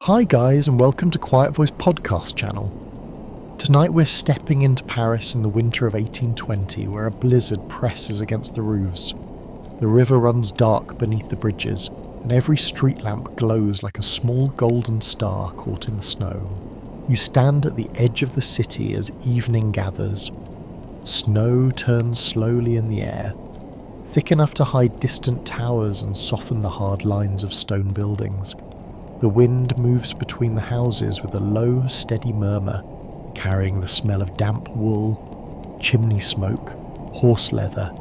Hi guys, and welcome to Quiet Voice podcast channel. Tonight we're stepping into Paris in the winter of 1820, where a blizzard presses against the roofs. The river runs dark beneath the bridges, and every street lamp glows like a small golden star caught in the snow. You stand at the edge of the city as evening gathers. Snow turns slowly in the air, thick enough to hide distant towers and soften the hard lines of stone buildings. The wind moves between the houses with a low, steady murmur, carrying the smell of damp wool, chimney smoke, horse leather,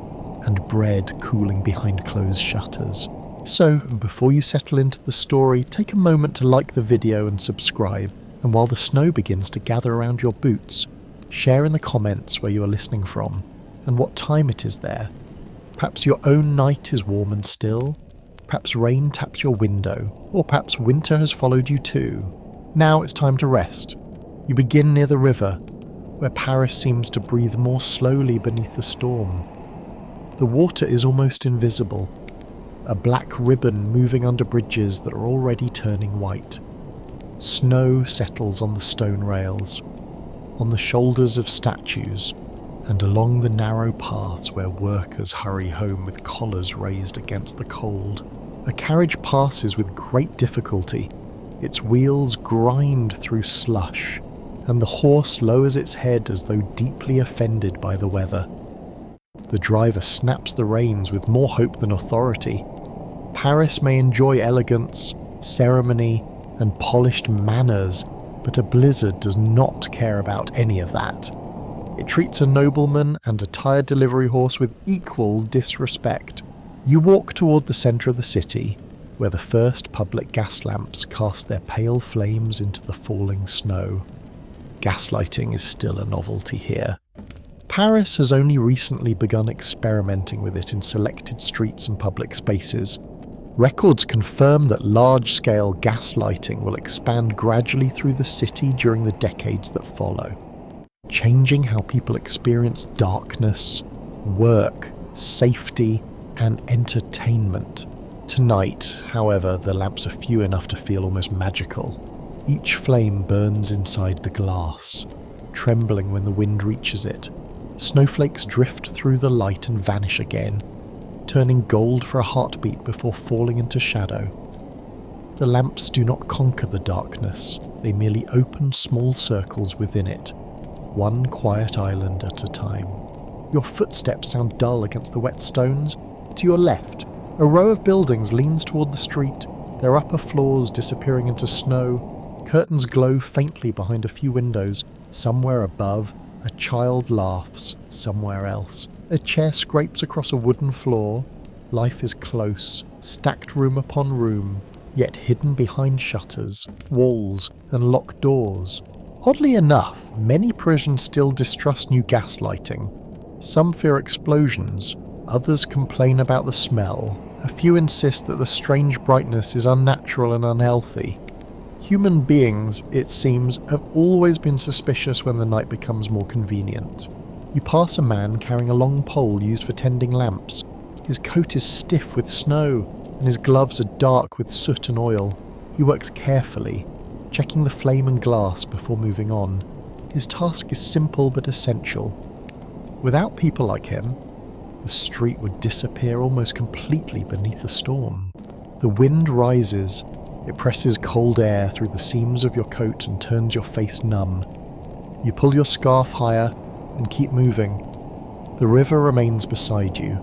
and bread cooling behind closed shutters. So, before you settle into the story, take a moment to like the video and subscribe, and while the snow begins to gather around your boots, share in the comments where you are listening from, and what time it is there. Perhaps your own night is warm and still, perhaps rain taps your window, or perhaps winter has followed you too. Now it's time to rest. You begin near the river, where Paris seems to breathe more slowly beneath the storm. The water is almost invisible, a black ribbon moving under bridges that are already turning white. Snow settles on the stone rails, on the shoulders of statues, and along the narrow paths where workers hurry home with collars raised against the cold. A carriage passes with great difficulty. Its wheels grind through slush, and the horse lowers its head as though deeply offended by the weather. The driver snaps the reins with more hope than authority. Paris may enjoy elegance, ceremony, and polished manners, but a blizzard does not care about any of that. It treats a nobleman and a tired delivery horse with equal disrespect. You walk toward the centre of the city, where the first public gas lamps cast their pale flames into the falling snow. Gaslighting is still a novelty here. Paris has only recently begun experimenting with it in selected streets and public spaces. Records confirm that large-scale gaslighting will expand gradually through the city during the decades that follow, changing how people experience darkness, work, safety, and entertainment. Tonight, however, the lamps are few enough to feel almost magical. Each flame burns inside the glass, trembling when the wind reaches it. Snowflakes drift through the light and vanish again, turning gold for a heartbeat before falling into shadow. The lamps do not conquer the darkness, they merely open small circles within it, one quiet island at a time. Your footsteps sound dull against the wet stones. To your left, a row of buildings leans toward the street, their upper floors disappearing into snow. Curtains glow faintly behind a few windows. Somewhere above, a child laughs. Somewhere else, a chair scrapes across a wooden floor. Life is close, stacked room upon room, yet hidden behind shutters, walls, and locked doors. Oddly enough, many Parisians still distrust new gaslighting. Some fear explosions, others complain about the smell, a few insist that the strange brightness is unnatural and unhealthy. Human beings, it seems, have always been suspicious when the night becomes more convenient. You pass a man carrying a long pole used for tending lamps. His coat is stiff with snow, and his gloves are dark with soot and oil. He works carefully, checking the flame and glass before moving on. His task is simple but essential. Without people like him, the street would disappear almost completely beneath the storm. The wind rises. It presses cold air through the seams of your coat and turns your face numb. You pull your scarf higher and keep moving. The river remains beside you,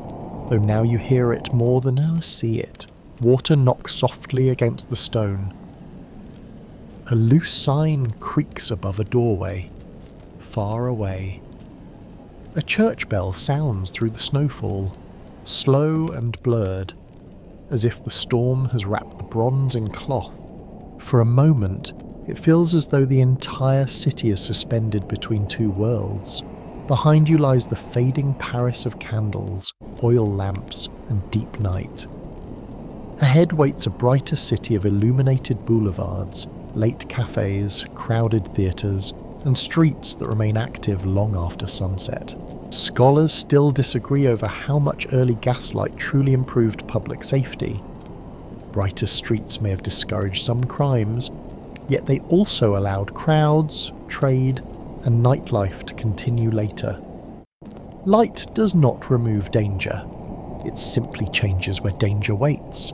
though now you hear it more than see it. Water knocks softly against the stone. A loose sign creaks above a doorway, far away. A church bell sounds through the snowfall, slow and blurred, as if the storm has wrapped the bronze in cloth. For a moment, it feels as though the entire city is suspended between two worlds. Behind you lies the fading Paris of candles, oil lamps, and deep night. Ahead waits a brighter city of illuminated boulevards, late cafes, crowded theatres, and streets that remain active long after sunset. Scholars still disagree over how much early gaslight truly improved public safety. Brighter streets may have discouraged some crimes, Yet they also allowed crowds, trade, and nightlife to continue later. Light does not remove danger. It simply changes where danger waits,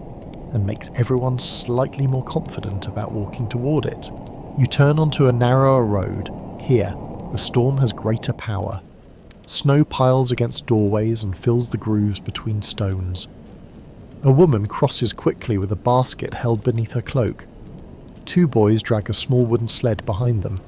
and makes everyone slightly more confident about walking toward it. You turn onto a narrower road. Here, the storm has greater power. Snow piles against doorways and fills the grooves between stones. A woman crosses quickly with a basket held beneath her cloak. Two boys drag a small wooden sled behind them,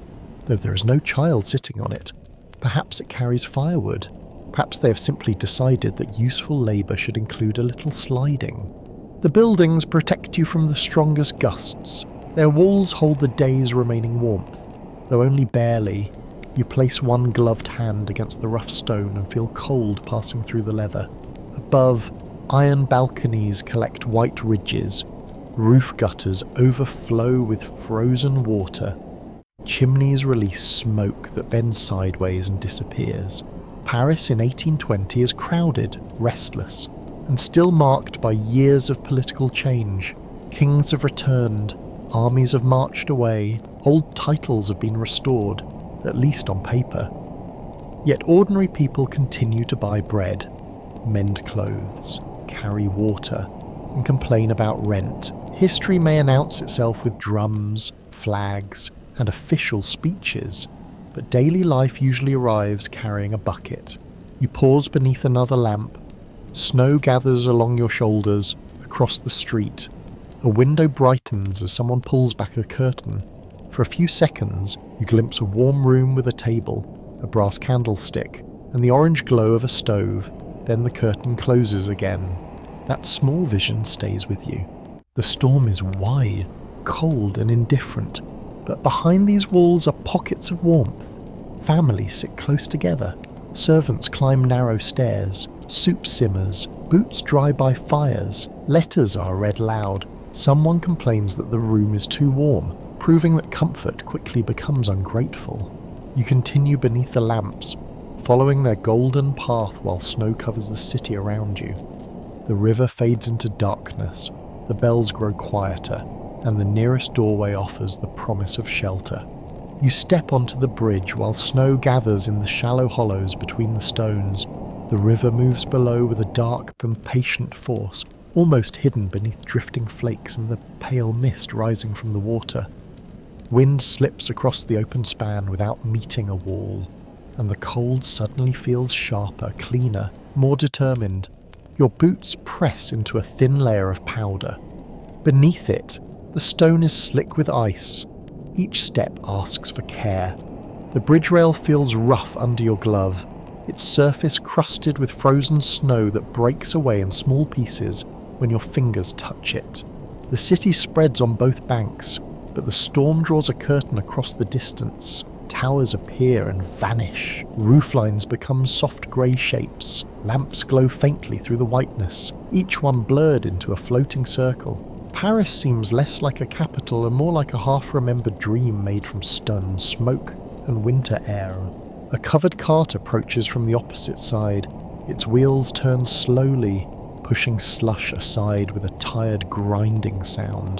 though there is no child sitting on it. Perhaps it carries firewood. Perhaps they have simply decided that useful labour should include a little sliding. The buildings protect you from the strongest gusts. Their walls hold the day's remaining warmth, though only barely. You place one gloved hand against the rough stone and feel cold passing through the leather. Above, iron balconies collect white ridges. Roof gutters overflow with frozen water. Chimneys release smoke that bends sideways and disappears. Paris in 1820 is crowded, restless, and still marked by years of political change. Kings have returned, armies have marched away, old titles have been restored, at least on paper. Yet ordinary people continue to buy bread, mend clothes, carry water, and complain about rent. History may announce itself with drums, flags, and official speeches, but daily life usually arrives carrying a bucket. You pause beneath another lamp. Snow gathers along your shoulders, across the street. A window brightens as someone pulls back a curtain. For a few seconds, you glimpse a warm room with a table, a brass candlestick, and the orange glow of a stove. Then the curtain closes again. That small vision stays with you. The storm is wide, cold, and indifferent, but behind these walls are pockets of warmth. Families sit close together. Servants climb narrow stairs. Soup simmers. Boots dry by fires. Letters are read loud. Someone complains that the room is too warm, proving that comfort quickly becomes ungrateful. You continue beneath the lamps, following their golden path while snow covers the city around you. The river fades into darkness. The bells grow quieter, and the nearest doorway offers the promise of shelter. You step onto the bridge while snow gathers in the shallow hollows between the stones. The river moves below with a dark and patient force, almost hidden beneath drifting flakes and the pale mist rising from the water. Wind slips across the open span without meeting a wall, and the cold suddenly feels sharper, cleaner, more determined. Your boots press into a thin layer of powder. Beneath it, the stone is slick with ice. Each step asks for care. The bridge rail feels rough under your glove, its surface crusted with frozen snow that breaks away in small pieces when your fingers touch it. The city spreads on both banks, but the storm draws a curtain across the distance. Towers appear and vanish. Rooflines become soft grey shapes. Lamps glow faintly through the whiteness, each one blurred into a floating circle. Paris seems less like a capital and more like a half-remembered dream made from stone, smoke, and winter air. A covered cart approaches from the opposite side. Its wheels turn slowly, pushing slush aside with a tired grinding sound.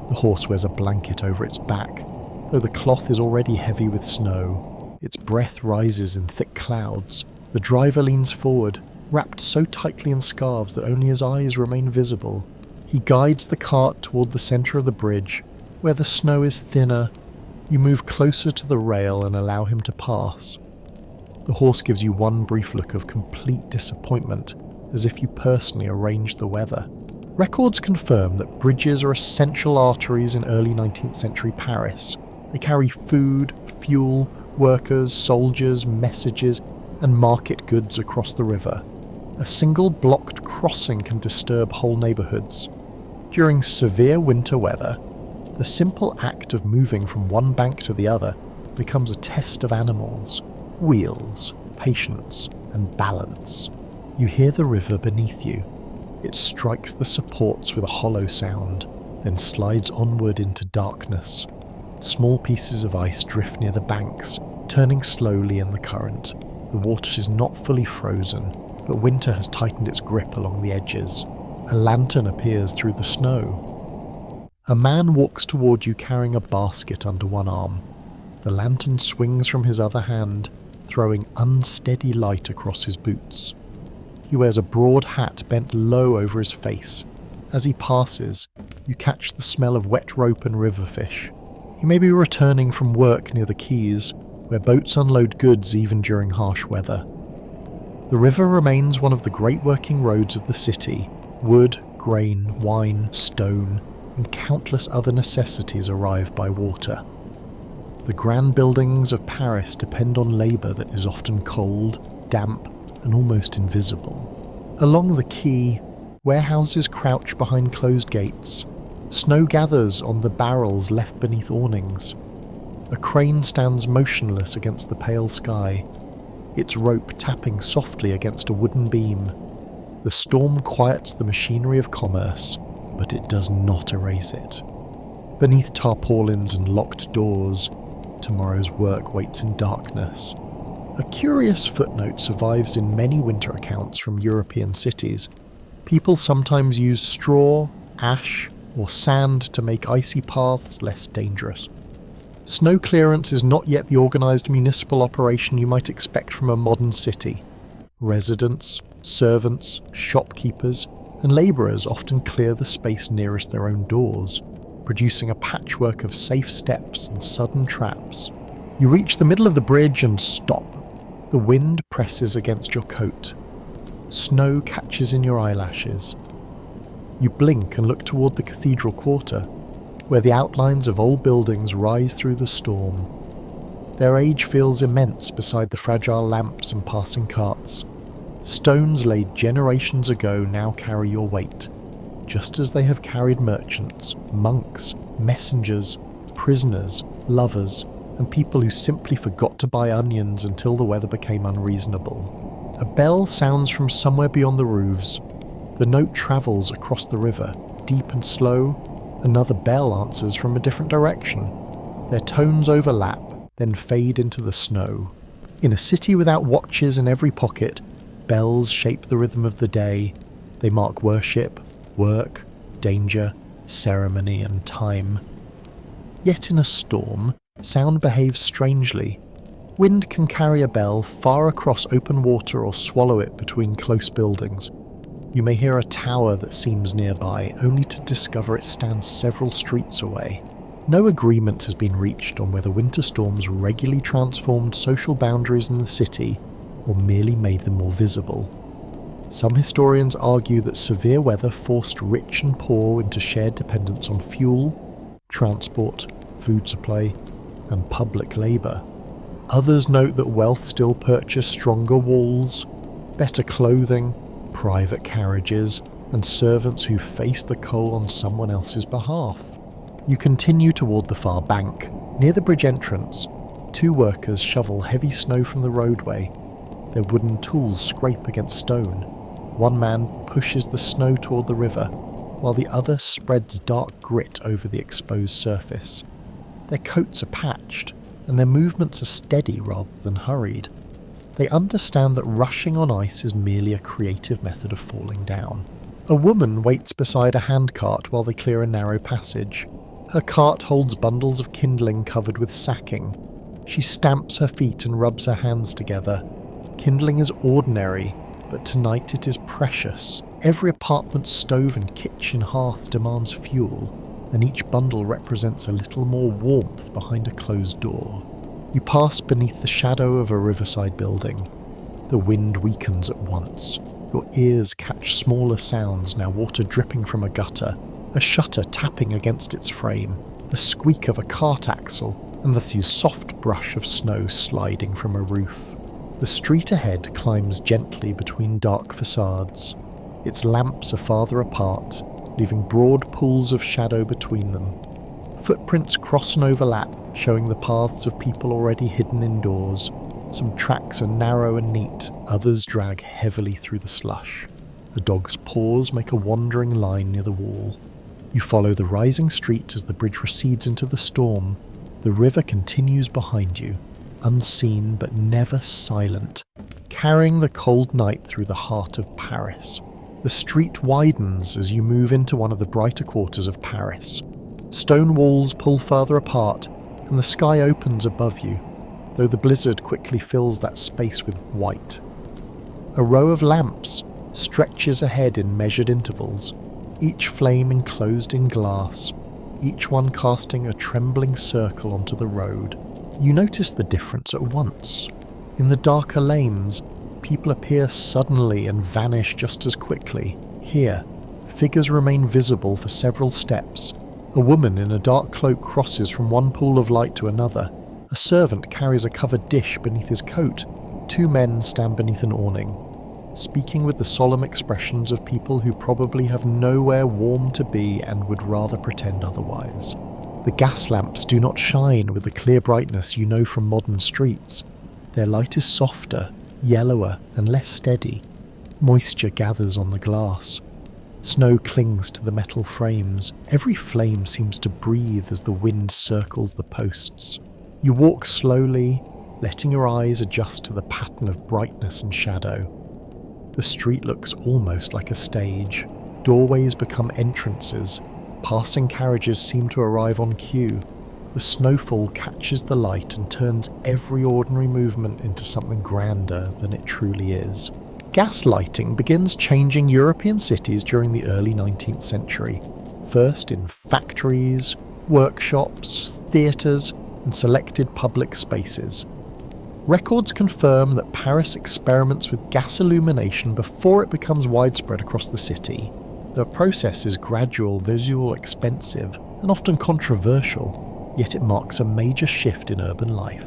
The horse wears a blanket over its back, though the cloth is already heavy with snow. Its breath rises in thick clouds. The driver leans forward, wrapped so tightly in scarves that only his eyes remain visible. He guides the cart toward the centre of the bridge, where the snow is thinner. You move closer to the rail and allow him to pass. The horse gives you one brief look of complete disappointment, as if you personally arranged the weather. Records confirm that bridges are essential arteries in early 19th century Paris. They carry food, fuel, workers, soldiers, messages, and market goods across the river. A single blocked crossing can disturb whole neighbourhoods. During severe winter weather, the simple act of moving from one bank to the other becomes a test of animals, wheels, patience, and balance. You hear the river beneath you. It strikes the supports with a hollow sound, then slides onward into darkness. Small pieces of ice drift near the banks, turning slowly in the current. The water is not fully frozen, but winter has tightened its grip along the edges. A lantern appears through the snow. A man walks toward you carrying a basket under one arm. The lantern swings from his other hand, throwing unsteady light across his boots. He wears a broad hat bent low over his face. As he passes, you catch the smell of wet rope and river fish. He may be returning from work near the quays, where boats unload goods even during harsh weather. The river remains one of the great working roads of the city. Wood, grain, wine, stone, and countless other necessities arrive by water. The grand buildings of Paris depend on labour that is often cold, damp, and almost invisible. Along the quay, warehouses crouch behind closed gates. Snow gathers on the barrels left beneath awnings. A crane stands motionless against the pale sky, its rope tapping softly against a wooden beam. The storm quiets the machinery of commerce, but it does not erase it. Beneath tarpaulins and locked doors, tomorrow's work waits in darkness. A curious footnote survives in many winter accounts from European cities. People sometimes use straw, ash, or sand to make icy paths less dangerous. Snow clearance is not yet the organised municipal operation you might expect from a modern city. Residents, servants, shopkeepers, and labourers often clear the space nearest their own doors, producing a patchwork of safe steps and sudden traps. You reach the middle of the bridge and stop. The wind presses against your coat. Snow catches in your eyelashes. You blink and look toward the cathedral quarter, where the outlines of old buildings rise through the storm. Their age feels immense beside the fragile lamps and passing carts. Stones laid generations ago now carry your weight, just as they have carried merchants, monks, messengers, prisoners, lovers, and people who simply forgot to buy onions until the weather became unreasonable. A bell sounds from somewhere beyond the roofs. The note travels across the river, deep and slow. Another bell answers from a different direction. Their tones overlap, then fade into the snow. In a city without watches in every pocket, bells shape the rhythm of the day. They mark worship, work, danger, ceremony, and time. Yet in a storm, sound behaves strangely. Wind can carry a bell far across open water or swallow it between close buildings. You may hear a tower that seems nearby, only to discover it stands several streets away. No agreement has been reached on whether winter storms regularly transformed social boundaries in the city or merely made them more visible. Some historians argue that severe weather forced rich and poor into shared dependence on fuel, transport, food supply, and public labour. Others note that wealth still purchased stronger walls, better clothing, private carriages, and servants who faced the cold on someone else's behalf. You continue toward the far bank. Near the bridge entrance, two workers shovel heavy snow from the roadway. Their wooden tools scrape against stone. One man pushes the snow toward the river, while the other spreads dark grit over the exposed surface. Their coats are patched, and their movements are steady rather than hurried. They understand that rushing on ice is merely a creative method of falling down. A woman waits beside a handcart while they clear a narrow passage. Her cart holds bundles of kindling covered with sacking. She stamps her feet and rubs her hands together. Kindling is ordinary, but tonight it is precious. Every apartment stove and kitchen hearth demands fuel, and each bundle represents a little more warmth behind a closed door. You pass beneath the shadow of a riverside building. The wind weakens at once. Your ears catch smaller sounds, now water dripping from a gutter, a shutter tapping against its frame, the squeak of a cart axle, and the soft brush of snow sliding from a roof. The street ahead climbs gently between dark facades. Its lamps are farther apart, leaving broad pools of shadow between them. Footprints cross and overlap, showing the paths of people already hidden indoors. Some tracks are narrow and neat, others drag heavily through the slush. A dog's paws make a wandering line near the wall. You follow the rising street as the bridge recedes into the storm. The river continues behind you, unseen but never silent, carrying the cold night through the heart of Paris. The street widens as you move into one of the brighter quarters of Paris. Stone walls pull further apart, and the sky opens above you, though the blizzard quickly fills that space with white. A row of lamps stretches ahead in measured intervals, each flame enclosed in glass, each one casting a trembling circle onto the road. You notice the difference at once. In the darker lanes, people appear suddenly and vanish just as quickly. Here, figures remain visible for several steps. A woman in a dark cloak crosses from one pool of light to another. A servant carries a covered dish beneath his coat. Two men stand beneath an awning, speaking with the solemn expressions of people who probably have nowhere warm to be and would rather pretend otherwise. The gas lamps do not shine with the clear brightness you know from modern streets. Their light is softer, yellower, and less steady. Moisture gathers on the glass. Snow clings to the metal frames. Every flame seems to breathe as the wind circles the posts. You walk slowly, letting your eyes adjust to the pattern of brightness and shadow. The street looks almost like a stage. Doorways become entrances. Passing carriages seem to arrive on cue. The snowfall catches the light and turns every ordinary movement into something grander than it truly is. Gaslighting begins changing European cities during the early 19th century, first in factories, workshops, theatres, and selected public spaces. Records confirm that Paris experiments with gas illumination before it becomes widespread across the city. The process is gradual, visual, expensive, and often controversial, yet it marks a major shift in urban life.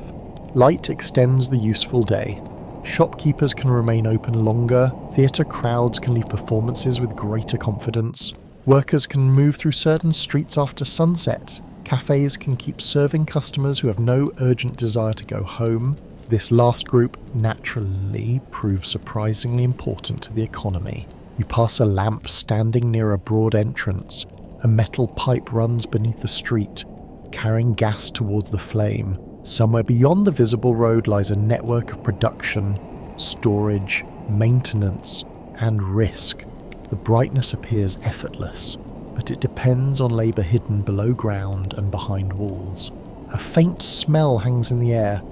Light extends the useful day. Shopkeepers can remain open longer, theatre crowds can leave performances with greater confidence, workers can move through certain streets after sunset, cafes can keep serving customers who have no urgent desire to go home. This last group naturally proves surprisingly important to the economy. You pass a lamp standing near a broad entrance. A metal pipe runs beneath the street, carrying gas towards the flame. Somewhere beyond the visible road lies a network of production, storage, maintenance, and risk. The brightness appears effortless, but it depends on labour hidden below ground and behind walls. A faint smell hangs in the air,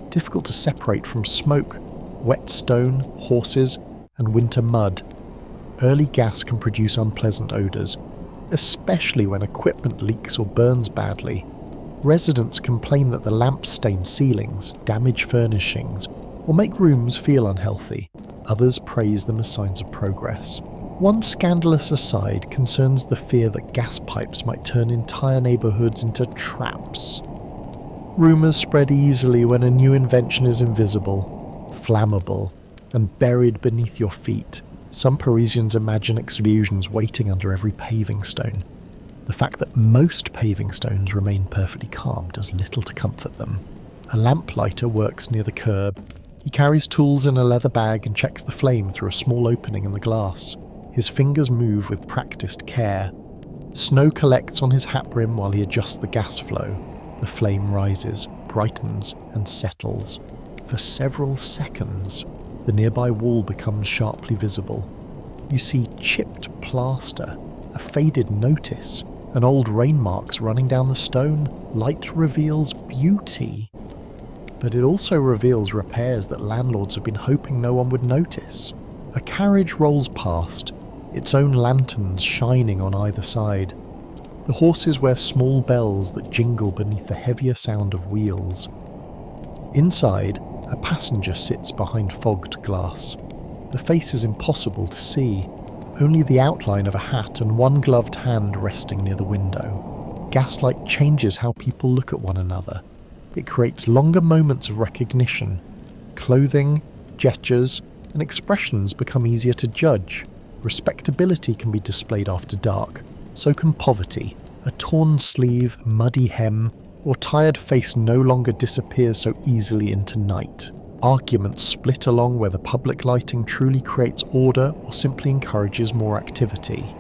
difficult to separate from smoke, wet stone, horses, and winter mud. Early gas can produce unpleasant odours, especially when equipment leaks or burns badly. Residents complain that the lamps stain ceilings, damage furnishings, or make rooms feel unhealthy. Others praise them as signs of progress. One scandalous aside concerns the fear that gas pipes might turn entire neighbourhoods into traps. Rumours spread easily when a new invention is invisible, flammable, and buried beneath your feet. Some Parisians imagine explosions waiting under every paving stone. The fact that most paving stones remain perfectly calm does little to comfort them. A lamplighter works near the curb. He carries tools in a leather bag and checks the flame through a small opening in the glass. His fingers move with practiced care. Snow collects on his hat brim while he adjusts the gas flow. The flame rises, brightens, and settles. For several seconds, the nearby wall becomes sharply visible. You see chipped plaster, a faded notice, and old rain marks running down the stone. Light reveals beauty, but it also reveals repairs that landlords have been hoping no one would notice. A carriage rolls past, its own lanterns shining on either side. The horses wear small bells that jingle beneath the heavier sound of wheels. Inside, a passenger sits behind fogged glass. The face is impossible to see, only the outline of a hat and one gloved hand resting near the window. Gaslight changes how people look at one another. It creates longer moments of recognition. Clothing, gestures, and expressions become easier to judge. Respectability can be displayed after dark, so can poverty. A torn sleeve, muddy hem, or tired face no longer disappears so easily into night. Arguments split along whether public lighting truly creates order or simply encourages more activity.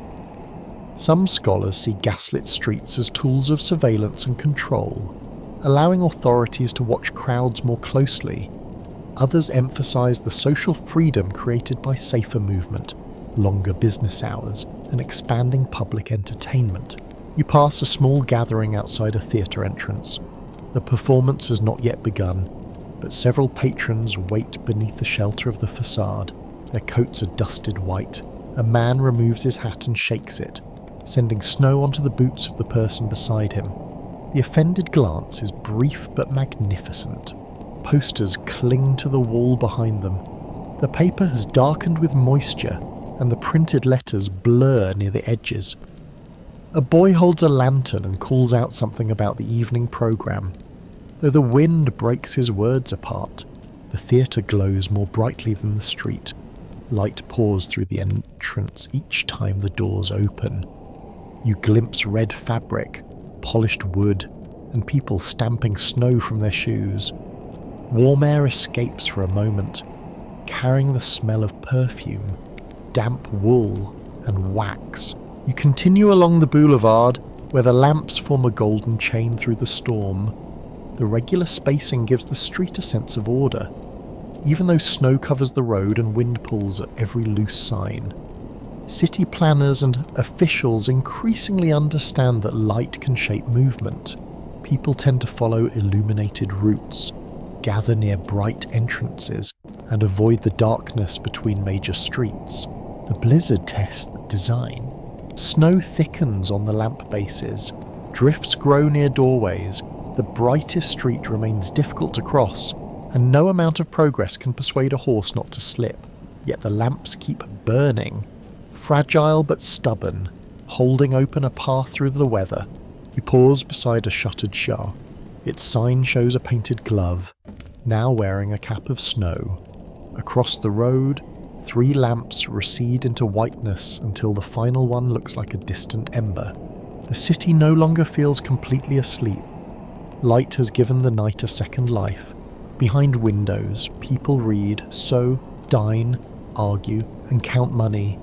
Some scholars see gaslit streets as tools of surveillance and control, allowing authorities to watch crowds more closely. Others emphasize the social freedom created by safer movement, longer business hours, and expanding public entertainment. You pass a small gathering outside a theatre entrance. The performance has not yet begun, but several patrons wait beneath the shelter of the facade. Their coats are dusted white. A man removes his hat and shakes it, sending snow onto the boots of the person beside him. The offended glance is brief but magnificent. Posters cling to the wall behind them. The paper has darkened with moisture, and the printed letters blur near the edges. A boy holds a lantern and calls out something about the evening programme. Though the wind breaks his words apart, the theatre glows more brightly than the street. Light pours through the entrance each time the doors open. You glimpse red fabric, polished wood, and people stamping snow from their shoes. Warm air escapes for a moment, carrying the smell of perfume, damp wool, and wax. You continue along the boulevard, where the lamps form a golden chain through the storm. The regular spacing gives the street a sense of order, even though snow covers the road and wind pulls at every loose sign. City planners and officials increasingly understand that light can shape movement. People tend to follow illuminated routes, gather near bright entrances, and avoid the darkness between major streets. The blizzard tests the design. Snow thickens on the lamp bases. Drifts grow near doorways. The brightest street remains difficult to cross, and no amount of progress can persuade a horse not to slip. Yet the lamps keep burning, fragile but stubborn, holding open a path through the weather. You pause beside a shuttered shop. Its sign shows a painted glove, now wearing a cap of snow. Across the road, 3 lamps recede into whiteness until the final one looks like a distant ember. The city no longer feels completely asleep. Light has given the night a second life. Behind windows, people read, sew, dine, argue, and count money.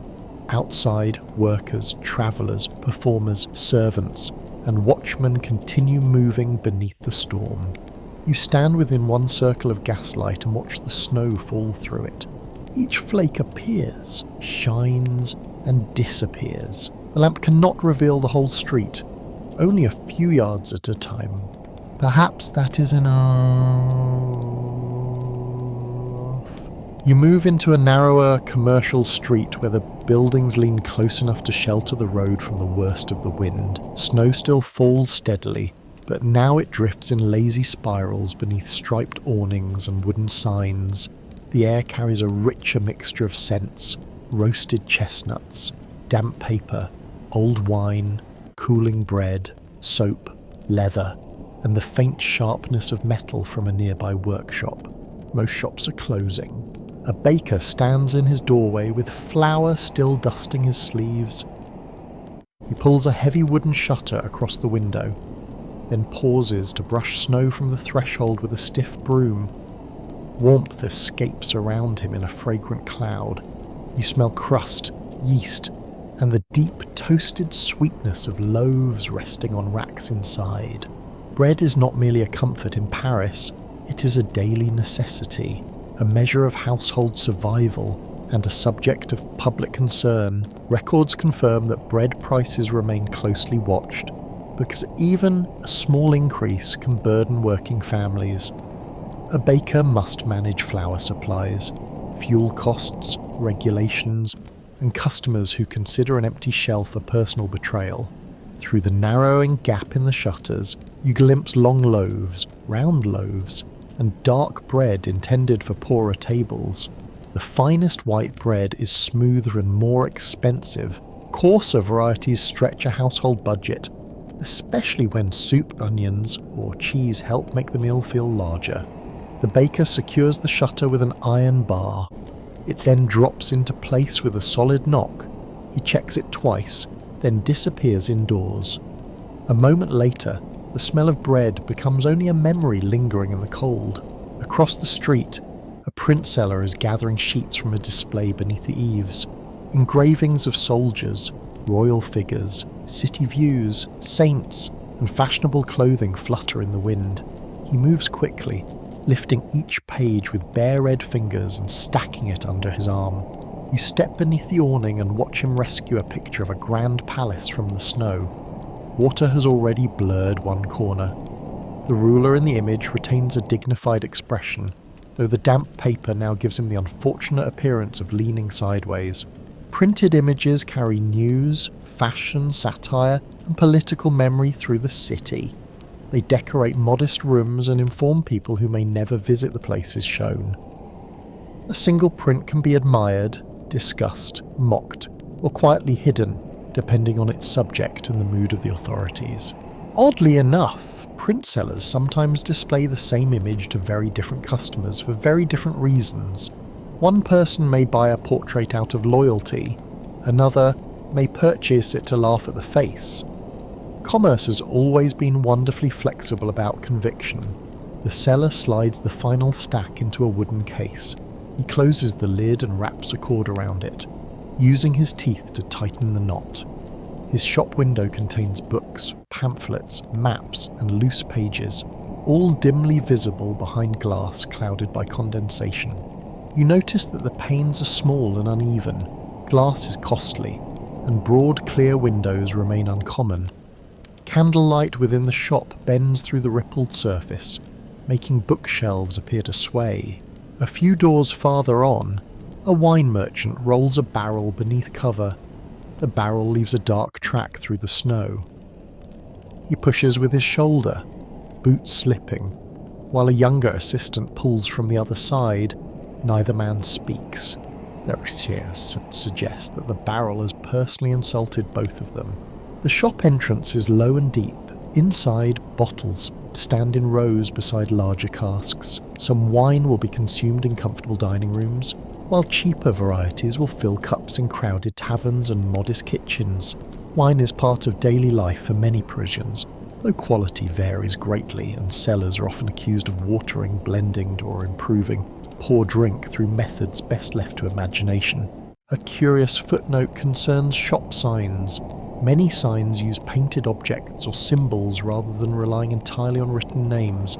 Outside, workers, travellers, performers, servants, and watchmen continue moving beneath the storm. You stand within one circle of gaslight and watch the snow fall through it. Each flake appears, shines, and disappears. The lamp cannot reveal the whole street, only a few yards at a time. Perhaps that is enough. You move into a narrower commercial street where the buildings lean close enough to shelter the road from the worst of the wind. Snow still falls steadily, but now it drifts in lazy spirals beneath striped awnings and wooden signs. The air carries a richer mixture of scents: roasted chestnuts, damp paper, old wine, cooling bread, soap, leather, and the faint sharpness of metal from a nearby workshop. Most shops are closing. A baker stands in his doorway with flour still dusting his sleeves. He pulls a heavy wooden shutter across the window, then pauses to brush snow from the threshold with a stiff broom. Warmth escapes around him in a fragrant cloud. You smell crust, yeast, and the deep toasted sweetness of loaves resting on racks inside. Bread is not merely a comfort in Paris, it is a daily necessity, a measure of household survival, and a subject of public concern. Records confirm that bread prices remain closely watched, because even a small increase can burden working families. A baker must manage flour supplies, fuel costs, regulations, and customers who consider an empty shelf a personal betrayal. Through the narrowing gap in the shutters, you glimpse long loaves, round loaves, and dark bread intended for poorer tables. The finest white bread is smoother and more expensive. Coarser varieties stretch a household budget, especially when soup, onions, or cheese help make the meal feel larger. The baker secures the shutter with an iron bar. Its end drops into place with a solid knock. He checks it twice, then disappears indoors. A moment later, the smell of bread becomes only a memory lingering in the cold. Across the street, a print seller is gathering sheets from a display beneath the eaves. Engravings of soldiers, royal figures, city views, saints, and fashionable clothing flutter in the wind. He moves quickly, lifting each page with bare red fingers and stacking it under his arm. You step beneath the awning and watch him rescue a picture of a grand palace from the snow. Water has already blurred one corner. The ruler in the image retains a dignified expression, though the damp paper now gives him the unfortunate appearance of leaning sideways. Printed images carry news, fashion, satire, and political memory through the city. They decorate modest rooms and inform people who may never visit the places shown. A single print can be admired, discussed, mocked, or quietly hidden, depending on its subject and the mood of the authorities. Oddly enough, print sellers sometimes display the same image to very different customers for very different reasons. One person may buy a portrait out of loyalty, another may purchase it to laugh at the face. Commerce has always been wonderfully flexible about conviction. The seller slides the final stack into a wooden case. He closes the lid and wraps a cord around it, using his teeth to tighten the knot. His shop window contains books, pamphlets, maps, and loose pages, all dimly visible behind glass clouded by condensation. You notice that the panes are small and uneven, glass is costly, and broad clear windows remain uncommon. Candlelight within the shop bends through the rippled surface, making bookshelves appear to sway. A few doors farther on, a wine merchant rolls a barrel beneath cover. The barrel leaves a dark track through the snow. He pushes with his shoulder, boots slipping, while a younger assistant pulls from the other side. Neither man speaks. Their cheers suggest that the barrel has personally insulted both of them. The shop entrance is low and deep. Inside, bottles stand in rows beside larger casks. Some wine will be consumed in comfortable dining rooms, while cheaper varieties will fill cups in crowded taverns and modest kitchens. Wine is part of daily life for many Parisians, though quality varies greatly and sellers are often accused of watering, blending, or improving poor drink through methods best left to imagination. A curious footnote concerns shop signs. Many signs use painted objects or symbols rather than relying entirely on written names.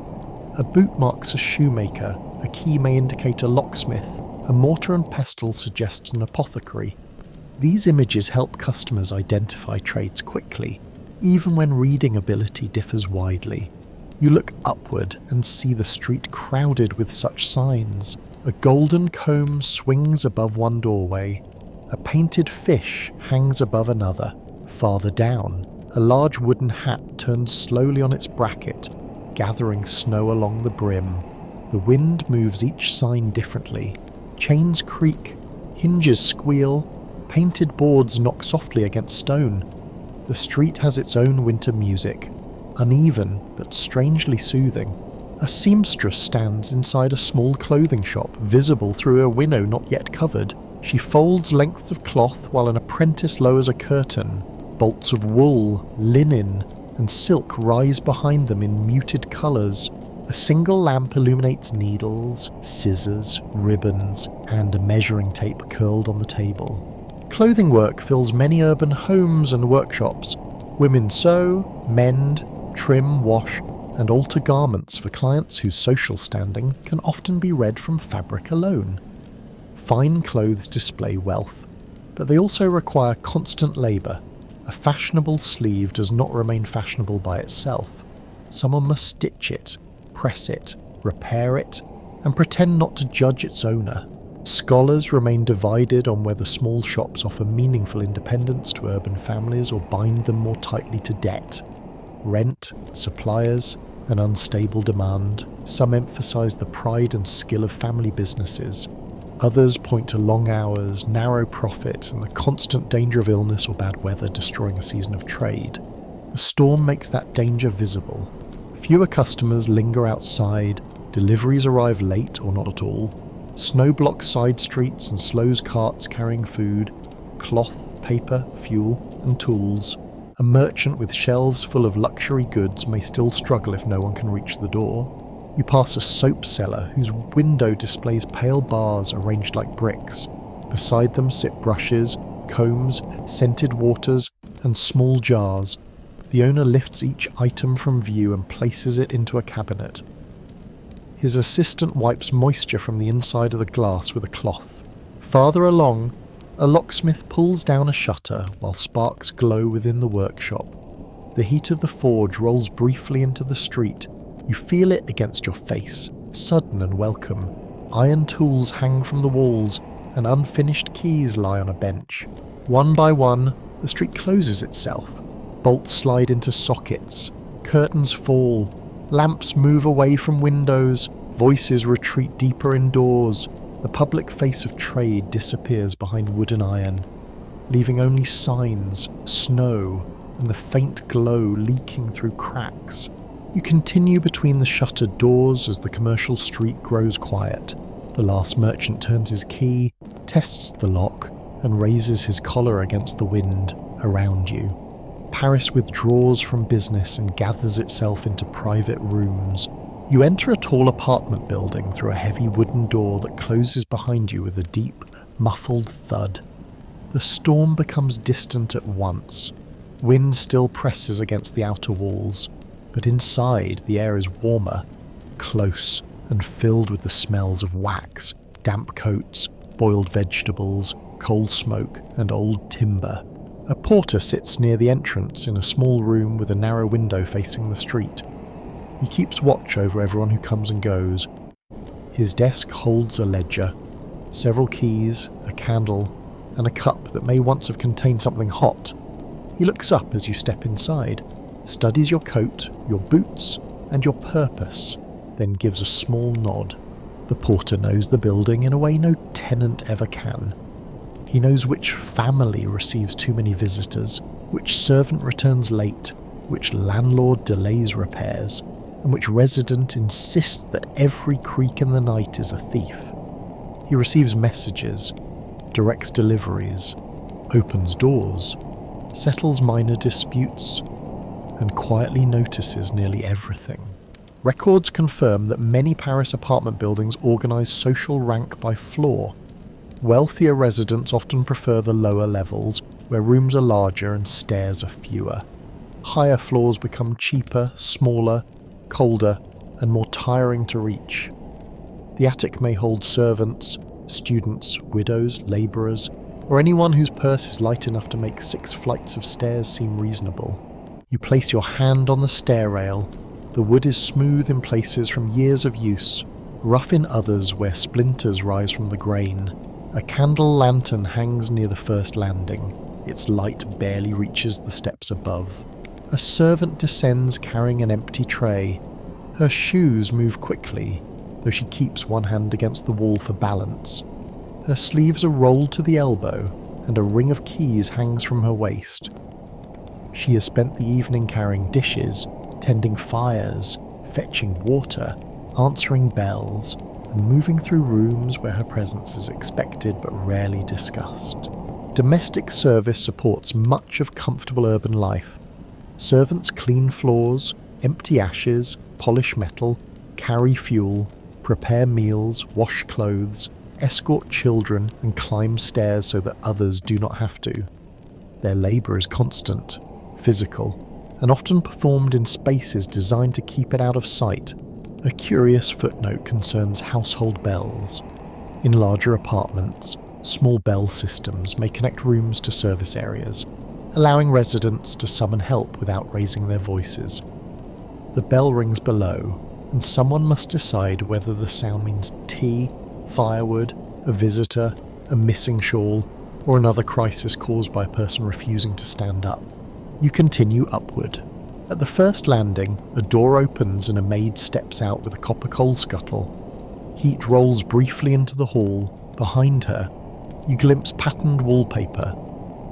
A boot marks a shoemaker, a key may indicate a locksmith, a mortar and pestle suggests an apothecary. These images help customers identify trades quickly, even when reading ability differs widely. You look upward and see the street crowded with such signs. A golden comb swings above one doorway. A painted fish hangs above another. Farther down, a large wooden hat turns slowly on its bracket, gathering snow along the brim. The wind moves each sign differently. Chains creak, hinges squeal, painted boards knock softly against stone. The street has its own winter music, uneven but strangely soothing. A seamstress stands inside a small clothing shop, visible through a window not yet covered. She folds lengths of cloth while an apprentice lowers a curtain. Bolts of wool, linen, and silk rise behind them in muted colours. A single lamp illuminates needles, scissors, ribbons, and a measuring tape curled on the table. Clothing work fills many urban homes and workshops. Women sew, mend, trim, wash, and alter garments for clients whose social standing can often be read from fabric alone. Fine clothes display wealth, but they also require constant labour. A fashionable sleeve does not remain fashionable by itself. Someone must stitch it, press it, repair it, and pretend not to judge its owner. Scholars remain divided on whether small shops offer meaningful independence to urban families or bind them more tightly to debt. Rent, suppliers, and unstable demand. Some emphasize the pride and skill of family businesses. Others point to long hours, narrow profit, and the constant danger of illness or bad weather destroying a season of trade. The storm makes that danger visible. Fewer customers linger outside, deliveries arrive late or not at all. Snow blocks side streets and slows carts carrying food, cloth, paper, fuel, and tools. A merchant with shelves full of luxury goods may still struggle if no one can reach the door. You pass a soap cellar whose window displays pale bars arranged like bricks. Beside them sit brushes, combs, scented waters, and small jars. The owner lifts each item from view and places it into a cabinet. His assistant wipes moisture from the inside of the glass with a cloth. Farther along, a locksmith pulls down a shutter while sparks glow within the workshop. The heat of the forge rolls briefly into the street. You feel it against your face, sudden and welcome. Iron tools hang from the walls, and unfinished keys lie on a bench. One by one, the street closes itself. Bolts slide into sockets. Curtains fall. Lamps move away from windows. Voices retreat deeper indoors. The public face of trade disappears behind wood and iron, leaving only signs, snow, and the faint glow leaking through cracks. You continue between the shuttered doors as the commercial street grows quiet. The last merchant turns his key, tests the lock, and raises his collar against the wind around you. Paris withdraws from business and gathers itself into private rooms. You enter a tall apartment building through a heavy wooden door that closes behind you with a deep, muffled thud. The storm becomes distant at once. Wind still presses against the outer walls, but inside the air is warmer, close, and filled with the smells of wax, damp coats, boiled vegetables, coal smoke, and old timber. A porter sits near the entrance in a small room with a narrow window facing the street. He keeps watch over everyone who comes and goes. His desk holds a ledger, several keys, a candle, and a cup that may once have contained something hot. He looks up as you step inside, studies your coat, your boots, and your purpose, then gives a small nod. The porter knows the building in a way no tenant ever can. He knows which family receives too many visitors, which servant returns late, which landlord delays repairs, and which resident insists that every creak in the night is a thief. He receives messages, directs deliveries, opens doors, settles minor disputes, and quietly notices nearly everything. Records confirm that many Paris apartment buildings organise social rank by floor. Wealthier residents often prefer the lower levels, where rooms are larger and stairs are fewer. Higher floors become cheaper, smaller, colder, and more tiring to reach. The attic may hold servants, students, widows, labourers, or anyone whose purse is light enough to make 6 flights of stairs seem reasonable. You place your hand on the stair rail. The wood is smooth in places from years of use, rough in others where splinters rise from the grain. A candle lantern hangs near the first landing. Its light barely reaches the steps above. A servant descends carrying an empty tray. Her shoes move quickly, though she keeps one hand against the wall for balance. Her sleeves are rolled to the elbow, and a ring of keys hangs from her waist. She has spent the evening carrying dishes, tending fires, fetching water, answering bells, and moving through rooms where her presence is expected but rarely discussed. Domestic service supports much of comfortable urban life. Servants clean floors, empty ashes, polish metal, carry fuel, prepare meals, wash clothes, escort children, and climb stairs so that others do not have to. Their labour is constant, physical, and often performed in spaces designed to keep it out of sight. A curious footnote concerns household bells. In larger apartments, small bell systems may connect rooms to service areas, allowing residents to summon help without raising their voices. The bell rings below, and someone must decide whether the sound means tea, firewood, a visitor, a missing shawl, or another crisis caused by a person refusing to stand up. You continue upward. At the first landing, a door opens and a maid steps out with a copper coal scuttle. Heat rolls briefly into the hall. Behind her, you glimpse patterned wallpaper,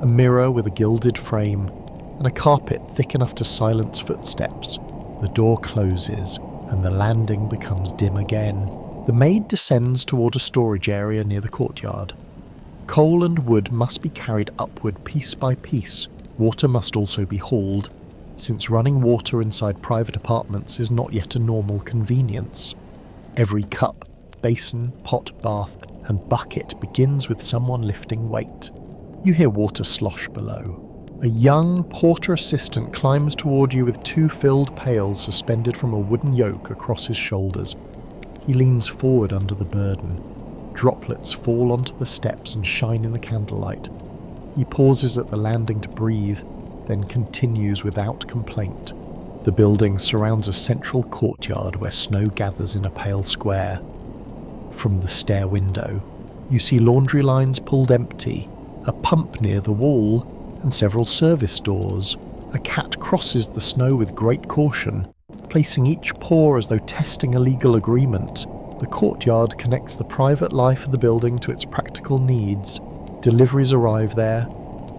a mirror with a gilded frame, and a carpet thick enough to silence footsteps. The door closes, and the landing becomes dim again. The maid descends toward a storage area near the courtyard. Coal and wood must be carried upward piece by piece. Water must also be hauled, since running water inside private apartments is not yet a normal convenience. Every cup, basin, pot, bath, and bucket begins with someone lifting weight. You hear water slosh below. A young porter assistant climbs toward you with 2 filled pails suspended from a wooden yoke across his shoulders. He leans forward under the burden. Droplets fall onto the steps and shine in the candlelight. He pauses at the landing to breathe, then continues without complaint. The building surrounds a central courtyard where snow gathers in a pale square. From the stair window, you see laundry lines pulled empty, a pump near the wall, and several service doors. A cat crosses the snow with great caution, placing each paw as though testing a legal agreement. The courtyard connects the private life of the building to its practical needs. Deliveries arrive there,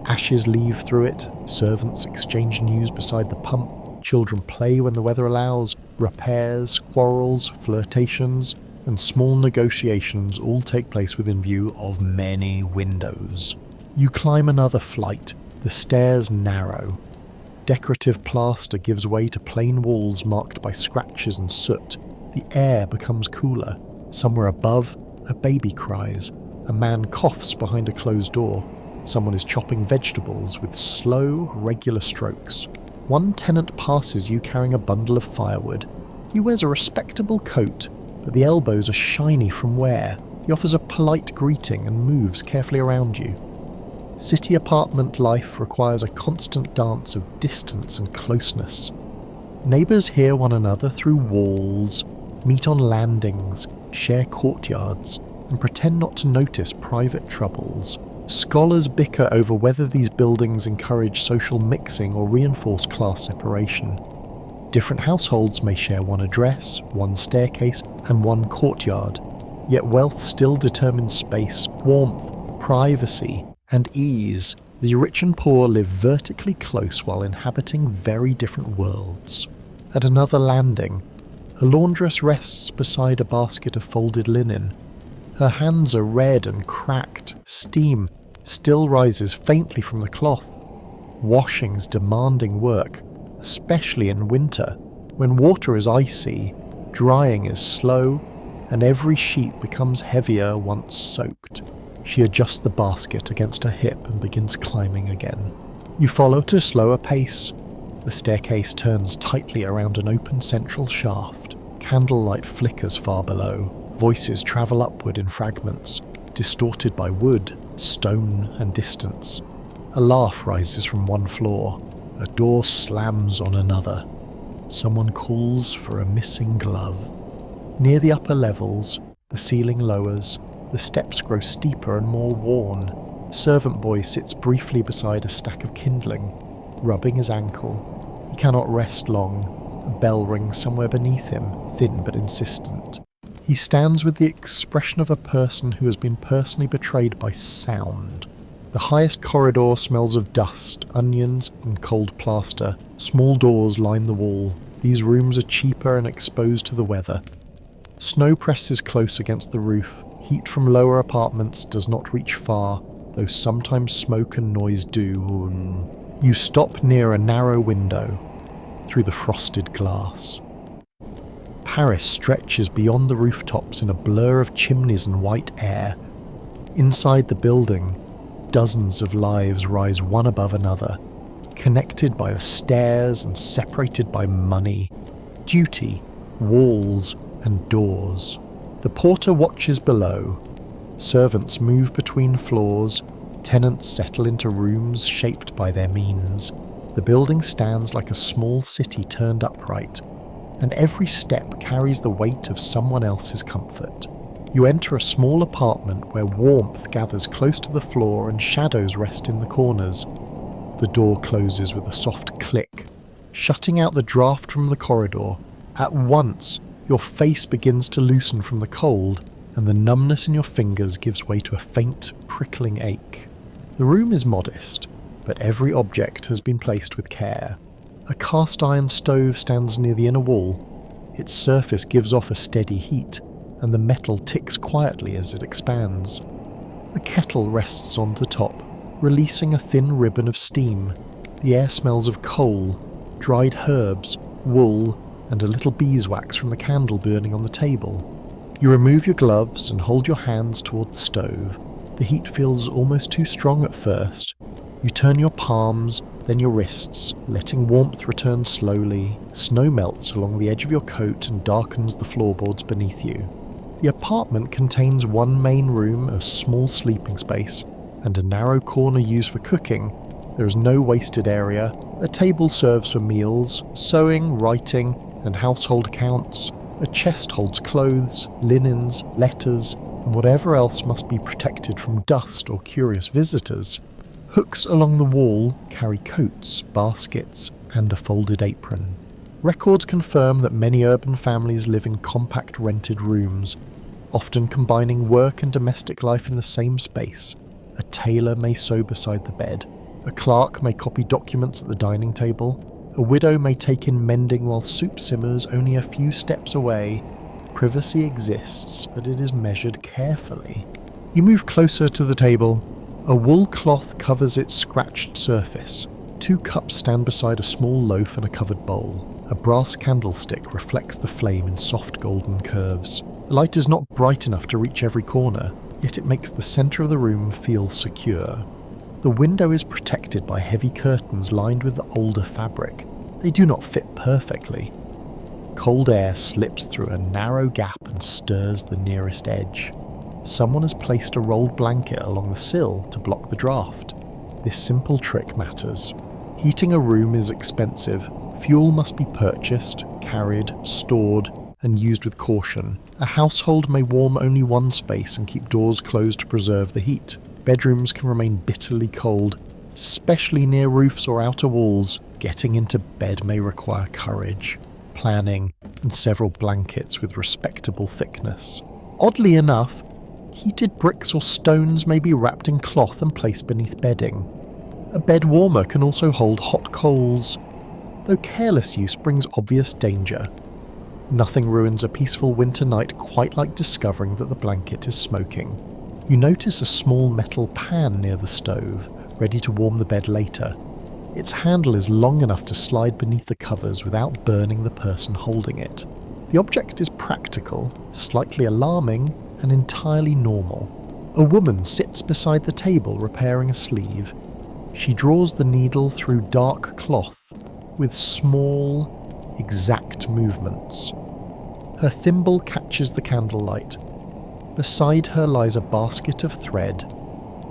ashes leave through it, servants exchange news beside the pump, children play when the weather allows, repairs, quarrels, flirtations, and small negotiations all take place within view of many windows. You climb another flight. The stairs narrow. Decorative plaster gives way to plain walls marked by scratches and soot. The air becomes cooler. Somewhere above, a baby cries. A man coughs behind a closed door. Someone is chopping vegetables with slow, regular strokes. One tenant passes you carrying a bundle of firewood. He wears a respectable coat, but the elbows are shiny from wear. He offers a polite greeting and moves carefully around you. City apartment life requires a constant dance of distance and closeness. Neighbours hear one another through walls, meet on landings, share courtyards, and pretend not to notice private troubles. Scholars bicker over whether these buildings encourage social mixing or reinforce class separation. Different households may share one address, one staircase, and one courtyard, yet wealth still determines space, warmth, privacy, and ease. The rich and poor live vertically close while inhabiting very different worlds. At another landing, a laundress rests beside a basket of folded linen. Her hands are red and cracked. Steam still rises faintly from the cloth. Washing's demanding work, especially in winter, when water is icy, drying is slow, and every sheet becomes heavier once soaked. She adjusts the basket against her hip and begins climbing again. You follow at a slower pace. The staircase turns tightly around an open central shaft. Candlelight flickers far below. Voices travel upward in fragments, distorted by wood, stone, and distance. A laugh rises from one floor. A door slams on another. Someone calls for a missing glove. Near the upper levels, the ceiling lowers. The steps grow steeper and more worn. A servant boy sits briefly beside a stack of kindling, rubbing his ankle. He cannot rest long. A bell rings somewhere beneath him, thin but insistent. He stands with the expression of a person who has been personally betrayed by sound. The highest corridor smells of dust, onions, and cold plaster. Small doors line the wall. These rooms are cheaper and exposed to the weather. Snow presses close against the roof. Heat from lower apartments does not reach far, though sometimes smoke and noise do. You stop near a narrow window, through the frosted glass. Paris stretches beyond the rooftops in a blur of chimneys and white air. Inside the building, dozens of lives rise one above another, connected by stairs and separated by money, duty, walls, and doors. The porter watches below. Servants move between floors. Tenants settle into rooms shaped by their means. The building stands like a small city turned upright, and every step carries the weight of someone else's comfort. You enter a small apartment where warmth gathers close to the floor and shadows rest in the corners. The door closes with a soft click, shutting out the draft from the corridor. At once, your face begins to loosen from the cold, and the numbness in your fingers gives way to a faint, prickling ache. The room is modest, but every object has been placed with care. A cast-iron stove stands near the inner wall. Its surface gives off a steady heat, and the metal ticks quietly as it expands. A kettle rests on the top, releasing a thin ribbon of steam. The air smells of coal, dried herbs, wool, and a little beeswax from the candle burning on the table. You remove your gloves and hold your hands toward the stove. The heat feels almost too strong at first. You turn your palms, then your wrists, letting warmth return slowly. Snow melts along the edge of your coat and darkens the floorboards beneath you. The apartment contains one main room, a small sleeping space, and a narrow corner used for cooking, There is no wasted area. A table serves for meals, sewing, writing, and household accounts. A chest holds clothes, linens, letters, and whatever else must be protected from dust or curious visitors. Hooks along the wall carry coats, baskets, and a folded apron. Records confirm that many urban families live in compact rented rooms, often combining work and domestic life in the same space. A tailor may sew beside the bed. A clerk may copy documents at the dining table. A widow may take in mending while soup simmers only a few steps away. Privacy exists, but it is measured carefully. You move closer to the table. A wool cloth covers its scratched surface. 2 cups stand beside a small loaf and a covered bowl. A brass candlestick reflects the flame in soft golden curves. The light is not bright enough to reach every corner, yet it makes the centre of the room feel secure. The window is protected by heavy curtains lined with older fabric. They do not fit perfectly. Cold air slips through a narrow gap and stirs the nearest edge. Someone has placed a rolled blanket along the sill to block the draft. This simple trick matters. Heating a room is expensive. Fuel must be purchased, carried, stored, and used with caution. A household may warm only one space and keep doors closed to preserve the heat. Bedrooms can remain bitterly cold, especially near roofs or outer walls. Getting into bed may require courage, planning, and several blankets with respectable thickness. Oddly enough, heated bricks or stones may be wrapped in cloth and placed beneath bedding. A bed warmer can also hold hot coals, though careless use brings obvious danger. Nothing ruins a peaceful winter night quite like discovering that the blanket is smoking. You notice a small metal pan near the stove, ready to warm the bed later. Its handle is long enough to slide beneath the covers without burning the person holding it. The object is practical, slightly alarming, and entirely normal. A woman sits beside the table repairing a sleeve. She draws the needle through dark cloth with small, exact movements. Her thimble catches the candlelight. Beside her lies a basket of thread,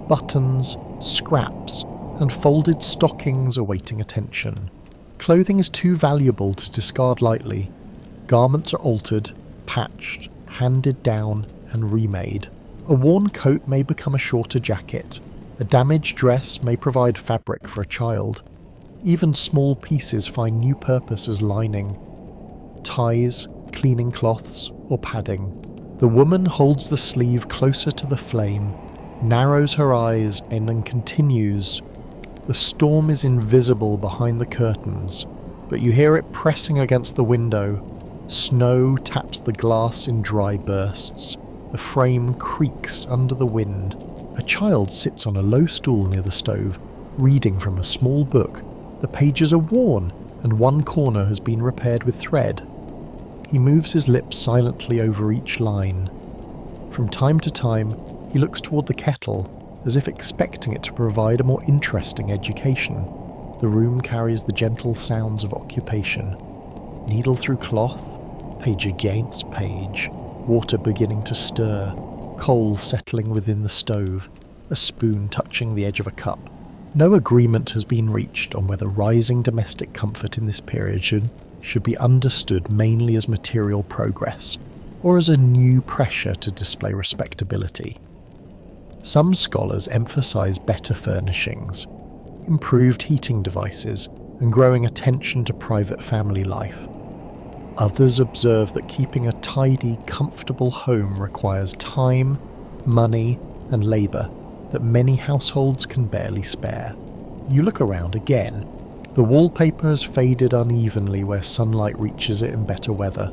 buttons, scraps, and folded stockings awaiting attention. Clothing is too valuable to discard lightly. Garments are altered, patched, handed down, and remade. A worn coat may become a shorter jacket. A damaged dress may provide fabric for a child. Even small pieces find new purpose as lining, ties, cleaning cloths, or padding. The woman holds the sleeve closer to the flame, narrows her eyes in and continues. The storm is invisible behind the curtains, but you hear it pressing against the window. Snow taps the glass in dry bursts. The frame creaks under the wind. A child sits on a low stool near the stove, reading from a small book. The pages are worn, and one corner has been repaired with thread. He moves his lips silently over each line. From time to time, he looks toward the kettle, as if expecting it to provide a more interesting education. The room carries the gentle sounds of occupation. Needle through cloth, page against page, water beginning to stir, coals settling within the stove, a spoon touching the edge of a cup. No agreement has been reached on whether rising domestic comfort in this period should be understood mainly as material progress, or as a new pressure to display respectability. Some scholars emphasize better furnishings, improved heating devices, and growing attention to private family life. Others observe that keeping a tidy, comfortable home requires time, money, and labour that many households can barely spare. You look around again. The wallpaper has faded unevenly where sunlight reaches it in better weather.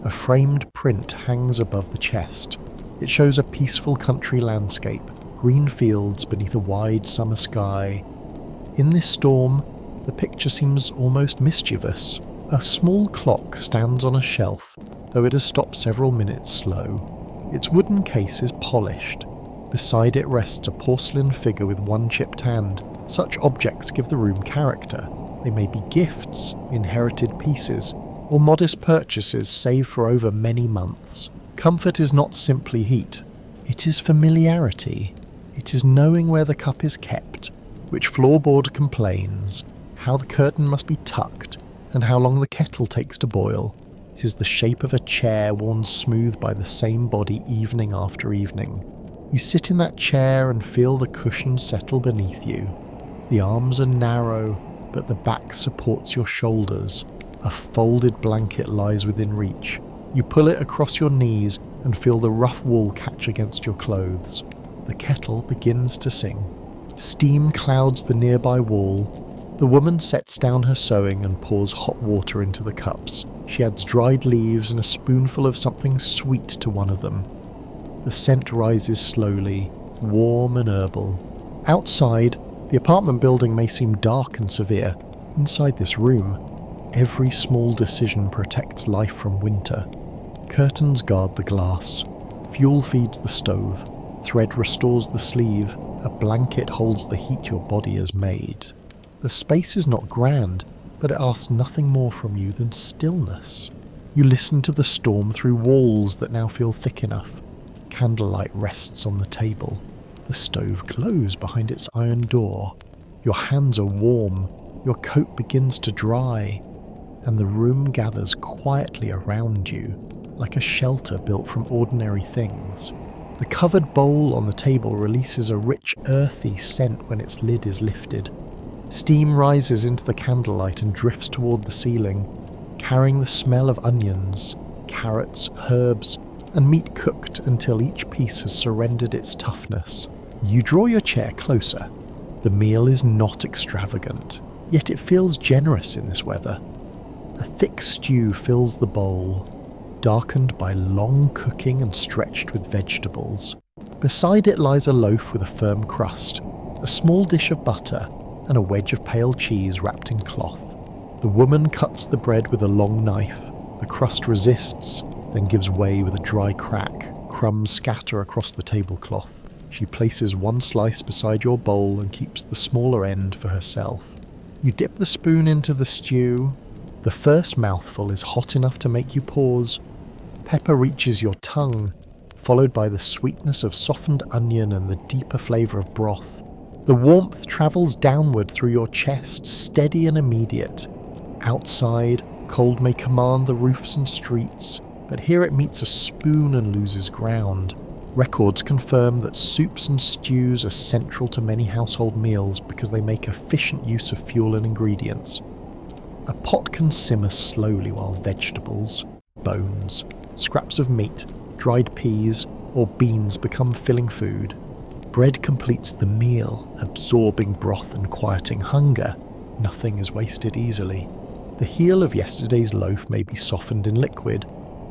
A framed print hangs above the chest. It shows a peaceful country landscape, green fields beneath a wide summer sky. In this storm, the picture seems almost mischievous. A small clock stands on a shelf, though it has stopped several minutes slow. Its wooden case is polished. Beside it rests a porcelain figure with one chipped hand. Such objects give the room character. They may be gifts, inherited pieces, or modest purchases saved for over many months. Comfort is not simply heat. It is familiarity. It is knowing where the cup is kept, which floorboard complains, how the curtain must be tucked, and how long the kettle takes to boil. It is the shape of a chair worn smooth by the same body evening after evening. You sit in that chair and feel the cushion settle beneath you. The arms are narrow, but the back supports your shoulders. A folded blanket lies within reach. You pull it across your knees and feel the rough wool catch against your clothes. The kettle begins to sing. Steam clouds the nearby wall. The woman sets down her sewing and pours hot water into the cups. She adds dried leaves and a spoonful of something sweet to one of them. The scent rises slowly, warm and herbal. Outside, the apartment building may seem dark and severe. Inside this room, every small decision protects life from winter. Curtains guard the glass. Fuel feeds the stove. Thread restores the sleeve. A blanket holds the heat your body has made. The space is not grand, but it asks nothing more from you than stillness. You listen to the storm through walls that now feel thick enough. Candlelight rests on the table. The stove glows behind its iron door. Your hands are warm. Your coat begins to dry. And the room gathers quietly around you, like a shelter built from ordinary things. The covered bowl on the table releases a rich, earthy scent when its lid is lifted. Steam rises into the candlelight and drifts toward the ceiling, carrying the smell of onions, carrots, herbs, and meat cooked until each piece has surrendered its toughness. You draw your chair closer. The meal is not extravagant, yet it feels generous in this weather. A thick stew fills the bowl, darkened by long cooking and stretched with vegetables. Beside it lies a loaf with a firm crust, a small dish of butter, and a wedge of pale cheese wrapped in cloth. The woman cuts the bread with a long knife. The crust resists, then gives way with a dry crack. Crumbs scatter across the tablecloth. She places one slice beside your bowl and keeps the smaller end for herself. You dip the spoon into the stew. The first mouthful is hot enough to make you pause. Pepper reaches your tongue, followed by the sweetness of softened onion and the deeper flavour of broth. The warmth travels downward through your chest, steady and immediate. Outside, cold may command the roofs and streets, but here it meets a spoon and loses ground. Records confirm that soups and stews are central to many household meals because they make efficient use of fuel and ingredients. A pot can simmer slowly while vegetables, bones, scraps of meat, dried peas, or beans become filling food. Bread completes the meal, absorbing broth and quieting hunger. Nothing is wasted easily. The heel of yesterday's loaf may be softened in liquid.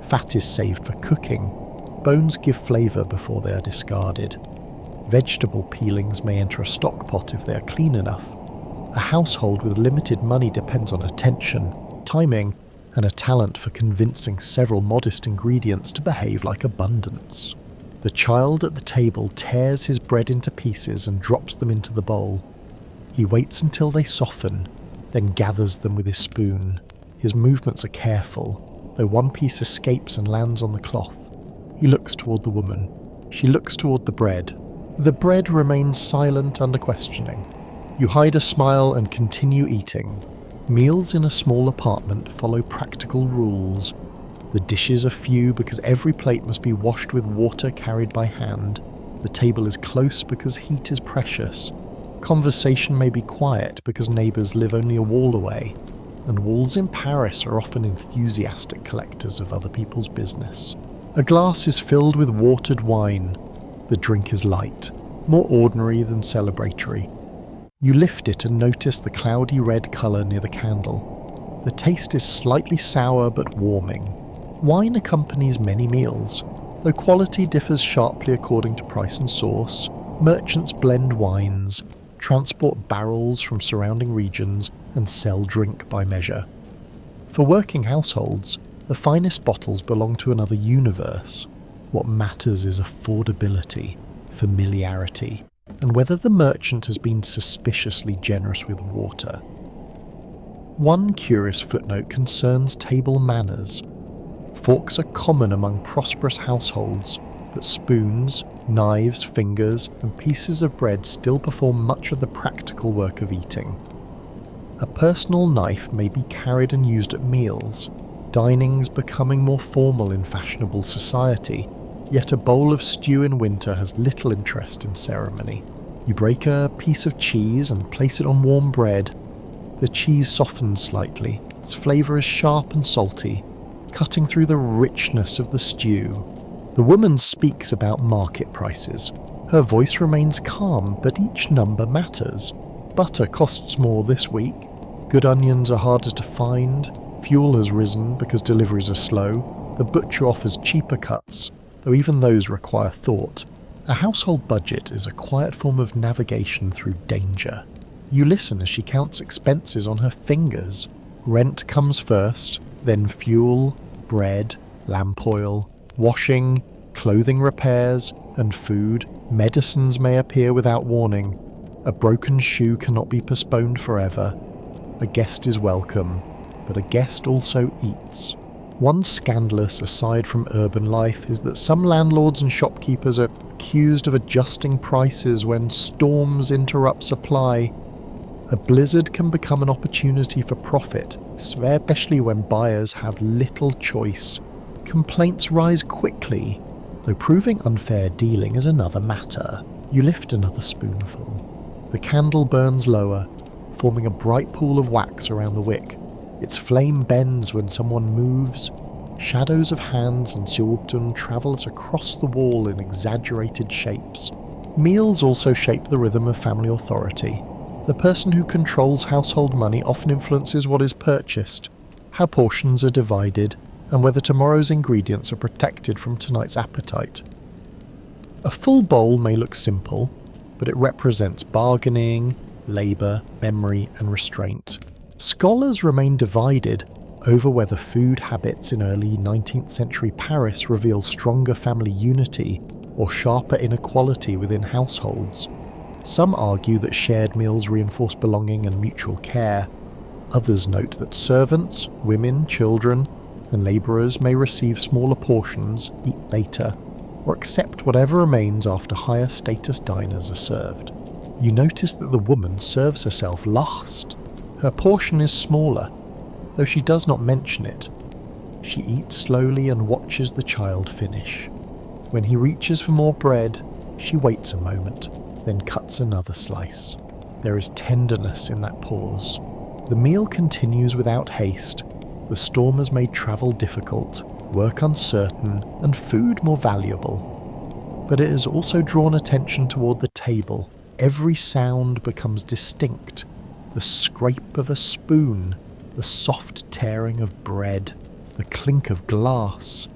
Fat is saved for cooking. Bones give flavour before they are discarded. Vegetable peelings may enter a stock pot if they are clean enough. A household with limited money depends on attention, timing, and a talent for convincing several modest ingredients to behave like abundance. The child at the table tears his bread into pieces and drops them into the bowl. He waits until they soften, then gathers them with his spoon. His movements are careful, though one piece escapes and lands on the cloth. He looks toward the woman. She looks toward the bread. The bread remains silent under questioning. You hide a smile and continue eating. Meals in a small apartment follow practical rules. The dishes are few because every plate must be washed with water carried by hand. The table is close because heat is precious. Conversation may be quiet because neighbours live only a wall away. And walls in Paris are often enthusiastic collectors of other people's business. A glass is filled with watered wine. The drink is light, more ordinary than celebratory. You lift it and notice the cloudy red colour near the candle. The taste is slightly sour but warming. Wine accompanies many meals, though quality differs sharply according to price and source. Merchants blend wines, transport barrels from surrounding regions, and sell drink by measure. For working households, the finest bottles belong to another universe. What matters is affordability, familiarity, and whether the merchant has been suspiciously generous with water. One curious footnote concerns table manners. Forks are common among prosperous households, but but spoons, knives, fingers, and pieces of bread still perform much of the practical work of eating. A personal knife may be carried and used at meals. Dining's becoming more formal in fashionable society, yet a bowl of stew in winter has little interest in ceremony. You break a piece of cheese and place it on warm bread. The cheese softens slightly, its flavour is sharp and salty, cutting through the richness of the stew. The woman speaks about market prices. Her voice remains calm, but each number matters. Butter costs more this week. Good onions are harder to find. Fuel has risen because deliveries are slow. The butcher offers cheaper cuts, though even those require thought. A household budget is a quiet form of navigation through danger. You listen as she counts expenses on her fingers. Rent comes first, then fuel, bread, lamp oil, washing, clothing repairs, and food. Medicines may appear without warning. A broken shoe cannot be postponed forever. A guest is welcome, but a guest also eats. One scandalous aside from urban life is that some landlords and shopkeepers are accused of adjusting prices when storms interrupt supply. A blizzard can become an opportunity for profit, especially when buyers have little choice. Complaints rise quickly, though proving unfair dealing is another matter. You lift another spoonful. The candle burns lower, forming a bright pool of wax around the wick. Its flame bends when someone moves. Shadows of hands and silhouettes travels across the wall in exaggerated shapes. Meals also shape the rhythm of family authority. The person who controls household money often influences what is purchased, how portions are divided, and whether tomorrow's ingredients are protected from tonight's appetite. A full bowl may look simple, but it represents bargaining, labour, memory, and restraint. Scholars remain divided over whether food habits in early 19th century Paris reveal stronger family unity or sharper inequality within households. Some argue that shared meals reinforce belonging and mutual care. Others note that servants, women, children, and labourers may receive smaller portions, eat later, or accept whatever remains after higher status diners are served. You notice that the woman serves herself last. Her portion is smaller, though she does not mention it. She eats slowly and watches the child finish. When he reaches for more bread, she waits a moment, then cuts another slice. There is tenderness in that pause. The meal continues without haste. The storm has made travel difficult, work uncertain, and food more valuable. But it has also drawn attention toward the table. Every sound becomes distinct. The scrape of a spoon, the soft tearing of bread, the clink of glass,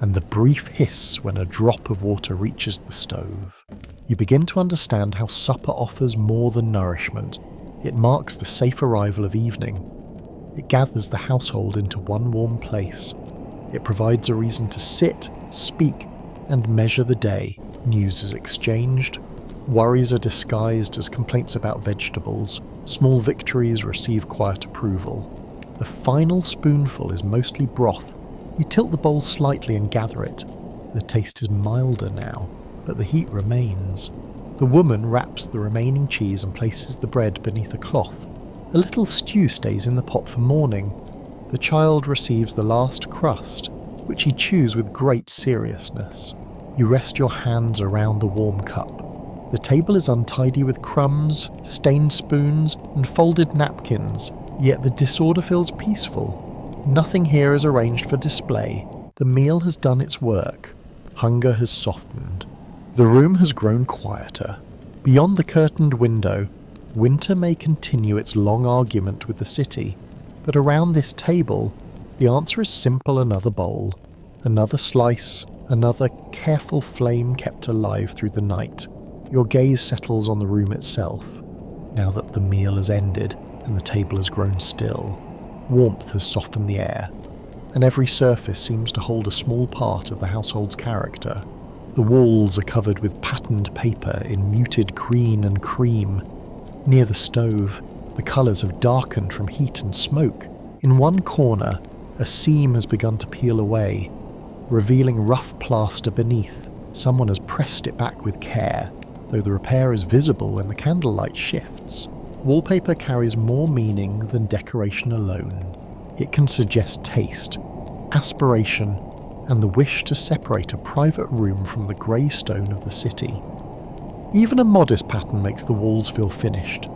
and the brief hiss when a drop of water reaches the stove. You begin to understand how supper offers more than nourishment. It marks the safe arrival of evening. It gathers the household into one warm place. It provides a reason to sit, speak, and measure the day. News is exchanged. Worries are disguised as complaints about vegetables. Small victories receive quiet approval. The final spoonful is mostly broth. You tilt the bowl slightly and gather it. The taste is milder now, but the heat remains. The woman wraps the remaining cheese and places the bread beneath a cloth. A little stew stays in the pot for morning. The child receives the last crust, which he chews with great seriousness. You rest your hands around the warm cup. The table is untidy with crumbs, stained spoons, and folded napkins, yet the disorder feels peaceful. Nothing here is arranged for display. The meal has done its work. Hunger has softened. The room has grown quieter. Beyond the curtained window, winter may continue its long argument with the city, but around this table, the answer is simple: another bowl, another slice, another careful flame kept alive through the night. Your gaze settles on the room itself, now that the meal has ended and the table has grown still. Warmth has softened the air, and every surface seems to hold a small part of the household's character. The walls are covered with patterned paper in muted green and cream. Near the stove, the colours have darkened from heat and smoke. In one corner, a seam has begun to peel away, revealing rough plaster beneath. Someone has pressed it back with care, though the repair is visible when the candlelight shifts. Wallpaper carries more meaning than decoration alone. It can suggest taste, aspiration, and the wish to separate a private room from the grey stone of the city. Even a modest pattern makes the walls feel finished.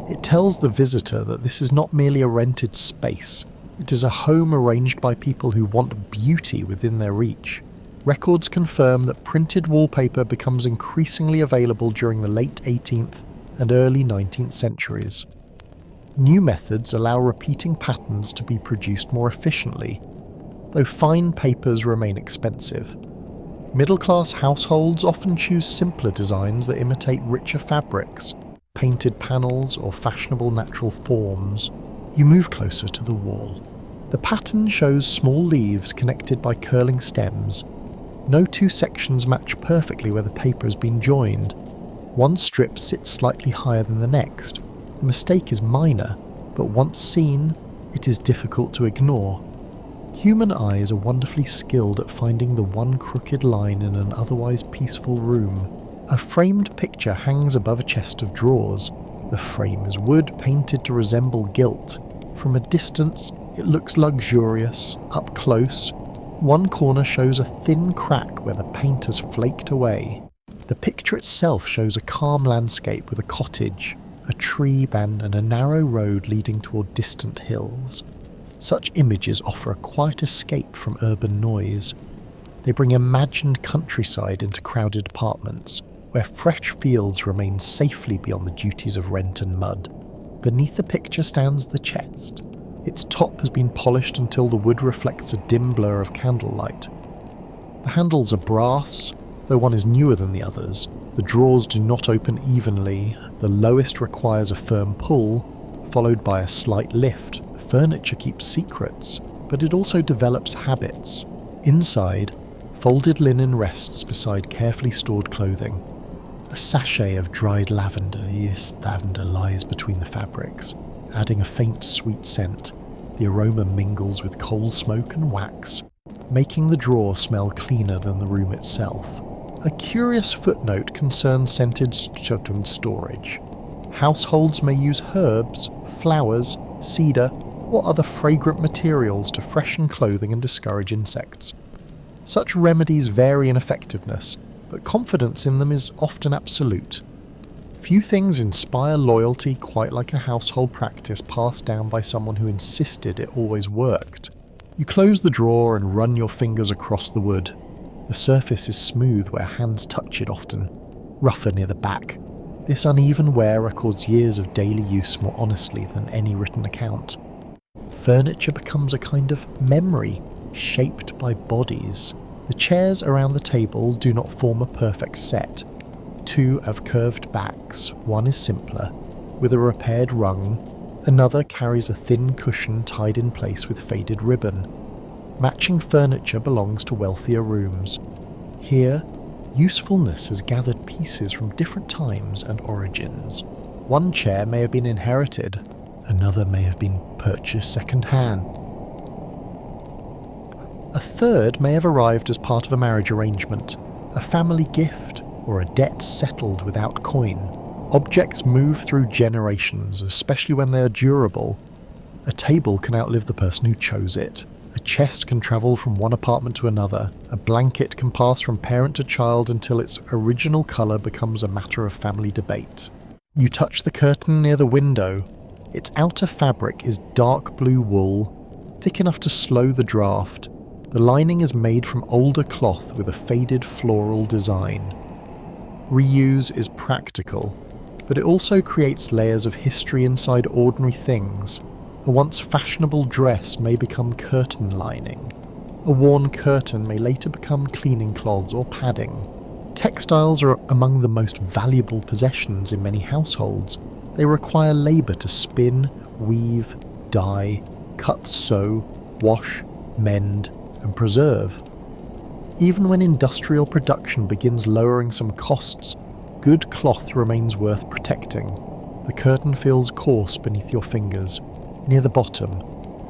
It tells the visitor that this is not merely a rented space, it is a home arranged by people who want beauty within their reach. Records confirm that printed wallpaper becomes increasingly available during the late 18th and early 19th centuries. New methods allow repeating patterns to be produced more efficiently, though fine papers remain expensive. Middle-class households often choose simpler designs that imitate richer fabrics, painted panels, or fashionable natural forms. You move closer to the wall. The pattern shows small leaves connected by curling stems. No two sections match perfectly where the paper has been joined. One strip sits slightly higher than the next. The mistake is minor, but once seen, it is difficult to ignore. Human eyes are wonderfully skilled at finding the one crooked line in an otherwise peaceful room. A framed picture hangs above a chest of drawers. The frame is wood painted to resemble gilt. From a distance, it looks luxurious. Up close, one corner shows a thin crack where the paint has flaked away. The picture itself shows a calm landscape with a cottage, a tree band and a narrow road leading toward distant hills. Such images offer a quiet escape from urban noise. They bring imagined countryside into crowded apartments, where fresh fields remain safely beyond the duties of rent and mud. Beneath the picture stands the chest. Its top has been polished until the wood reflects a dim blur of candlelight. The handles are brass, though one is newer than the others. The drawers do not open evenly. The lowest requires a firm pull, followed by a slight lift. Furniture keeps secrets, but it also develops habits. Inside, folded linen rests beside carefully stored clothing. A sachet of dried lavender, yes, lavender lies between the fabrics, adding a faint sweet scent. The aroma mingles with coal smoke and wax, making the drawer smell cleaner than the room itself. A curious footnote concerns scented storage. Households may use herbs, flowers, cedar, or other fragrant materials to freshen clothing and discourage insects. Such remedies vary in effectiveness, but confidence in them is often absolute. Few things inspire loyalty quite like a household practice passed down by someone who insisted it always worked. You close the drawer and run your fingers across the wood. The surface is smooth where hands touch it often, rougher near the back. This uneven wear records years of daily use more honestly than any written account. Furniture becomes a kind of memory, shaped by bodies. The chairs around the table do not form a perfect set. Two have curved backs, one is simpler, with a repaired rung, another carries a thin cushion tied in place with faded ribbon. Matching furniture belongs to wealthier rooms. Here, usefulness has gathered pieces from different times and origins. One chair may have been inherited, another may have been purchased second-hand. A third may have arrived as part of a marriage arrangement, a family gift, or a debt settled without coin. Objects move through generations, especially when they are durable. A table can outlive the person who chose it. A chest can travel from one apartment to another. A blanket can pass from parent to child until its original colour becomes a matter of family debate. You touch the curtain near the window. Its outer fabric is dark blue wool, thick enough to slow the draft. The lining is made from older cloth with a faded floral design. Reuse is practical, but it also creates layers of history inside ordinary things. A once fashionable dress may become curtain lining. A worn curtain may later become cleaning cloths or padding. Textiles are among the most valuable possessions in many households. They require labour to spin, weave, dye, cut, sew, wash, mend, and preserve. Even when industrial production begins lowering some costs, good cloth remains worth protecting. The curtain feels coarse beneath your fingers. Near the bottom,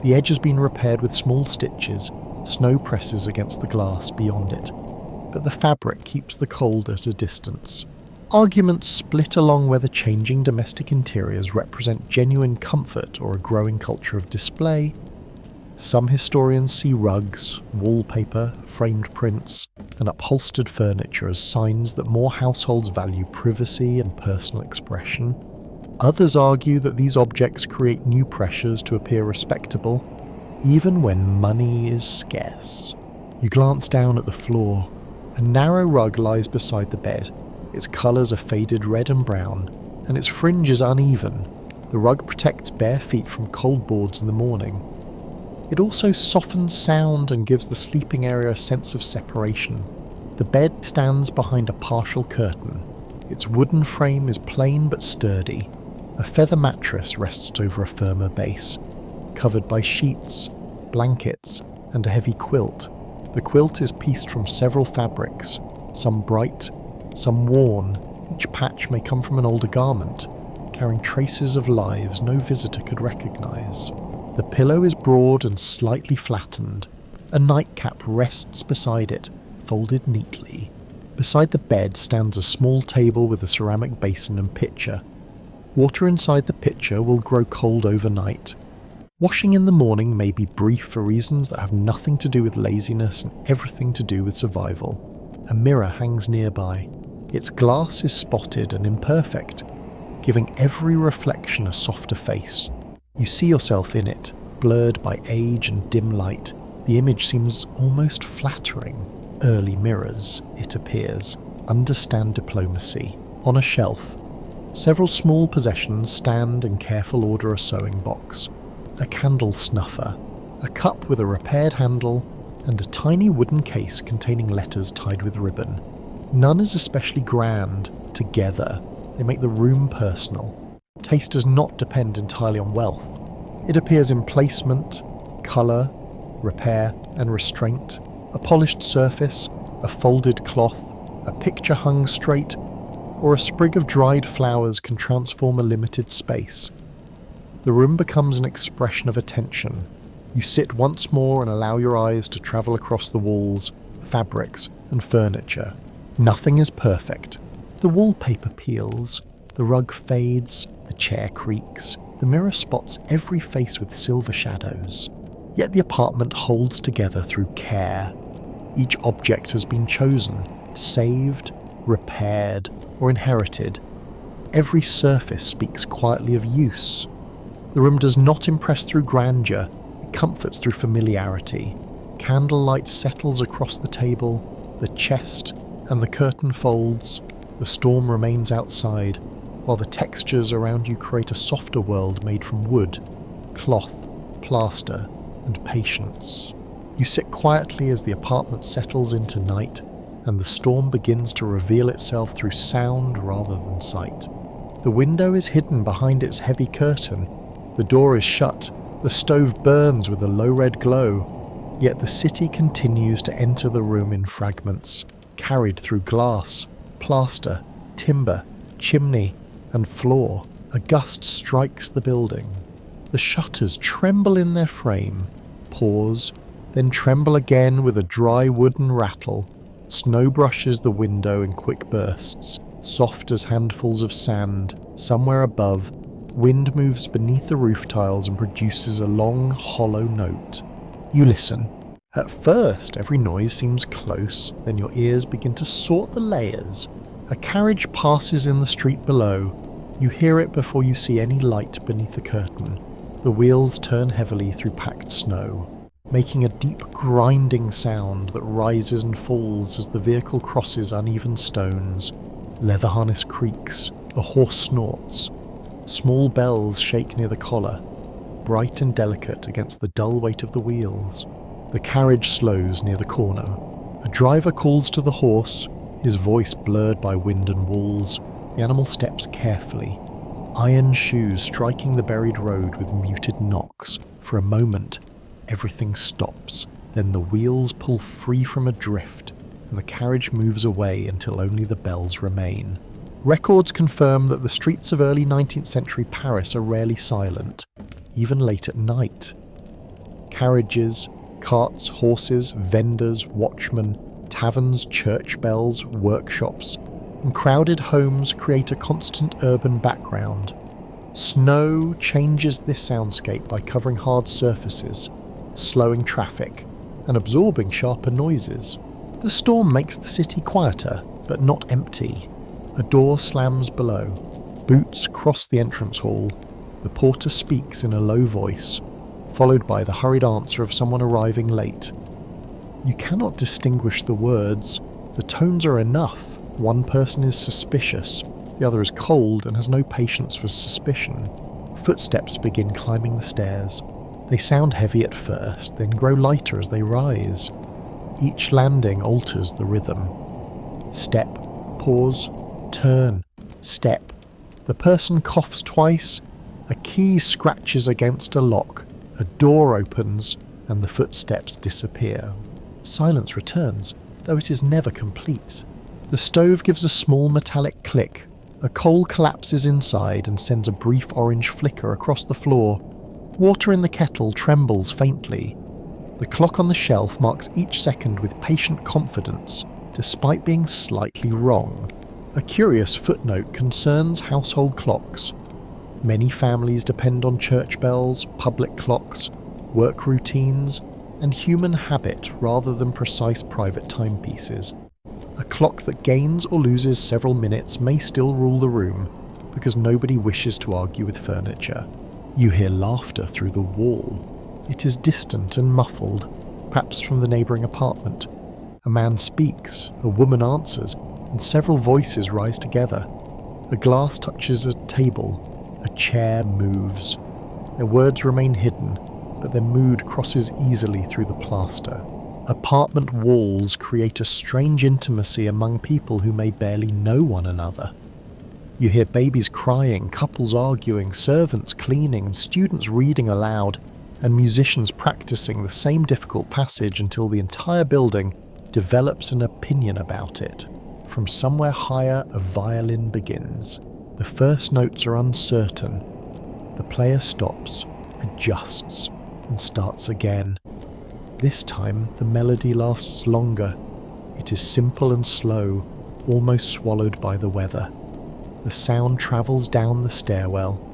the edge has been repaired with small stitches. Snow presses against the glass beyond it. but the fabric keeps the cold at a distance. Arguments split along whether changing domestic interiors represent genuine comfort or a growing culture of display. Some historians see rugs, wallpaper, framed prints, and upholstered furniture as signs that more households value privacy and personal expression. Others argue that these objects create new pressures to appear respectable, even when money is scarce. You glance down at the floor. A narrow rug lies beside the bed. Its colours are faded red and brown, and its fringe is uneven. The rug protects bare feet from cold boards in the morning. It also softens sound and gives the sleeping area a sense of separation. The bed stands behind a partial curtain. Its wooden frame is plain but sturdy. A feather mattress rests over a firmer base, covered by sheets, blankets, and a heavy quilt. The quilt is pieced from several fabrics, some bright, some worn. Each patch may come from an older garment, carrying traces of lives no visitor could recognize. The pillow is broad and slightly flattened. A nightcap rests beside it, folded neatly. Beside the bed stands a small table with a ceramic basin and pitcher. Water inside the pitcher will grow cold overnight. Washing in the morning may be brief for reasons that have nothing to do with laziness and everything to do with survival. A mirror hangs nearby. Its glass is spotted and imperfect, giving every reflection a softer face. You see yourself in it, blurred by age and dim light. The image seems almost flattering. Early mirrors, it appears, understand diplomacy. On a shelf, several small possessions stand in careful order: a sewing box, a candle snuffer, a cup with a repaired handle, and a tiny wooden case containing letters tied with ribbon. None is especially grand. Together, they make the room personal. Taste does not depend entirely on wealth. It appears in placement, colour, repair, and restraint. A polished surface, a folded cloth, a picture hung straight, or a sprig of dried flowers can transform a limited space. The room becomes an expression of attention. You sit once more and allow your eyes to travel across the walls, fabrics, and furniture. Nothing is perfect. The wallpaper peels, the rug fades, the chair creaks, the mirror spots every face with silver shadows. Yet the apartment holds together through care. Each object has been chosen, saved, repaired, or inherited. Every surface speaks quietly of use. The room does not impress through grandeur, it comforts through familiarity. Candlelight settles across the table, the chest, and the curtain folds. The storm remains outside, while the textures around you create a softer world made from wood, cloth, plaster, and patience. You sit quietly as the apartment settles into night, and the storm begins to reveal itself through sound rather than sight. The window is hidden behind its heavy curtain. The door is shut. The stove burns with a low red glow. Yet the city continues to enter the room in fragments, carried through glass, plaster, timber, chimney, and floor. A gust strikes the building. The shutters tremble in their frame, pause, then tremble again with a dry wooden rattle. Snow brushes the window in quick bursts, soft as handfuls of sand. Somewhere above, wind moves beneath the roof tiles and produces a long, hollow note. You listen. At first, every noise seems close, then your ears begin to sort the layers. A carriage passes in the street below. You hear it before you see any light beneath the curtain. The wheels turn heavily through packed snow, making a deep grinding sound that rises and falls as the vehicle crosses uneven stones. Leather harness creaks, a horse snorts. Small bells shake near the collar, bright and delicate against the dull weight of the wheels. The carriage slows near the corner. A driver calls to the horse, his voice blurred by wind and walls. The animal steps carefully, iron shoes striking the buried road with muted knocks. For a moment, everything stops. Then the wheels pull free from a drift, and the carriage moves away until only the bells remain. Records confirm that the streets of early 19th century Paris are rarely silent, even late at night. Carriages, carts, horses, vendors, watchmen, Taverns, church bells, workshops, and crowded homes create a constant urban background. Snow changes this soundscape by covering hard surfaces, slowing traffic, and absorbing sharper noises. The storm makes the city quieter, but not empty. A door slams below. Boots cross the entrance hall. The porter speaks in a low voice, followed by the hurried answer of someone arriving late. You cannot distinguish the words. The tones are enough. One person is suspicious, the other is cold and has no patience for suspicion. Footsteps begin climbing the stairs. They sound heavy at first, then grow lighter as they rise. Each landing alters the rhythm. Step, pause, turn, step. The person coughs twice, a key scratches against a lock, a door opens, and the footsteps disappear. Silence returns, though it is never complete. The stove gives a small metallic click. A coal collapses inside and sends a brief orange flicker across the floor. Water in the kettle trembles faintly. The clock on the shelf marks each second with patient confidence, despite being slightly wrong. A curious footnote concerns household clocks. Many families depend on church bells, public clocks, work routines, and human habit rather than precise private timepieces. A clock that gains or loses several minutes may still rule the room, because nobody wishes to argue with furniture. You hear laughter through the wall. It is distant and muffled, perhaps from the neighbouring apartment. A man speaks, a woman answers, and several voices rise together. A glass touches a table, a chair moves. Their words remain hidden, but their mood crosses easily through the plaster. Apartment walls create a strange intimacy among people who may barely know one another. You hear babies crying, couples arguing, servants cleaning, students reading aloud, and musicians practicing the same difficult passage until the entire building develops an opinion about it. From somewhere higher, a violin begins. The first notes are uncertain. The player stops, adjusts, and starts again. This time, the melody lasts longer. It is simple and slow, almost swallowed by the weather. The sound travels down the stairwell,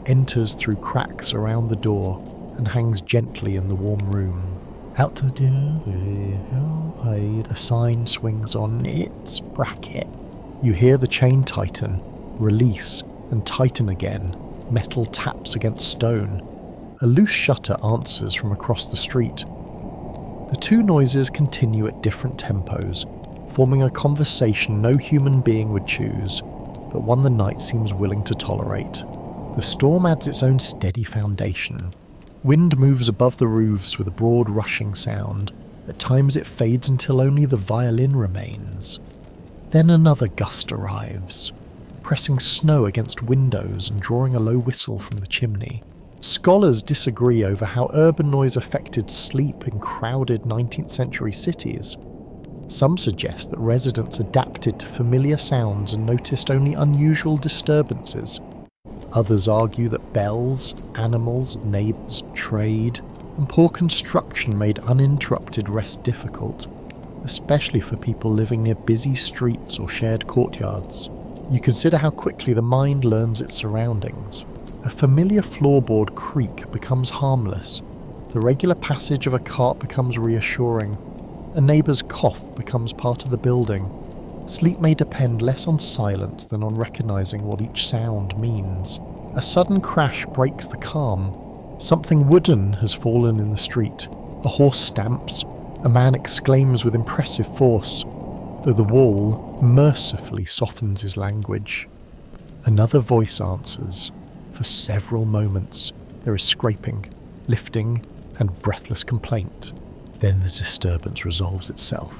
enters through cracks around the door, and hangs gently in the warm room. Out of the a sign swings on its bracket. You hear the chain tighten, release, and tighten again. Metal taps against stone. A loose shutter answers from across the street. The two noises continue at different tempos, forming a conversation no human being would choose, but one the night seems willing to tolerate. The storm adds its own steady foundation. Wind moves above the roofs with a broad rushing sound. At times it fades until only the violin remains. Then another gust arrives, pressing snow against windows and drawing a low whistle from the chimney. Scholars disagree over how urban noise affected sleep in crowded 19th century cities. Some suggest that residents adapted to familiar sounds and noticed only unusual disturbances. Others argue that bells, animals, neighbours, trade, and poor construction made uninterrupted rest difficult, especially for people living near busy streets or shared courtyards. You consider how quickly the mind learns its surroundings. A familiar floorboard creak becomes harmless. The regular passage of a cart becomes reassuring. A neighbour's cough becomes part of the building. Sleep may depend less on silence than on recognising what each sound means. A sudden crash breaks the calm. Something wooden has fallen in the street. A horse stamps. A man exclaims with impressive force, though the wall mercifully softens his language. Another voice answers. For several moments, there is scraping, lifting, and breathless complaint. Then the disturbance resolves itself.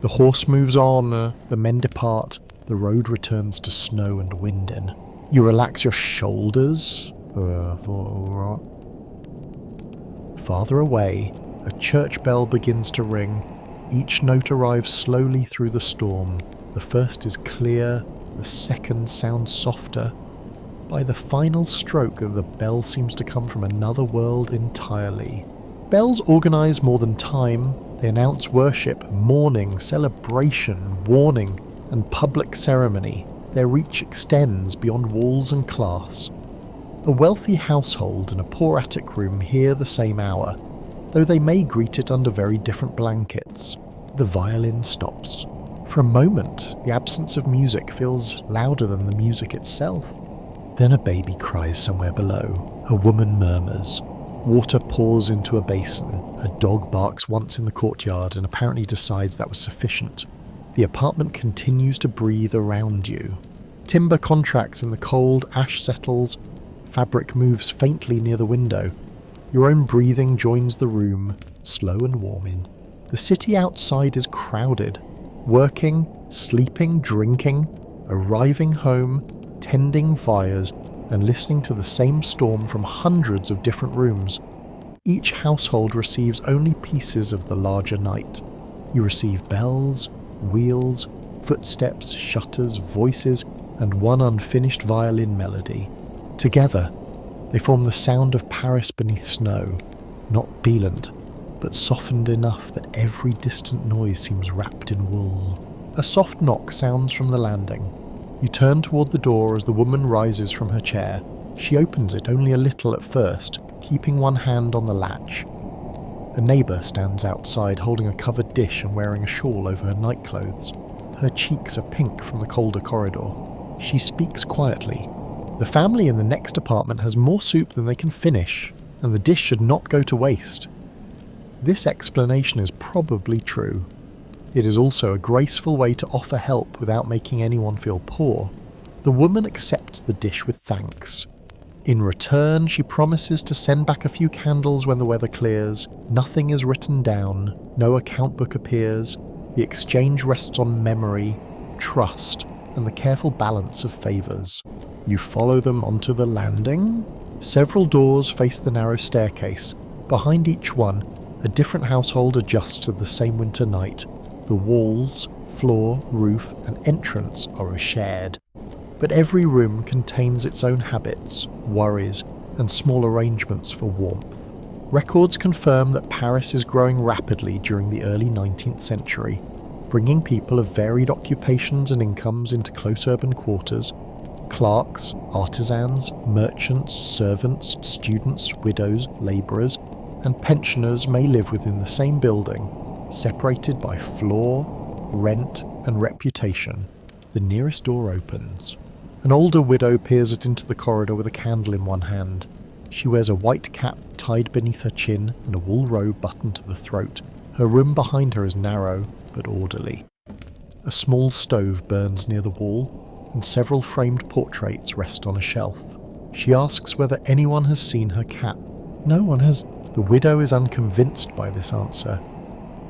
The horse moves on, the men depart, the road returns to snow and wind in. You relax your shoulders. Farther away, a church bell begins to ring. Each note arrives slowly through the storm. The first is clear, the second sounds softer. By the final stroke, the bell seems to come from another world entirely. Bells organise more than time. They announce worship, mourning, celebration, warning, and public ceremony. Their reach extends beyond walls and class. A wealthy household and a poor attic room hear the same hour, though they may greet it under very different blankets. The violin stops. For a moment, the absence of music feels louder than the music itself. Then a baby cries somewhere below. A woman murmurs. Water pours into a basin. A dog barks once in the courtyard and apparently decides that was sufficient. The apartment continues to breathe around you. Timber contracts in the cold, ash settles, fabric moves faintly near the window. Your own breathing joins the room, slow and warming. The city outside is crowded. Working, sleeping, drinking, arriving home, tending fires, and listening to the same storm from hundreds of different rooms. Each household receives only pieces of the larger night. You receive bells, wheels, footsteps, shutters, voices, and one unfinished violin melody. Together, they form the sound of Paris beneath snow, not Beeland, but softened enough that every distant noise seems wrapped in wool. A soft knock sounds from the landing. You turn toward the door as the woman rises from her chair. She opens it only a little at first, keeping one hand on the latch. A neighbour stands outside holding a covered dish and wearing a shawl over her nightclothes. Her cheeks are pink from the colder corridor. She speaks quietly. The family in the next apartment has more soup than they can finish, and the dish should not go to waste. This explanation is probably true. It is also a graceful way to offer help without making anyone feel poor. The woman accepts the dish with thanks. In return, she promises to send back a few candles when the weather clears. Nothing is written down, no account book appears. The exchange rests on memory, trust, and the careful balance of favours. You follow them onto the landing. Several doors face the narrow staircase. Behind each one, a different household adjusts to the same winter night. The walls, floor, roof, and entrance are shared. But every room contains its own habits, worries, and small arrangements for warmth. Records confirm that Paris is growing rapidly during the early 19th century, bringing people of varied occupations and incomes into close urban quarters. Clerks, artisans, merchants, servants, students, widows, labourers, and pensioners may live within the same building, separated by floor, rent, and reputation. The nearest door opens. An older widow peers into the corridor with a candle in one hand. She wears a white cap tied beneath her chin and a wool robe buttoned to the throat. Her room behind her is narrow but orderly. A small stove burns near the wall, and several framed portraits rest on a shelf. She asks whether anyone has seen her cat. No one has. The widow is unconvinced by this answer.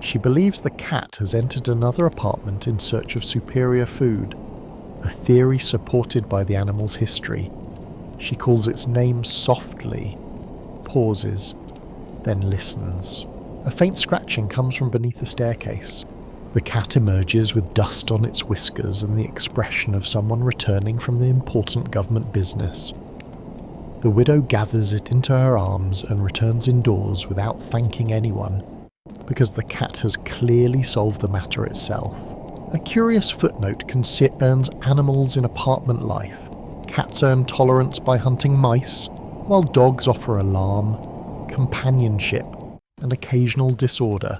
She believes the cat has entered another apartment in search of superior food, a theory supported by the animal's history. She calls its name softly, pauses, then listens. A faint scratching comes from beneath the staircase. The cat emerges with dust on its whiskers and the expression of someone returning from the important government business. The widow gathers it into her arms and returns indoors without thanking anyone, because the cat has clearly solved the matter itself. A curious footnote concerns animals in apartment life. Cats earn tolerance by hunting mice, while dogs offer alarm, companionship, and occasional disorder.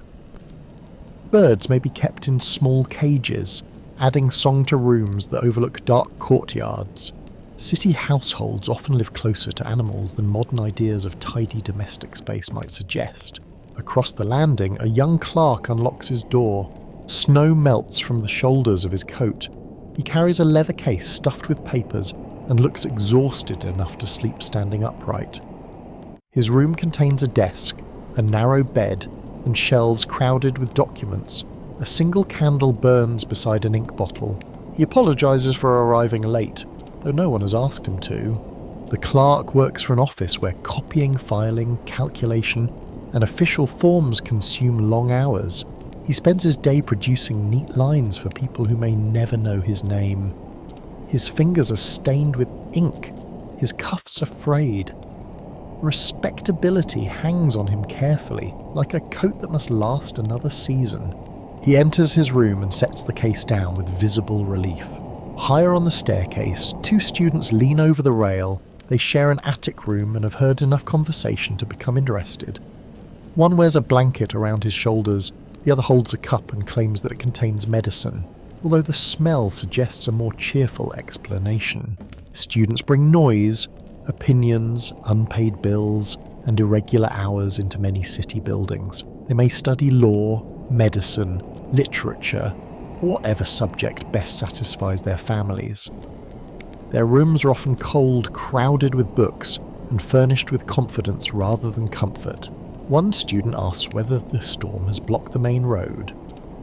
Birds may be kept in small cages, adding song to rooms that overlook dark courtyards. City households often live closer to animals than modern ideas of tidy domestic space might suggest. Across the landing, a young clerk unlocks his door. Snow melts from the shoulders of his coat. He carries a leather case stuffed with papers and looks exhausted enough to sleep standing upright. His room contains a desk, a narrow bed, and shelves crowded with documents. A single candle burns beside an ink bottle. He apologises for arriving late, though no one has asked him to. The clerk works for an office where copying, filing, calculation, and official forms consume long hours. He spends his day producing neat lines for people who may never know his name. His fingers are stained with ink. His cuffs are frayed. Respectability hangs on him carefully, like a coat that must last another season. He enters his room and sets the case down with visible relief. Higher on the staircase, two students lean over the rail. They share an attic room and have heard enough conversation to become interested. One wears a blanket around his shoulders, the other holds a cup and claims that it contains medicine, although the smell suggests a more cheerful explanation. Students bring noise, opinions, unpaid bills, and irregular hours into many city buildings. They may study law, medicine, literature, or whatever subject best satisfies their families. Their rooms are often cold, crowded with books, and furnished with confidence rather than comfort. One student asks whether the storm has blocked the main road.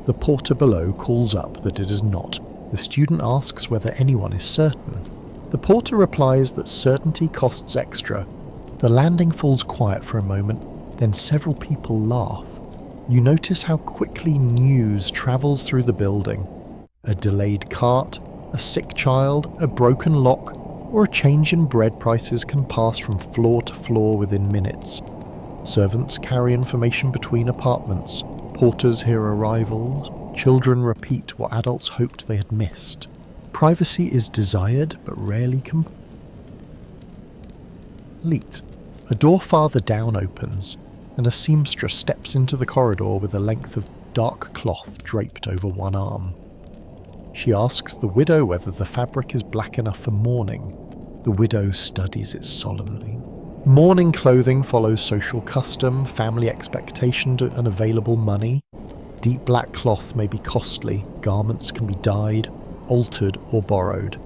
The porter below calls up that it is not. The student asks whether anyone is certain. The porter replies that certainty costs extra. The landing falls quiet for a moment, then several people laugh. You notice how quickly news travels through the building. A delayed cart, a sick child, a broken lock, or a change in bread prices can pass from floor to floor within minutes. Servants carry information between apartments. Porters hear arrivals. Children repeat what adults hoped they had missed. Privacy is desired, but rarely complete. A door farther down opens, and a seamstress steps into the corridor with a length of dark cloth draped over one arm. She asks the widow whether the fabric is black enough for mourning. The widow studies it solemnly. Mourning clothing follows social custom, family expectation, and available money. Deep black cloth may be costly, garments can be dyed, altered, or borrowed.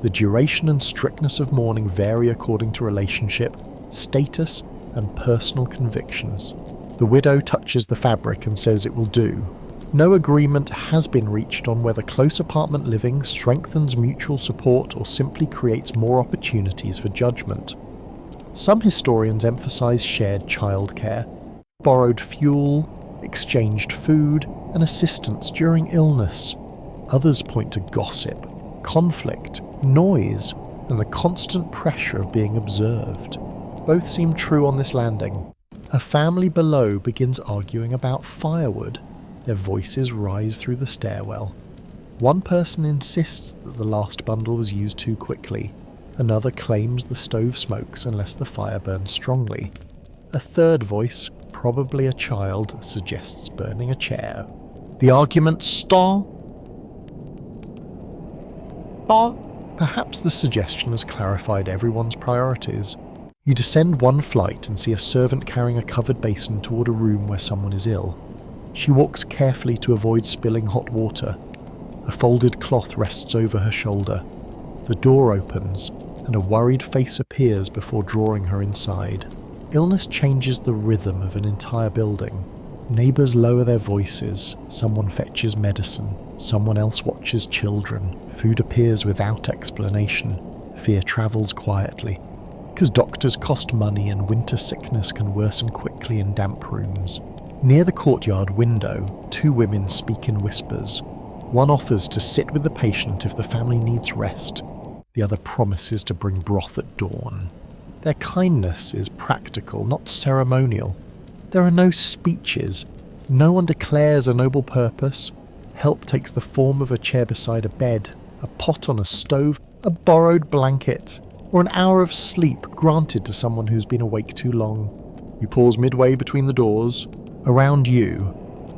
The duration and strictness of mourning vary according to relationship, status, and personal convictions. The widow touches the fabric and says it will do. No agreement has been reached on whether close apartment living strengthens mutual support or simply creates more opportunities for judgment. Some historians emphasize shared childcare, borrowed fuel, exchanged food, and assistance during illness. Others point to gossip, conflict, noise, and the constant pressure of being observed. Both seem true on this landing. A family below begins arguing about firewood. Their voices rise through the stairwell. One person insists that the last bundle was used too quickly. Another claims the stove smokes unless the fire burns strongly. A third voice, probably a child, suggests burning a chair. The argument starts. Perhaps the suggestion has clarified everyone's priorities. You descend one flight and see a servant carrying a covered basin toward a room where someone is ill. She walks carefully to avoid spilling hot water. A folded cloth rests over her shoulder. The door opens, and a worried face appears before drawing her inside. Illness changes the rhythm of an entire building. Neighbours lower their voices, someone fetches medicine, someone else watches children, food appears without explanation, fear travels quietly. Because doctors cost money and winter sickness can worsen quickly in damp rooms. Near the courtyard window, two women speak in whispers. One offers to sit with the patient if the family needs rest. The other promises to bring broth at dawn. Their kindness is practical, not ceremonial. There are no speeches. No one declares a noble purpose. Help takes the form of a chair beside a bed, a pot on a stove, a borrowed blanket, or an hour of sleep granted to someone who's been awake too long. You pause midway between the doors. Around you,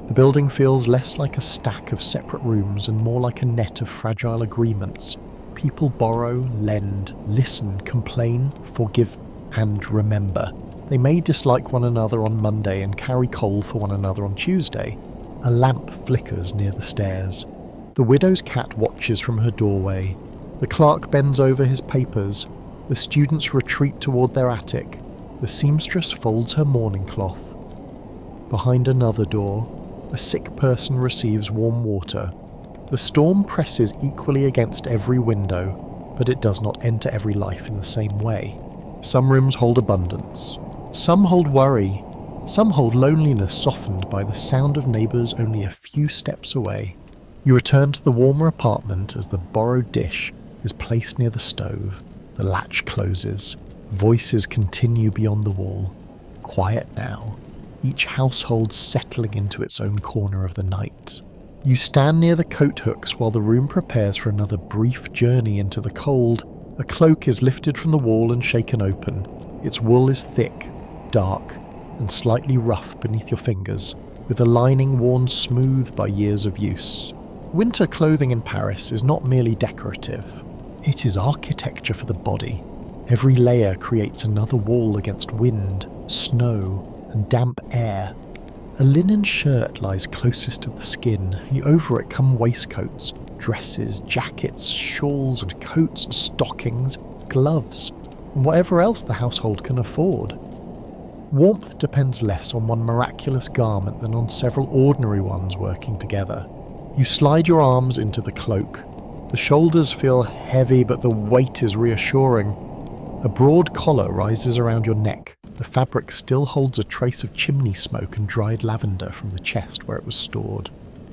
the building feels less like a stack of separate rooms and more like a net of fragile agreements. People borrow, lend, listen, complain, forgive, and remember. They may dislike one another on Monday and carry coal for one another on Tuesday. A lamp flickers near the stairs. The widow's cat watches from her doorway. The clerk bends over his papers. The students retreat toward their attic. The seamstress folds her mourning cloth. Behind another door, a sick person receives warm water. The storm presses equally against every window, but it does not enter every life in the same way. Some rooms hold abundance. Some hold worry. Some hold loneliness softened by the sound of neighbours only a few steps away. You return to the warmer apartment as the borrowed dish is placed near the stove. The latch closes. Voices continue beyond the wall, quiet now, each household settling into its own corner of the night. You stand near the coat hooks while the room prepares for another brief journey into the cold. A cloak is lifted from the wall and shaken open. Its wool is thick, dark, and slightly rough beneath your fingers, with the lining worn smooth by years of use. Winter clothing in Paris is not merely decorative. It is architecture for the body. Every layer creates another wall against wind, snow, and damp air. A linen shirt lies closest to the skin. Over it come waistcoats, dresses, jackets, shawls and coats, stockings, gloves, and whatever else the household can afford. Warmth depends less on one miraculous garment than on several ordinary ones working together. You slide your arms into the cloak. The shoulders feel heavy, but the weight is reassuring. A broad collar rises around your neck. The fabric still holds a trace of chimney smoke and dried lavender from the chest where it was stored.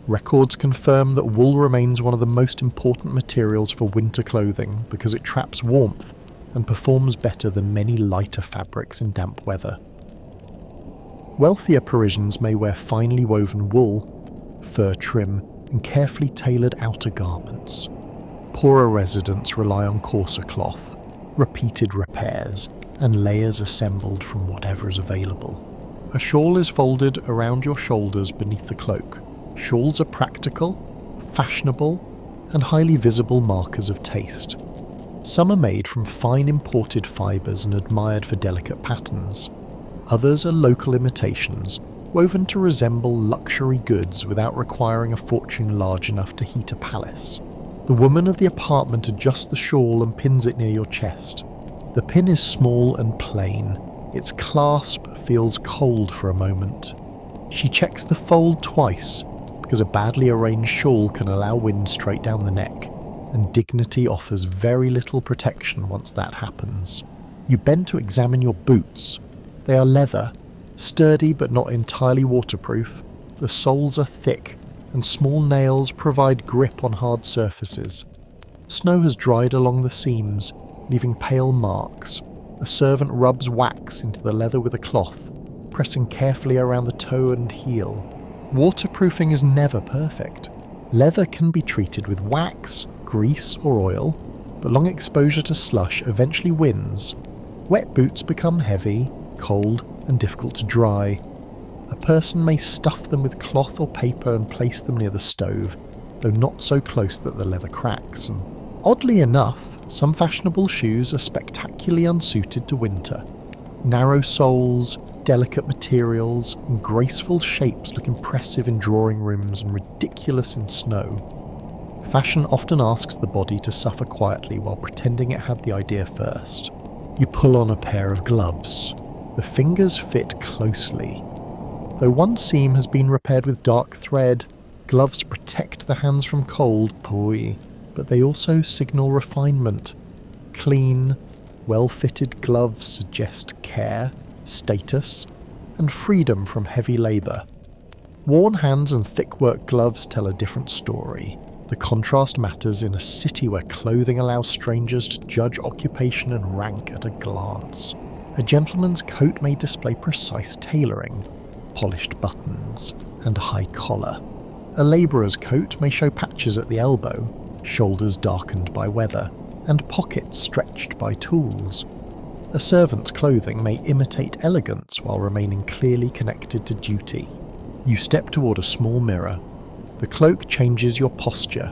Records confirm that wool remains one of the most important materials for winter clothing because it traps warmth and performs better than many lighter fabrics in damp weather. Wealthier Parisians may wear finely woven wool, fur trim, and carefully tailored outer garments. Poorer residents rely on coarser cloth, repeated repairs, and layers assembled from whatever is available. A shawl is folded around your shoulders beneath the cloak. Shawls are practical, fashionable, and highly visible markers of taste. Some are made from fine imported fibres and admired for delicate patterns. Others are local imitations, woven to resemble luxury goods without requiring a fortune large enough to heat a palace. The woman of the apartment adjusts the shawl and pins it near your chest. The pin is small and plain. Its clasp feels cold for a moment. She checks the fold twice, because a badly arranged shawl can allow wind straight down the neck, and dignity offers very little protection once that happens. You bend to examine your boots. They are leather, sturdy but not entirely waterproof. The soles are thick, and small nails provide grip on hard surfaces. Snow has dried along the seams, leaving pale marks. A servant rubs wax into the leather with a cloth, pressing carefully around the toe and heel. Waterproofing is never perfect. Leather can be treated with wax, grease or oil, but long exposure to slush eventually wins. Wet boots become heavy, cold and difficult to dry. A person may stuff them with cloth or paper and place them near the stove, though not so close that the leather cracks. And oddly enough, some fashionable shoes are spectacularly unsuited to winter. Narrow soles, delicate materials, and graceful shapes look impressive in drawing rooms and ridiculous in snow. Fashion often asks the body to suffer quietly while pretending it had the idea first. You pull on a pair of gloves. The fingers fit closely. Though one seam has been repaired with dark thread, gloves protect the hands from cold, but they also signal refinement. Clean, well-fitted gloves suggest care, status, and freedom from heavy labour. Worn hands and thick work gloves tell a different story. The contrast matters in a city where clothing allows strangers to judge occupation and rank at a glance. A gentleman's coat may display precise tailoring, polished buttons, and a high collar. A labourer's coat may show patches at the elbow, shoulders darkened by weather, and pockets stretched by tools. A servant's clothing may imitate elegance while remaining clearly connected to duty. You step toward a small mirror. The cloak changes your posture.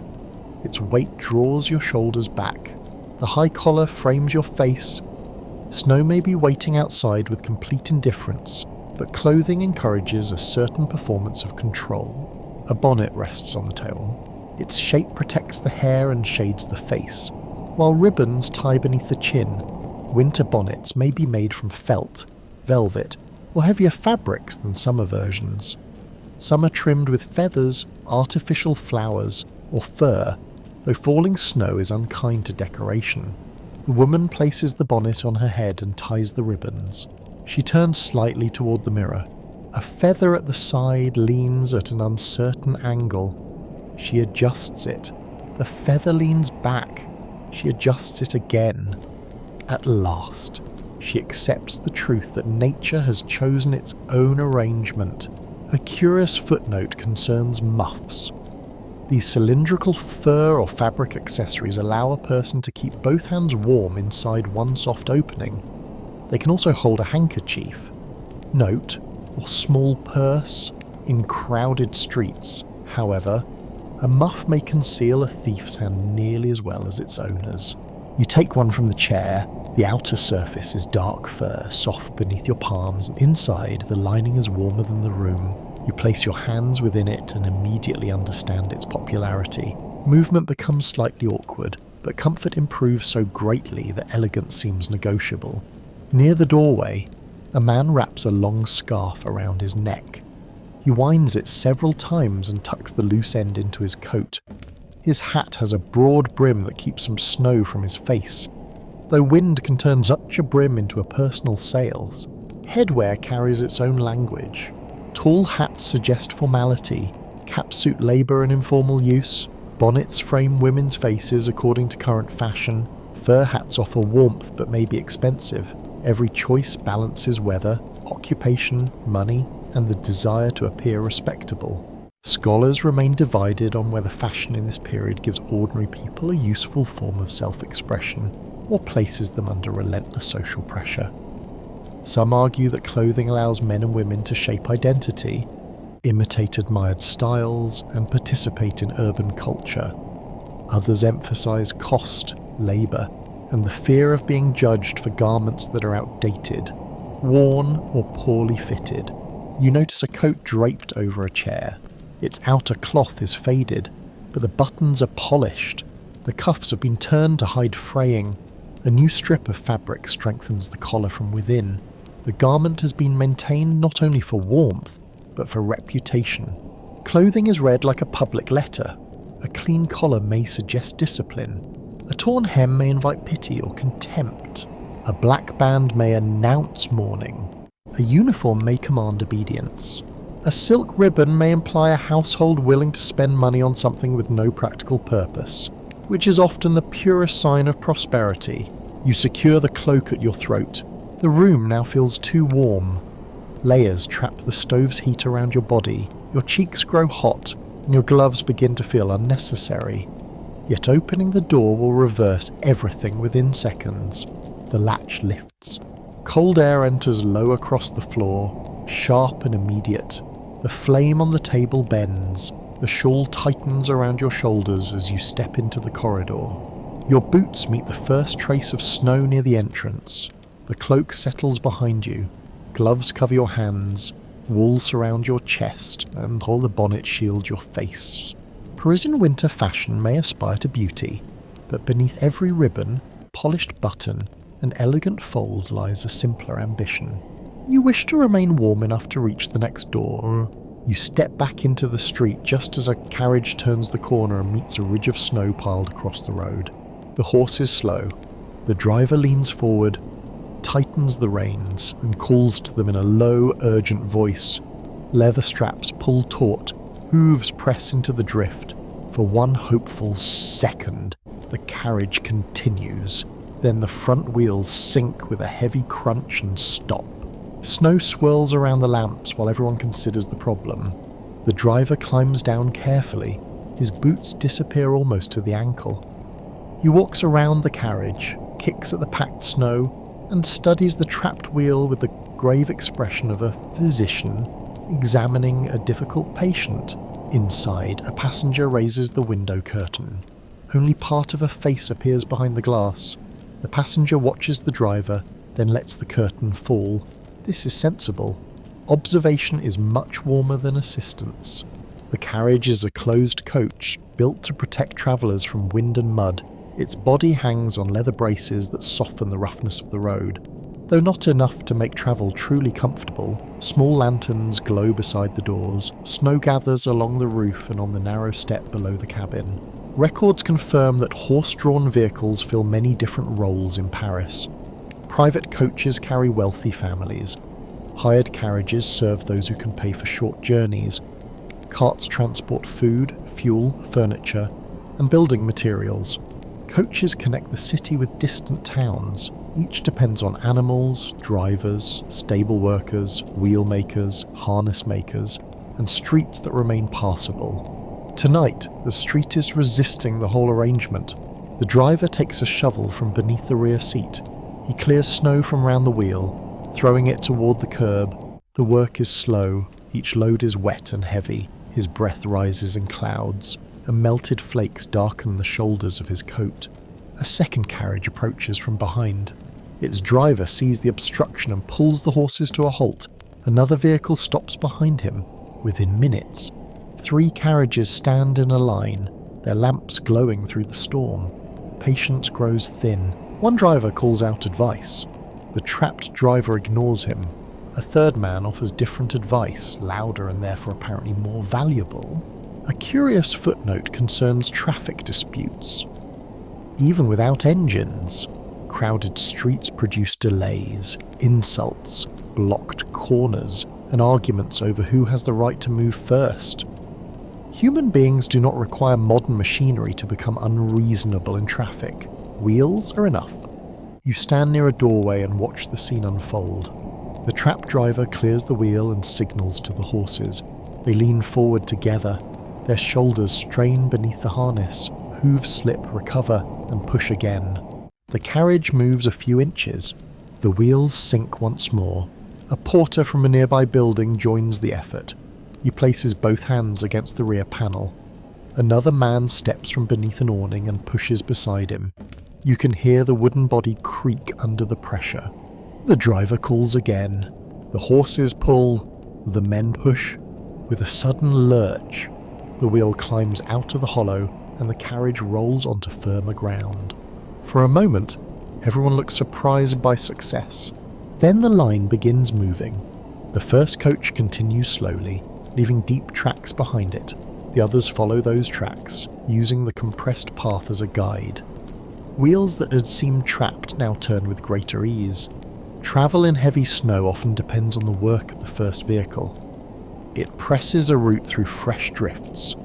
Its weight draws your shoulders back. The high collar frames your face. Snow may be waiting outside with complete indifference, but clothing encourages a certain performance of control. A bonnet rests on the table. Its shape protects the hair and shades the face, while ribbons tie beneath the chin. Winter bonnets may be made from felt, velvet, or heavier fabrics than summer versions. Some are trimmed with feathers, artificial flowers, or fur, though falling snow is unkind to decoration. The woman places the bonnet on her head and ties the ribbons. She turns slightly toward the mirror. A feather at the side leans at an uncertain angle. She adjusts it. The feather leans back. She adjusts it again. At last, she accepts the truth that nature has chosen its own arrangement. A curious footnote concerns muffs. These cylindrical fur or fabric accessories allow a person to keep both hands warm inside one soft opening. They can also hold a handkerchief, note, or small purse in crowded streets. However, a muff may conceal a thief's hand nearly as well as its owners. You take one from the chair. The outer surface is dark fur, soft beneath your palms, and inside the lining is warmer than the room. You place your hands within it and immediately understand its popularity. Movement becomes slightly awkward, but comfort improves so greatly that elegance seems negotiable. Near the doorway, a man wraps a long scarf around his neck. He winds it several times and tucks the loose end into his coat. His hat has a broad brim that keeps some snow from his face. Though wind can turn such a brim into a personal sail, headwear carries its own language. Tall hats suggest formality, caps suit labour and informal use, bonnets frame women's faces according to current fashion, fur hats offer warmth but may be expensive. Every choice balances weather, occupation, money, and the desire to appear respectable. Scholars remain divided on whether fashion in this period gives ordinary people a useful form of self-expression or places them under relentless social pressure. Some argue that clothing allows men and women to shape identity, imitate admired styles, and participate in urban culture. Others emphasize cost, labor, and the fear of being judged for garments that are outdated, worn, or poorly fitted. You notice a coat draped over a chair. Its outer cloth is faded, but the buttons are polished. The cuffs have been turned to hide fraying. A new strip of fabric strengthens the collar from within. The garment has been maintained not only for warmth, but for reputation. Clothing is read like a public letter. A clean collar may suggest discipline. A torn hem may invite pity or contempt. A black band may announce mourning. A uniform may command obedience. A silk ribbon may imply a household willing to spend money on something with no practical purpose, which is often the purest sign of prosperity. You secure the cloak at your throat. The room now feels too warm. Layers trap the stove's heat around your body. Your cheeks grow hot, and your gloves begin to feel unnecessary. Yet opening the door will reverse everything within seconds. The latch lifts. Cold air enters low across the floor, sharp and immediate. The flame on the table bends. The shawl tightens around your shoulders as you step into the corridor. Your boots meet the first trace of snow near the entrance. The cloak settles behind you. Gloves cover your hands. Wool surround your chest, and all the bonnet shield your face. Parisian winter fashion may aspire to beauty, but beneath every ribbon, polished button, and elegant fold lies a simpler ambition. You wish to remain warm enough to reach the next door. You step back into the street just as a carriage turns the corner and meets a ridge of snow piled across the road. The horse is slow. The driver leans forward, tightens the reins, and calls to them in a low, urgent voice. Leather straps pull taut, hooves press into the drift. For one hopeful second, the carriage continues. Then the front wheels sink with a heavy crunch and stop. Snow swirls around the lamps while everyone considers the problem. The driver climbs down carefully. His boots disappear almost to the ankle. He walks around the carriage, kicks at the packed snow, and studies the trapped wheel with the grave expression of a physician examining a difficult patient. Inside, a passenger raises the window curtain. Only part of a face appears behind the glass. The passenger watches the driver, then lets the curtain fall. This is sensible. Observation is much warmer than assistance. The carriage is a closed coach, built to protect travellers from wind and mud. Its body hangs on leather braces that soften the roughness of the road. Though not enough to make travel truly comfortable, small lanterns glow beside the doors, snow gathers along the roof and on the narrow step below the cabin. Records confirm that horse-drawn vehicles fill many different roles in Paris. Private coaches carry wealthy families. Hired carriages serve those who can pay for short journeys. Carts transport food, fuel, furniture, and building materials. Coaches connect the city with distant towns. Each depends on animals, drivers, stable workers, wheel makers, harness makers, and streets that remain passable. Tonight, the street is resisting the whole arrangement. The driver takes a shovel from beneath the rear seat. He clears snow from round the wheel, throwing it toward the curb. The work is slow, each load is wet and heavy, his breath rises in clouds, and melted flakes darken the shoulders of his coat. A second carriage approaches from behind. Its driver sees the obstruction and pulls the horses to a halt. Another vehicle stops behind him. Within minutes, 3 carriages stand in a line, their lamps glowing through the storm. Patience grows thin. One driver calls out advice. The trapped driver ignores him. A third man offers different advice, louder and therefore apparently more valuable. A curious footnote concerns traffic disputes. Even without engines, crowded streets produce delays, insults, blocked corners, and arguments over who has the right to move first. Human beings do not require modern machinery to become unreasonable in traffic. Wheels are enough. You stand near a doorway and watch the scene unfold. The trap driver clears the wheel and signals to the horses. They lean forward together. Their shoulders strain beneath the harness. Hooves slip, recover, and push again. The carriage moves a few inches. The wheels sink once more. A porter from a nearby building joins the effort. He places both hands against the rear panel. Another man steps from beneath an awning and pushes beside him. You can hear the wooden body creak under the pressure. The driver calls again. The horses pull. The men push. With a sudden lurch, the wheel climbs out of the hollow and the carriage rolls onto firmer ground. For a moment, everyone looks surprised by success. Then the line begins moving. The first coach continues slowly, leaving deep tracks behind it. The others follow those tracks, using the compressed path as a guide. Wheels that had seemed trapped now turn with greater ease. Travel in heavy snow often depends on the work of the first vehicle. It presses a route through fresh drifts,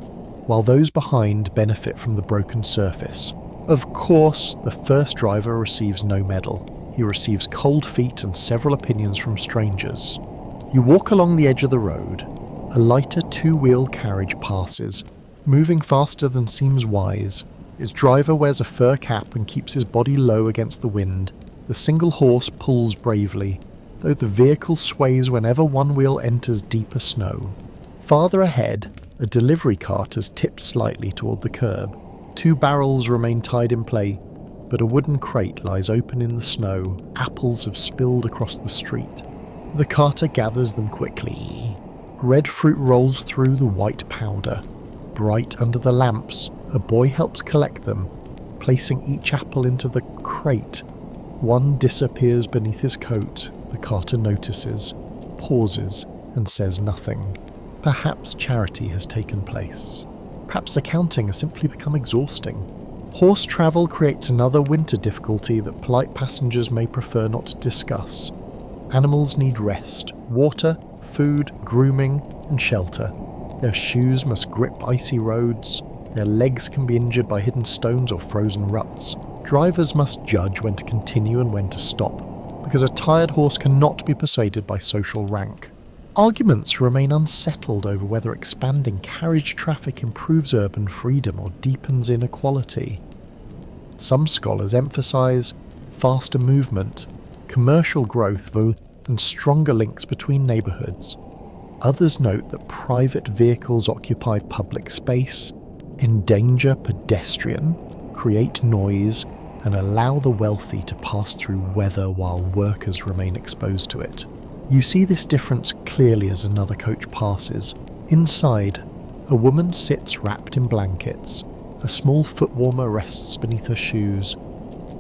while those behind benefit from the broken surface. Of course, the first driver receives no medal. He receives cold feet and several opinions from strangers. You walk along the edge of the road. A lighter 2-wheel carriage passes, moving faster than seems wise. Its driver wears a fur cap and keeps his body low against the wind. The single horse pulls bravely, though the vehicle sways whenever one wheel enters deeper snow. Farther ahead, a delivery cart has tipped slightly toward the curb. 2 barrels remain tied in play, but a wooden crate lies open in the snow. Apples have spilled across the street. The carter gathers them quickly. Red fruit rolls through the white powder. Bright under the lamps, a boy helps collect them, placing each apple into the crate. One disappears beneath his coat. The carter notices, pauses, and says nothing. Perhaps charity has taken place. Perhaps accounting has simply become exhausting. Horse travel creates another winter difficulty that polite passengers may prefer not to discuss. Animals need rest, water, food, grooming, and shelter. Their shoes must grip icy roads. Their legs can be injured by hidden stones or frozen ruts. Drivers must judge when to continue and when to stop, because a tired horse cannot be persuaded by social rank. Arguments remain unsettled over whether expanding carriage traffic improves urban freedom or deepens inequality. Some scholars emphasize faster movement, commercial growth, and stronger links between neighborhoods. Others note that private vehicles occupy public space, endanger pedestrian, create noise, and allow the wealthy to pass through weather while workers remain exposed to it. You see this difference clearly as another coach passes. Inside, a woman sits wrapped in blankets. A small foot warmer rests beneath her shoes.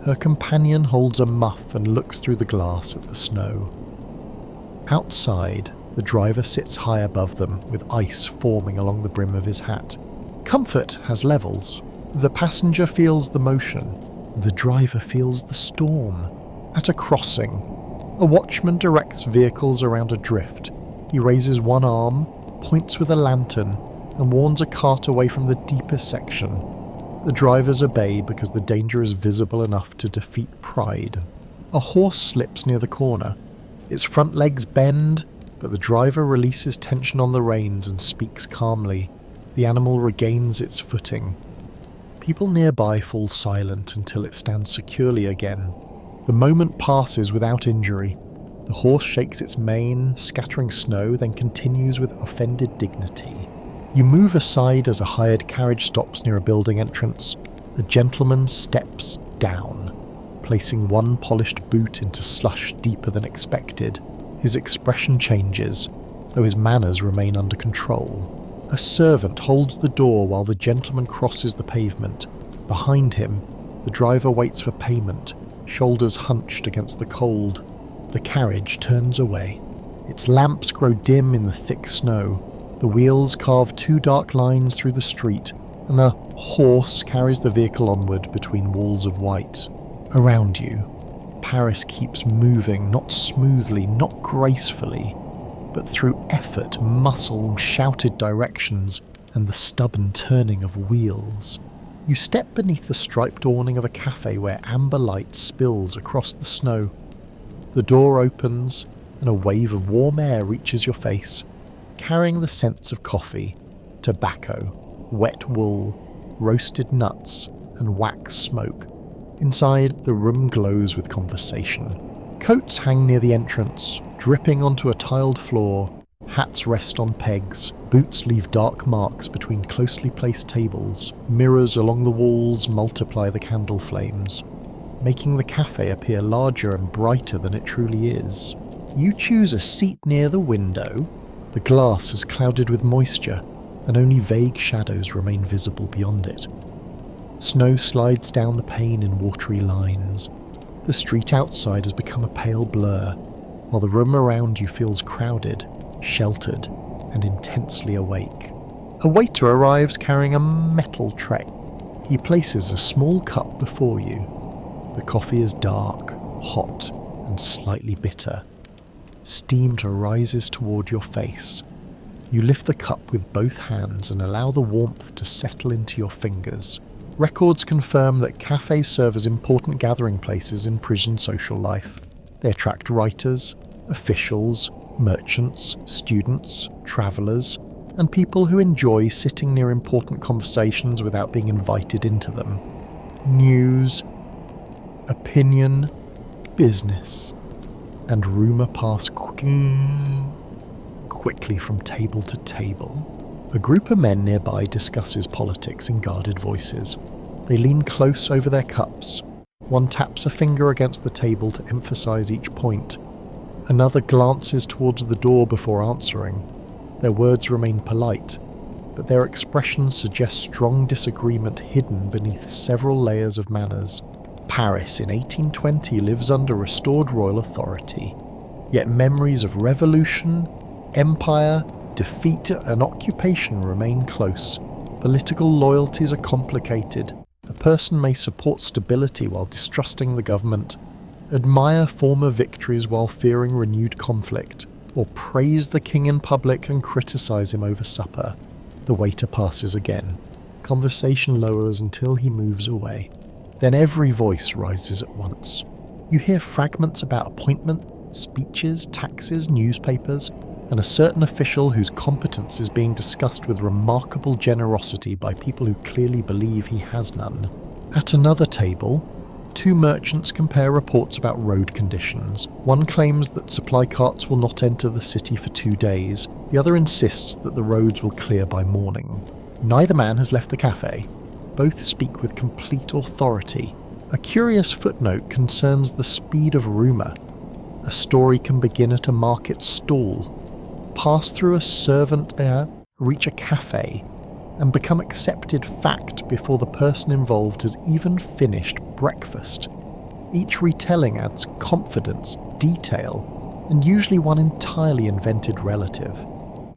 Her companion holds a muff and looks through the glass at the snow. Outside, the driver sits high above them, with ice forming along the brim of his hat. Comfort has levels. The passenger feels the motion. The driver feels the storm. At a crossing, a watchman directs vehicles around a drift. He raises one arm, points with a lantern, and warns a cart away from the deepest section. The drivers obey because the danger is visible enough to defeat pride. A horse slips near the corner. Its front legs bend, but the driver releases tension on the reins and speaks calmly. The animal regains its footing. People nearby fall silent until it stands securely again. The moment passes without injury. The horse shakes its mane, scattering snow, then continues with offended dignity. You move aside as a hired carriage stops near a building entrance. The gentleman steps down, placing one polished boot into slush deeper than expected. His expression changes, though his manners remain under control. A servant holds the door while the gentleman crosses the pavement. Behind him, the driver waits for payment, shoulders hunched against the cold. The carriage turns away. Its lamps grow dim in the thick snow. The wheels carve two dark lines through the street, and the horse carries the vehicle onward between walls of white. Around you, Paris keeps moving, not smoothly, not gracefully, but through effort, muscle, shouted directions, and the stubborn turning of wheels. You step beneath the striped awning of a cafe where amber light spills across the snow. The door opens, and a wave of warm air reaches your face, carrying the scents of coffee, tobacco, wet wool, roasted nuts, and wax smoke. Inside, the room glows with conversation. Coats hang near the entrance, dripping onto a tiled floor. Hats rest on pegs. Boots leave dark marks between closely placed tables. Mirrors along the walls multiply the candle flames, making the cafe appear larger and brighter than it truly is. You choose a seat near the window. The glass is clouded with moisture, and only vague shadows remain visible beyond it. Snow slides down the pane in watery lines. The street outside has become a pale blur, while the room around you feels crowded, sheltered, and intensely awake. A waiter arrives carrying a metal tray. He places a small cup before you. The coffee is dark, hot, and slightly bitter. Steam rises toward your face. You lift the cup with both hands and allow the warmth to settle into your fingers. Records confirm that cafes serve as important gathering places in prison social life. They attract writers, officials, merchants, students, travellers, and people who enjoy sitting near important conversations without being invited into them. News, opinion, business, and rumour pass quickly from table to table. A group of men nearby discusses politics in guarded voices. They lean close over their cups. One taps a finger against the table to emphasize each point. Another glances towards the door before answering. Their words remain polite, but their expressions suggest strong disagreement hidden beneath several layers of manners. Paris in 1820 lives under restored royal authority, yet memories of revolution, empire, defeat and occupation remain close. Political loyalties are complicated. A person may support stability while distrusting the government, admire former victories while fearing renewed conflict, or praise the king in public and criticize him over supper. The waiter passes again. Conversation lowers until he moves away. Then every voice rises at once. You hear fragments about appointment, speeches, taxes, newspapers, and a certain official whose competence is being discussed with remarkable generosity by people who clearly believe he has none. At another table, two merchants compare reports about road conditions. One claims that supply carts will not enter the city for 2 days. The other insists that the roads will clear by morning. Neither man has left the cafe. Both speak with complete authority. A curious footnote concerns the speed of rumour. A story can begin at a market stall, pass through a servant, reach a cafe, and become accepted fact before the person involved has even finished breakfast. Each retelling adds confidence, detail, and usually one entirely invented relative.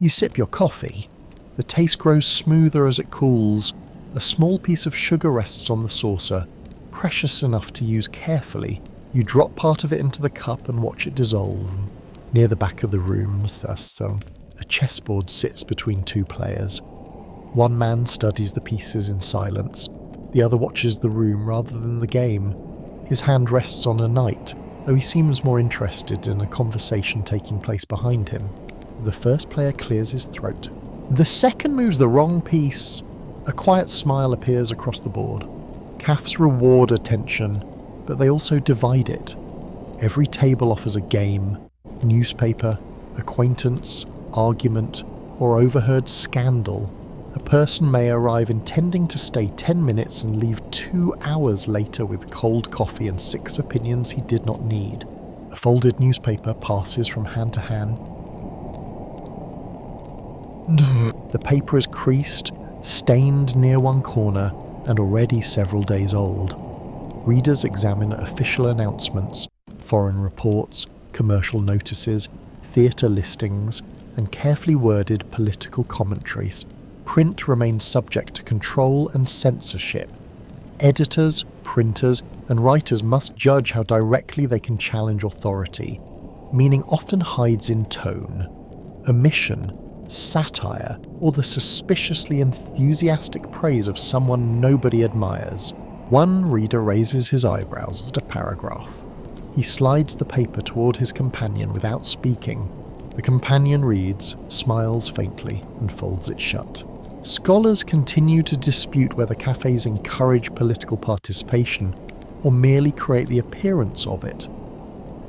You sip your coffee. The taste grows smoother as it cools. A small piece of sugar rests on the saucer, precious enough to use carefully. You drop part of it into the cup and watch it dissolve. Near the back of the room, a chessboard sits between two players. One man studies the pieces in silence. The other watches the room rather than the game. His hand rests on a knight, though he seems more interested in a conversation taking place behind him. The first player clears his throat. The second moves the wrong piece. A quiet smile appears across the board. Calves reward attention, but they also divide it. Every table offers a game, newspaper, acquaintance, argument, or overheard scandal. A person may arrive intending to stay 10 minutes and leave 2 hours later with cold coffee and 6 opinions he did not need. A folded newspaper passes from hand to hand. The paper is creased, stained near one corner, and already several days old. Readers examine official announcements, foreign reports, commercial notices, theatre listings, and carefully worded political commentaries. Print remains subject to control and censorship. Editors, printers, and writers must judge how directly they can challenge authority. Meaning often hides in tone, omission, satire, or the suspiciously enthusiastic praise of someone nobody admires. One reader raises his eyebrows at a paragraph. He slides the paper toward his companion without speaking. The companion reads, smiles faintly, and folds it shut. Scholars continue to dispute whether cafes encourage political participation or merely create the appearance of it.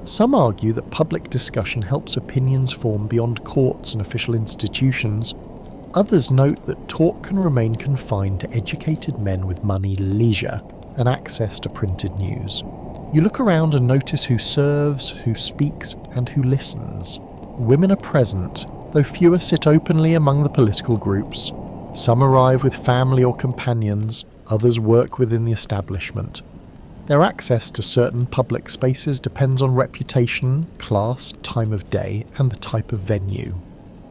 Some argue that public discussion helps opinions form beyond courts and official institutions. Others note that talk can remain confined to educated men with money, leisure, and access to printed news. You look around and notice who serves, who speaks, and who listens. Women are present, though fewer sit openly among the political groups. Some arrive with family or companions, others work within the establishment. Their access to certain public spaces depends on reputation, class, time of day, and the type of venue.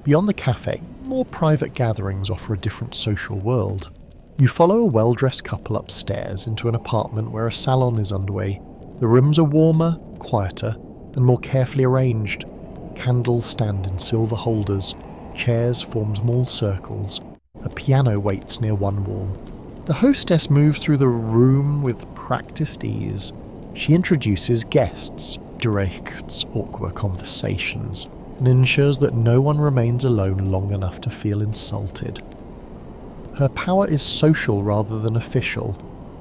Beyond the cafe, more private gatherings offer a different social world. You follow a well-dressed couple upstairs into an apartment where a salon is underway. The rooms are warmer, quieter, and more carefully arranged. Candles stand in silver holders, chairs form small circles, a piano waits near one wall. The hostess moves through the room with practiced ease. She introduces guests, directs awkward conversations, and ensures that no one remains alone long enough to feel insulted. Her power is social rather than official,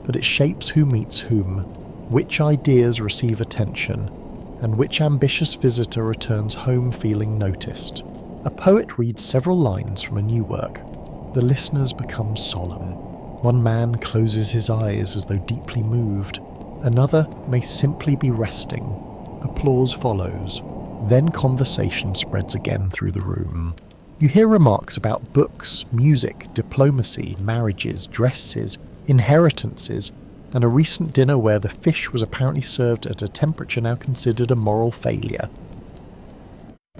but it shapes who meets whom, which ideas receive attention, and which ambitious visitor returns home feeling noticed. A poet reads several lines from a new work. The listeners become solemn. One man closes his eyes as though deeply moved. Another may simply be resting. Applause follows. Then conversation spreads again through the room. You hear remarks about books, music, diplomacy, marriages, dresses, inheritances, and a recent dinner where the fish was apparently served at a temperature now considered a moral failure.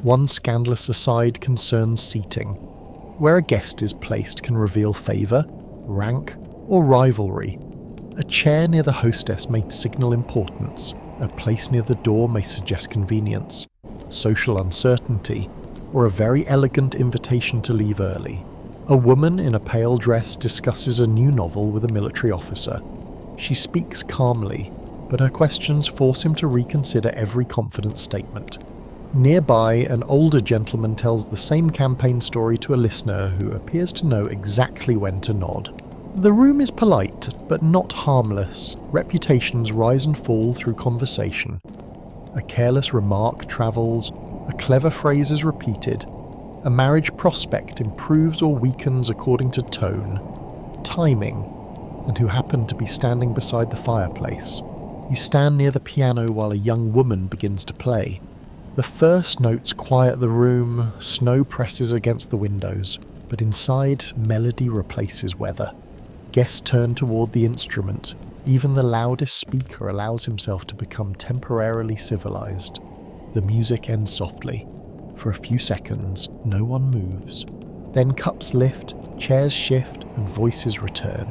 One scandalous aside concerns seating. Where a guest is placed can reveal favour, rank, or rivalry. A chair near the hostess may signal importance. A place near the door may suggest convenience, social uncertainty, or a very elegant invitation to leave early. A woman in a pale dress discusses a new novel with a military officer. She speaks calmly, but her questions force him to reconsider every confident statement. Nearby, an older gentleman tells the same campaign story to a listener who appears to know exactly when to nod. The room is polite, but not harmless. Reputations rise and fall through conversation. A careless remark travels, a clever phrase is repeated. A marriage prospect improves or weakens according to tone, timing, and who happen to be standing beside the fireplace. You stand near the piano while a young woman begins to play. The first notes quiet the room, snow presses against the windows, but inside, melody replaces weather. Guests turn toward the instrument. Even the loudest speaker allows himself to become temporarily civilized. The music ends softly. For a few seconds, no one moves. Then cups lift, chairs shift, and voices return.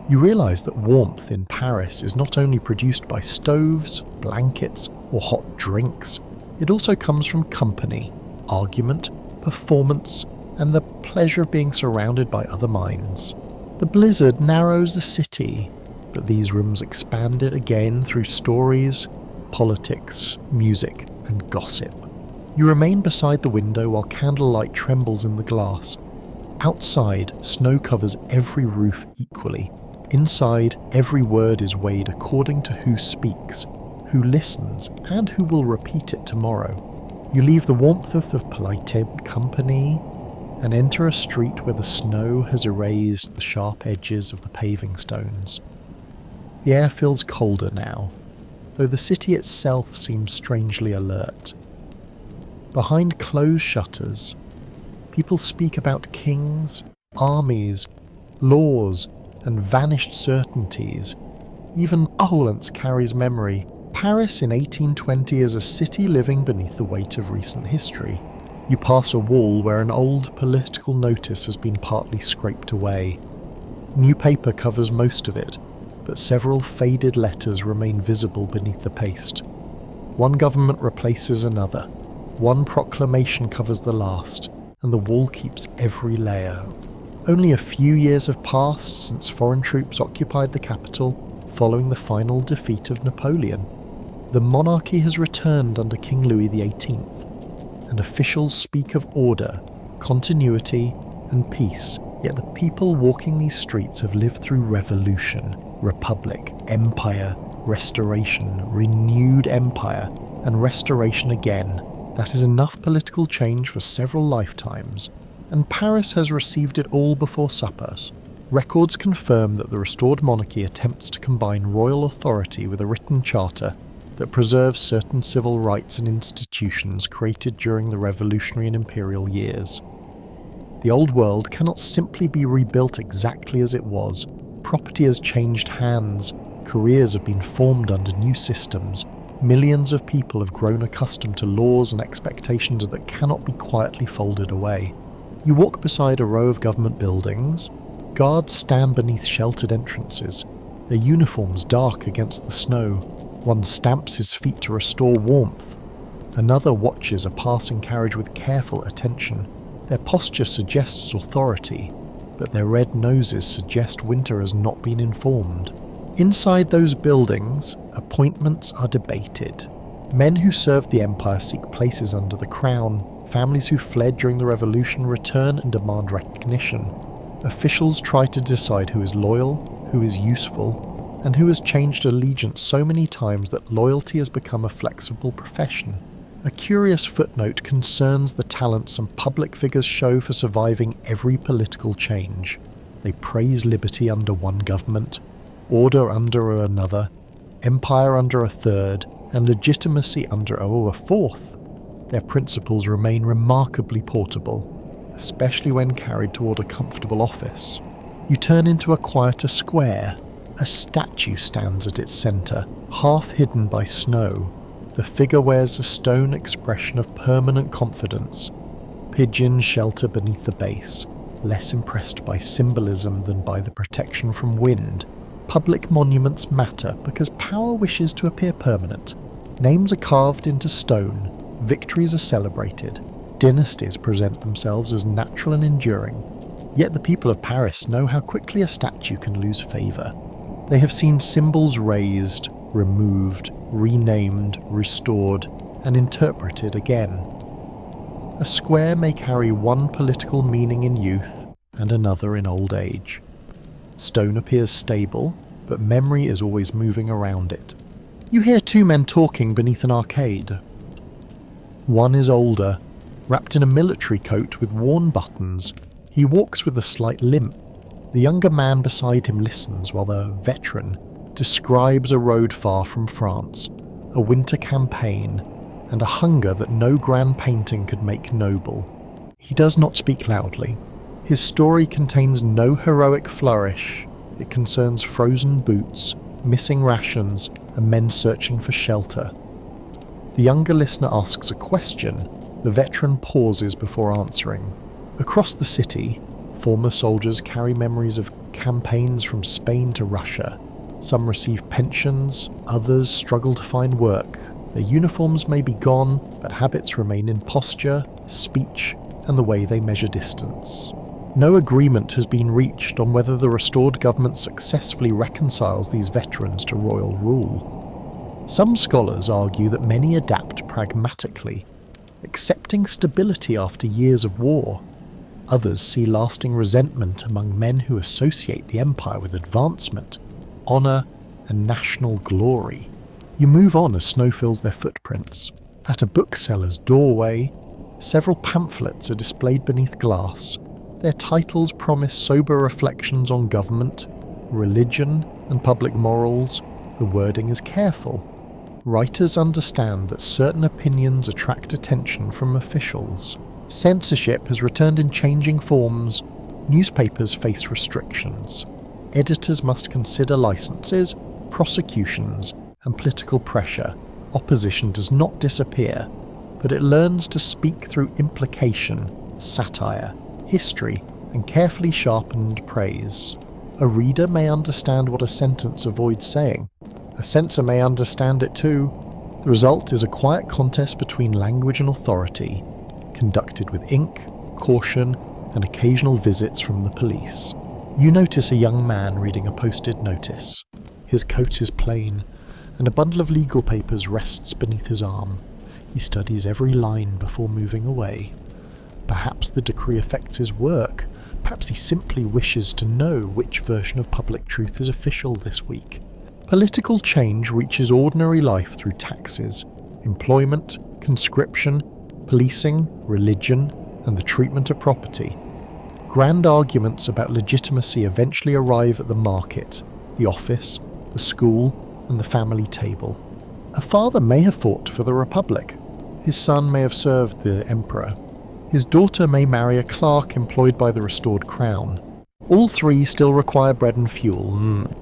You realize that warmth in Paris is not only produced by stoves, blankets, or hot drinks. It also comes from company, argument, performance, and the pleasure of being surrounded by other minds. The blizzard narrows the city, but these rooms expand it again through stories, politics, music, and gossip. You remain beside the window while candlelight trembles in the glass. Outside, snow covers every roof equally. Inside, every word is weighed according to who speaks, who listens, and who will repeat it tomorrow. You leave the warmth of the polite company and enter a street where the snow has erased the sharp edges of the paving stones. The air feels colder now, though the city itself seems strangely alert. Behind closed shutters, people speak about kings, armies, laws, and vanished certainties. Even opulence carries memory. Paris in 1820 is a city living beneath the weight of recent history. You pass a wall where an old political notice has been partly scraped away. New paper covers most of it, but several faded letters remain visible beneath the paste. One government replaces another. One proclamation covers the last, and the wall keeps every layer. Only a few years have passed since foreign troops occupied the capital following the final defeat of Napoleon. The monarchy has returned under King Louis XVIII, and officials speak of order, continuity, and peace, yet the people walking these streets have lived through revolution, republic, empire, restoration, renewed empire, and restoration again. That is enough political change for several lifetimes, and Paris has received it all before suppers. Records confirm that the restored monarchy attempts to combine royal authority with a written charter that preserves certain civil rights and institutions created during the revolutionary and imperial years. The old world cannot simply be rebuilt exactly as it was. Property has changed hands, careers have been formed under new systems, millions of people have grown accustomed to laws and expectations that cannot be quietly folded away. You walk beside a row of government buildings. Guards stand beneath sheltered entrances, their uniforms dark against the snow. One stamps his feet to restore warmth. Another watches a passing carriage with careful attention. Their posture suggests authority, but their red noses suggest winter has not been informed. Inside those buildings, appointments are debated. Men who served the empire seek places under the crown. Families who fled during the revolution return and demand recognition. Officials try to decide who is loyal, who is useful, and who has changed allegiance so many times that loyalty has become a flexible profession. A curious footnote concerns the talent some public figures show for surviving every political change. They praise liberty under one government, order under another, empire under a third, and legitimacy under a fourth. Their principles remain remarkably portable, especially when carried toward a comfortable office. You turn into a quieter square. A statue stands at its centre, half hidden by snow. The figure wears a stone expression of permanent confidence. Pigeons shelter beneath the base, less impressed by symbolism than by the protection from wind. Public monuments matter because power wishes to appear permanent. Names are carved into stone, victories are celebrated, dynasties present themselves as natural and enduring. Yet the people of Paris know how quickly a statue can lose favour. They have seen symbols raised, removed, renamed, restored, and interpreted again. A square may carry one political meaning in youth and another in old age. Stone appears stable, but memory is always moving around it. You hear two men talking beneath an arcade. One is older, wrapped in a military coat with worn buttons. He walks with a slight limp. The younger man beside him listens while the veteran describes a road far from France, a winter campaign, and a hunger that no grand painting could make noble. He does not speak loudly. His story contains no heroic flourish. It concerns frozen boots, missing rations, and men searching for shelter. The younger listener asks a question. The veteran pauses before answering. Across the city, former soldiers carry memories of campaigns from Spain to Russia. Some receive pensions, others struggle to find work. Their uniforms may be gone, but habits remain in posture, speech, and the way they measure distance. No agreement has been reached on whether the restored government successfully reconciles these veterans to royal rule. Some scholars argue that many adapt pragmatically, accepting stability after years of war. Others see lasting resentment among men who associate the empire with advancement, honour, and national glory. You move on as snow fills their footprints. At a bookseller's doorway, several pamphlets are displayed beneath glass. Their titles promise sober reflections on government, religion, and public morals. The wording is careful. Writers understand that certain opinions attract attention from officials. Censorship has returned in changing forms. Newspapers face restrictions. Editors must consider licenses, prosecutions, and political pressure. Opposition does not disappear, but it learns to speak through implication, satire, history, and carefully sharpened praise. A reader may understand what a sentence avoids saying. A censor may understand it too. The result is a quiet contest between language and authority, conducted with ink, caution, and occasional visits from the police. You notice a young man reading a posted notice. His coat is plain, and a bundle of legal papers rests beneath his arm. He studies every line before moving away. Perhaps the decree affects his work. Perhaps he simply wishes to know which version of public truth is official this week. Political change reaches ordinary life through taxes, employment, conscription, policing, religion, and the treatment of property. Grand arguments about legitimacy eventually arrive at the market, the office, the school, and the family table. A father may have fought for the Republic. His son may have served the Emperor. His daughter may marry a clerk employed by the restored crown. All three still require bread and fuel.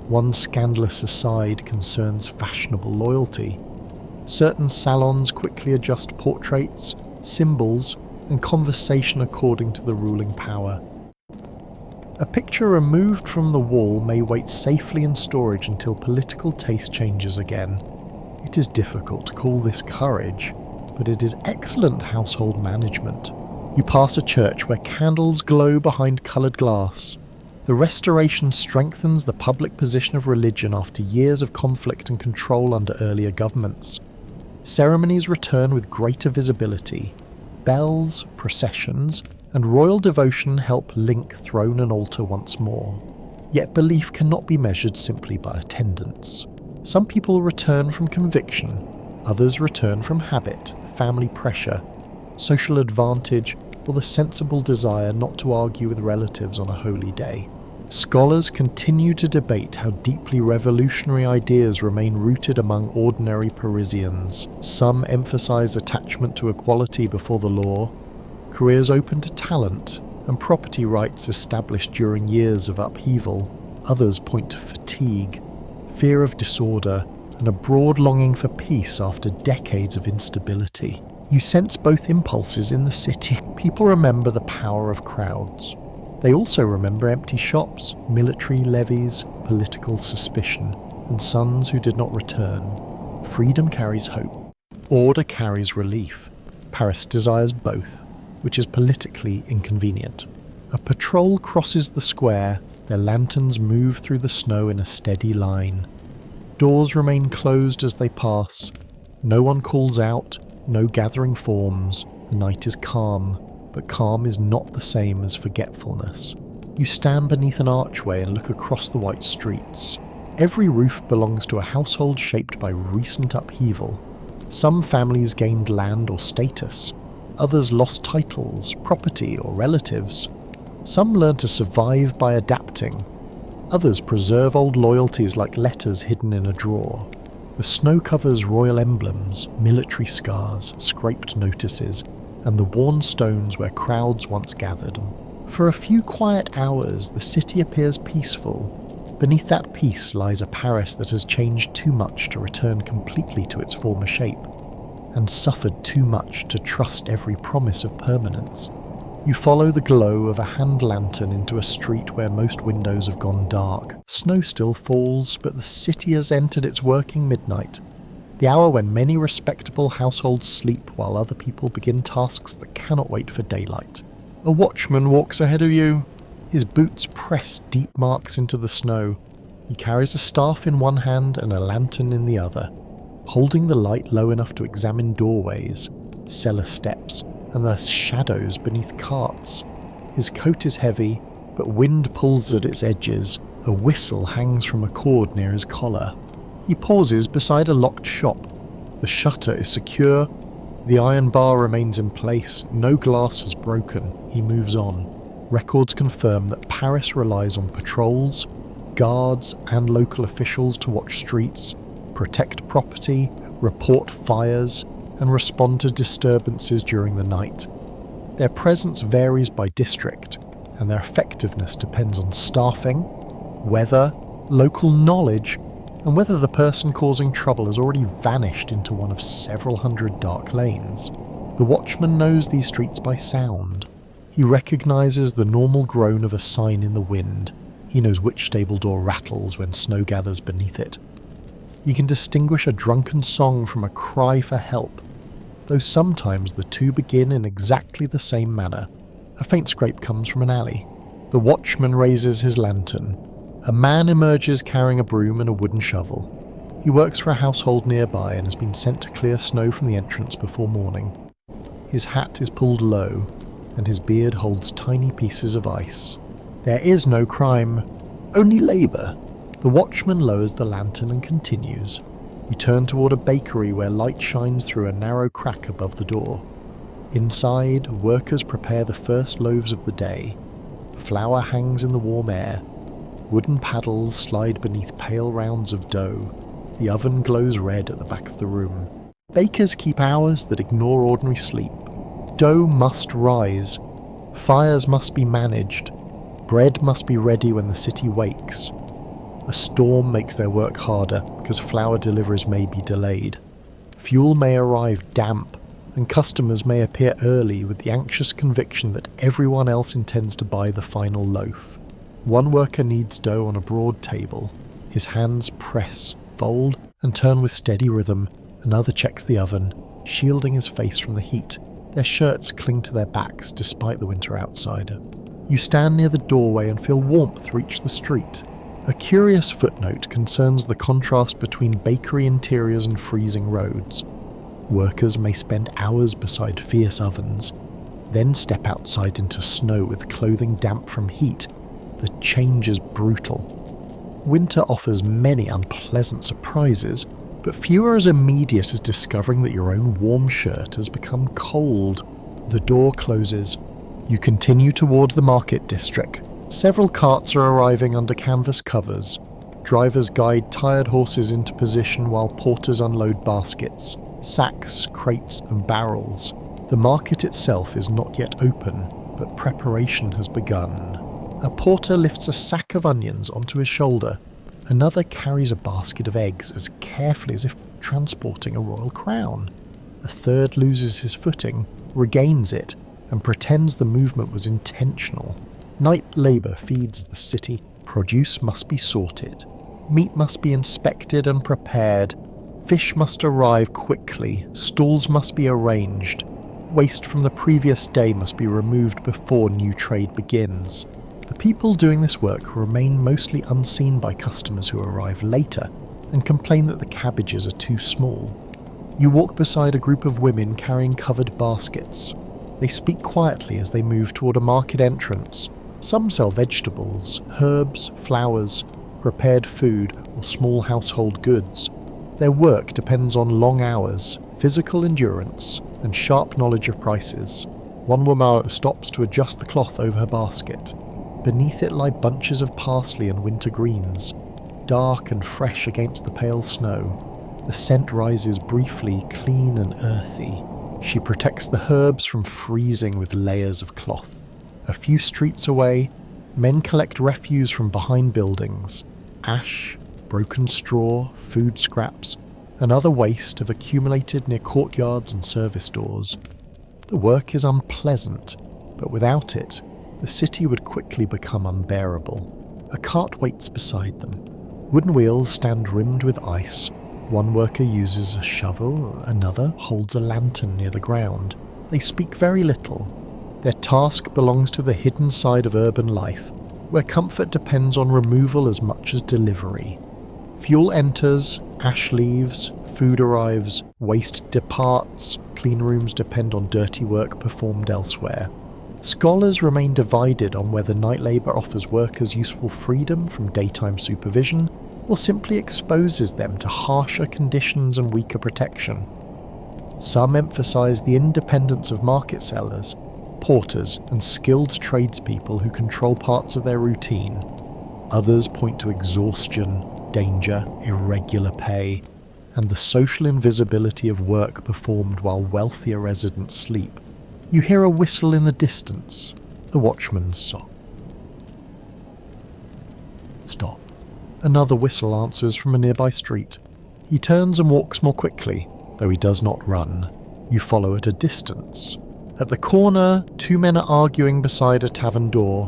One scandalous aside concerns fashionable loyalty. Certain salons quickly adjust portraits, symbols, and conversation according to the ruling power. A picture removed from the wall may wait safely in storage until political taste changes again. It is difficult to call this courage, but it is excellent household management. You pass a church where candles glow behind coloured glass. The restoration strengthens the public position of religion after years of conflict and control under earlier governments. Ceremonies return with greater visibility. Bells, processions, and royal devotion help link throne and altar once more. Yet belief cannot be measured simply by attendance. Some people return from conviction, others return from habit, family pressure, social advantage, or the sensible desire not to argue with relatives on a holy day. Scholars continue to debate how deeply revolutionary ideas remain rooted among ordinary Parisians. Some emphasize attachment to equality before the law, careers open to talent, and property rights established during years of upheaval. Others point to fatigue, fear of disorder, and a broad longing for peace after decades of instability. You sense both impulses in the city. People remember the power of crowds. They also remember empty shops, military levies, political suspicion, and sons who did not return. Freedom carries hope. Order carries relief. Paris desires both, which is politically inconvenient. A patrol crosses the square. Their lanterns move through the snow in a steady line. Doors remain closed as they pass. No one calls out. No gathering forms. The night is calm, but calm is not the same as forgetfulness. You stand beneath an archway and look across the white streets. Every roof belongs to a household shaped by recent upheaval. Some families gained land or status. Others lost titles, property, or relatives. Some learn to survive by adapting. Others preserve old loyalties like letters hidden in a drawer. The snow covers royal emblems, military scars, scraped notices, and the worn stones where crowds once gathered. For a few quiet hours, the city appears peaceful. Beneath that peace lies a Paris that has changed too much to return completely to its former shape, and suffered too much to trust every promise of permanence. You follow the glow of a hand lantern into a street where most windows have gone dark. Snow still falls, but the city has entered its working midnight, the hour when many respectable households sleep while other people begin tasks that cannot wait for daylight. A watchman walks ahead of you. His boots press deep marks into the snow. He carries a staff in one hand and a lantern in the other. holding the light low enough to examine doorways, cellar steps, and the shadows beneath carts. His coat is heavy, but wind pulls at its edges. A whistle hangs from a cord near his collar. He pauses beside a locked shop. The shutter is secure. The iron bar remains in place. No glass is broken. He moves on. Records confirm that Paris relies on patrols, guards, and local officials to watch streets, protect property, report fires, and respond to disturbances during the night. Their presence varies by district, and their effectiveness depends on staffing, weather, local knowledge, and whether the person causing trouble has already vanished into one of several hundred dark lanes. The watchman knows these streets by sound. He recognises the normal groan of a sign in the wind. He knows which stable door rattles when snow gathers beneath it. He can distinguish a drunken song from a cry for help, though sometimes the two begin in exactly the same manner. A faint scrape comes from an alley. The watchman raises his lantern. A man emerges carrying a broom and a wooden shovel. He works for a household nearby and has been sent to clear snow from the entrance before morning. His hat is pulled low, and his beard holds tiny pieces of ice. There is no crime, only labour. The watchman lowers the lantern and continues. We turn toward a bakery where light shines through a narrow crack above the door. Inside, workers prepare the first loaves of the day. Flour hangs in the warm air. Wooden paddles slide beneath pale rounds of dough. The oven glows red at the back of the room. Bakers keep hours that ignore ordinary sleep. Dough must rise. Fires must be managed. Bread must be ready when the city wakes. A storm makes their work harder because flour deliveries may be delayed. Fuel may arrive damp, and customers may appear early with the anxious conviction that everyone else intends to buy the final loaf. One worker kneads dough on a broad table. His hands press, fold, and turn with steady rhythm. Another checks the oven, shielding his face from the heat. Their shirts cling to their backs despite the winter outside. You stand near the doorway and feel warmth reach the street. A curious footnote concerns the contrast between bakery interiors and freezing roads. Workers may spend hours beside fierce ovens, then step outside into snow with clothing damp from heat. The change is brutal. Winter offers many unpleasant surprises, but few are as immediate as discovering that your own warm shirt has become cold. The door closes. You continue towards the market district. Several carts are arriving under canvas covers. Drivers guide tired horses into position while porters unload baskets, sacks, crates, and barrels. The market itself is not yet open, but preparation has begun. A porter lifts a sack of onions onto his shoulder. Another carries a basket of eggs as carefully as if transporting a royal crown. A third loses his footing, regains it, and pretends the movement was intentional. Night labour feeds the city. Produce must be sorted. Meat must be inspected and prepared. Fish must arrive quickly. Stalls must be arranged. Waste from the previous day must be removed before new trade begins. The people doing this work remain mostly unseen by customers who arrive later and complain that the cabbages are too small. You walk beside a group of women carrying covered baskets. They speak quietly as they move toward a market entrance. Some sell vegetables, herbs, flowers, prepared food, or small household goods. Their work depends on long hours, physical endurance, and sharp knowledge of prices. One woman stops to adjust the cloth over her basket. Beneath it lie bunches of parsley and winter greens, dark and fresh against the pale snow. The scent rises briefly, clean and earthy. She protects the herbs from freezing with layers of cloth. A few streets away, men collect refuse from behind buildings. Ash, broken straw, food scraps, and other waste have accumulated near courtyards and service doors. The work is unpleasant, but without it, the city would quickly become unbearable. A cart waits beside them. Wooden wheels stand rimmed with ice. One worker uses a shovel, another holds a lantern near the ground. They speak very little. Their task belongs to the hidden side of urban life, where comfort depends on removal as much as delivery. Fuel enters, ash leaves, Food arrives, waste departs, clean rooms depend on dirty work performed elsewhere. Scholars remain divided on whether night labour offers workers useful freedom from daytime supervision or simply exposes them to harsher conditions and weaker protection. Some emphasise the independence of market sellers, porters and skilled tradespeople who control parts of their routine. Others point to exhaustion, danger, irregular pay, and the social invisibility of work performed while wealthier residents sleep. You hear a whistle in the distance, the watchman's song. Stop. Another whistle answers from a nearby street. He turns and walks more quickly, though he does not run. You follow at a distance. At the corner, two men are arguing beside a tavern door.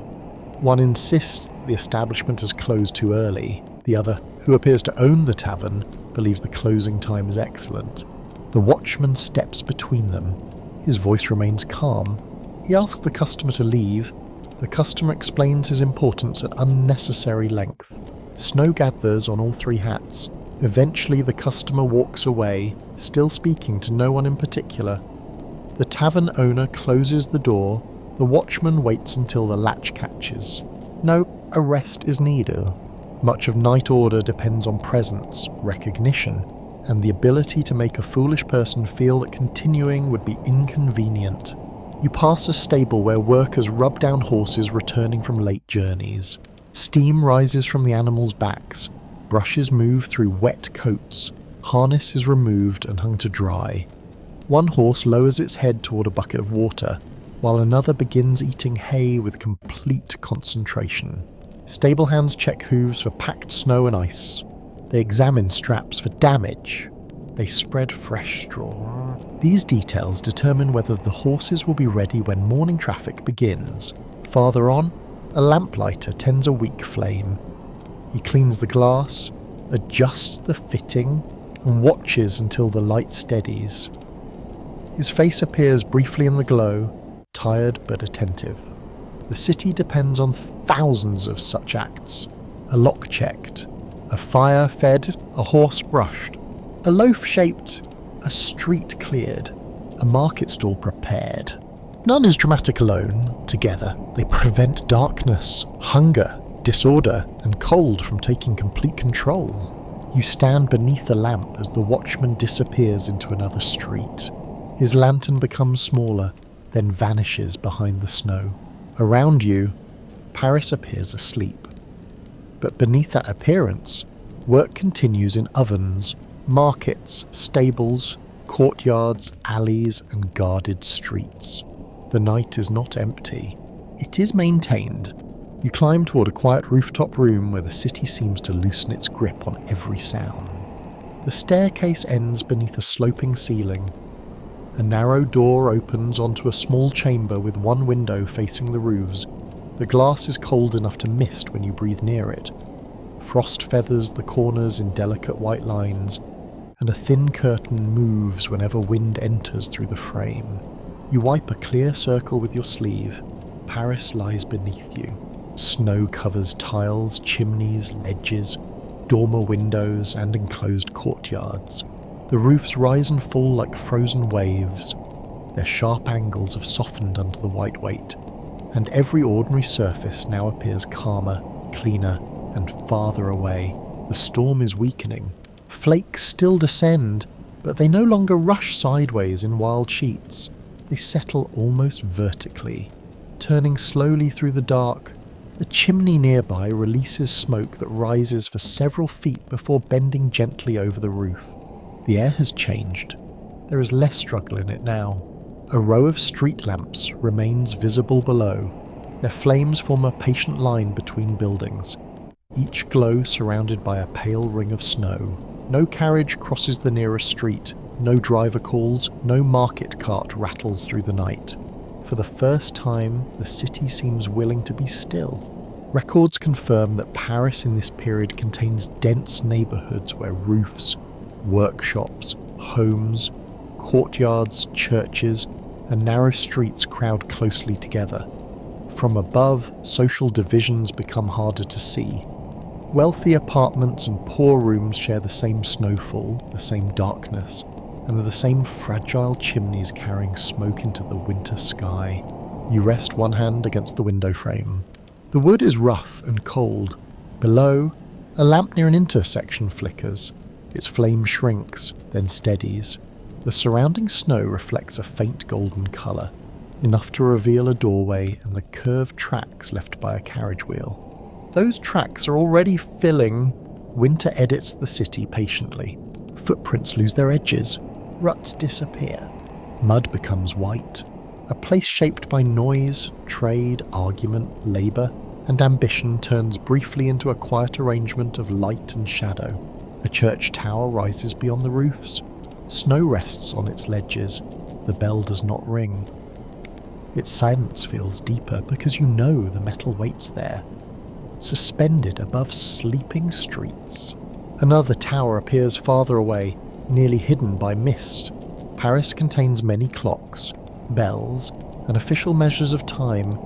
One insists the establishment has closed too early. The other, who appears to own the tavern, believes the closing time is excellent. The watchman steps between them. His voice remains calm. He asks the customer to leave. The customer explains his importance at unnecessary length. Snow gathers on all three hats. Eventually the customer walks away, still speaking to no one in particular. The tavern owner closes the door. The watchman waits until the latch catches. No arrest is needed. Much of night order depends on presence, recognition, and the ability to make a foolish person feel that continuing would be inconvenient. You pass a stable where workers rub down horses returning from late journeys. Steam rises from the animals' backs. Brushes move through wet coats. Harness is removed and hung to dry. One horse lowers its head toward a bucket of water, while another begins eating hay with complete concentration. Stable hands check hooves for packed snow and ice. They examine straps for damage. They spread fresh straw. These details determine whether the horses will be ready when morning traffic begins. Farther on, a lamplighter tends a weak flame. He cleans the glass, adjusts the fitting, and watches until the light steadies. His face appears briefly in the glow, tired but attentive. The city depends on thousands of such acts. A lock checked, a fire fed, a horse brushed, a loaf shaped, a street cleared, a market stall prepared. None is dramatic alone. Together, they prevent darkness, hunger, disorder, and cold from taking complete control. You stand beneath the lamp as the watchman disappears into another street. His lantern becomes smaller, then vanishes behind the snow. Around you, Paris appears asleep. But beneath that appearance, work continues in ovens, markets, stables, courtyards, alleys, and guarded streets. The night is not empty. It is maintained. You climb toward a quiet rooftop room where the city seems to loosen its grip on every sound. The staircase ends beneath a sloping ceiling. A narrow door opens onto a small chamber with one window facing the roofs. The glass is cold enough to mist when you breathe near it. Frost feathers the corners in delicate white lines, and a thin curtain moves whenever wind enters through the frame. You wipe a clear circle with your sleeve. Paris lies beneath you. Snow covers tiles, chimneys, ledges, dormer windows, and enclosed courtyards. The roofs rise and fall like frozen waves. Their sharp angles have softened under the white weight, and every ordinary surface now appears calmer, cleaner, and farther away. The storm is weakening. Flakes still descend, but they no longer rush sideways in wild sheets. They settle almost vertically. Turning slowly through the dark, a chimney nearby releases smoke that rises for several feet before bending gently over the roof. The air has changed. There is less struggle in it now. A row of street lamps remains visible below. Their flames form a patient line between buildings, each glow surrounded by a pale ring of snow. No carriage crosses the nearest street. No driver calls. No market cart rattles through the night. For the first time, the city seems willing to be still. Records confirm that Paris in this period contains dense neighbourhoods where roofs, workshops, homes, courtyards, churches, and narrow streets crowd closely together. From above, social divisions become harder to see. Wealthy apartments and poor rooms share the same snowfall, the same darkness, and the same fragile chimneys carrying smoke into the winter sky. You rest one hand against the window frame. The wood is rough and cold. Below, a lamp near an intersection flickers. Its flame shrinks, then steadies. The surrounding snow reflects a faint golden colour, enough to reveal a doorway and the curved tracks left by a carriage wheel. Those tracks are already filling. Winter edits the city patiently. Footprints lose their edges. Ruts disappear. Mud becomes white. A place shaped by noise, trade, argument, labour, and ambition turns briefly into a quiet arrangement of light and shadow. A church tower rises beyond the roofs. Snow rests on its ledges. The bell does not ring. Its silence feels deeper because you know the metal waits there, suspended above sleeping streets. Another tower appears farther away, nearly hidden by mist. Paris contains many clocks, bells, and official measures of time,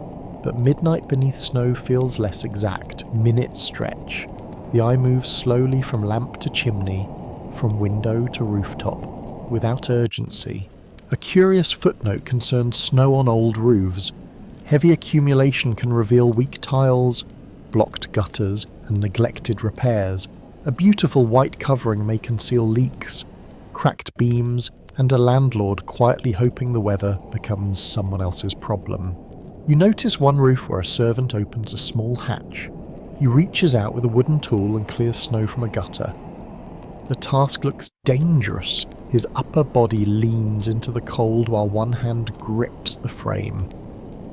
but midnight beneath snow feels less exact. Minutes stretch. The eye moves slowly from lamp to chimney, from window to rooftop, without urgency. A curious footnote concerns snow on old roofs. Heavy accumulation can reveal weak tiles, blocked gutters, and neglected repairs. A beautiful white covering may conceal leaks, cracked beams, and a landlord quietly hoping the weather becomes someone else's problem. You notice one roof where a servant opens a small hatch. He reaches out with a wooden tool and clears snow from a gutter. The task looks dangerous. His upper body leans into the cold while one hand grips the frame.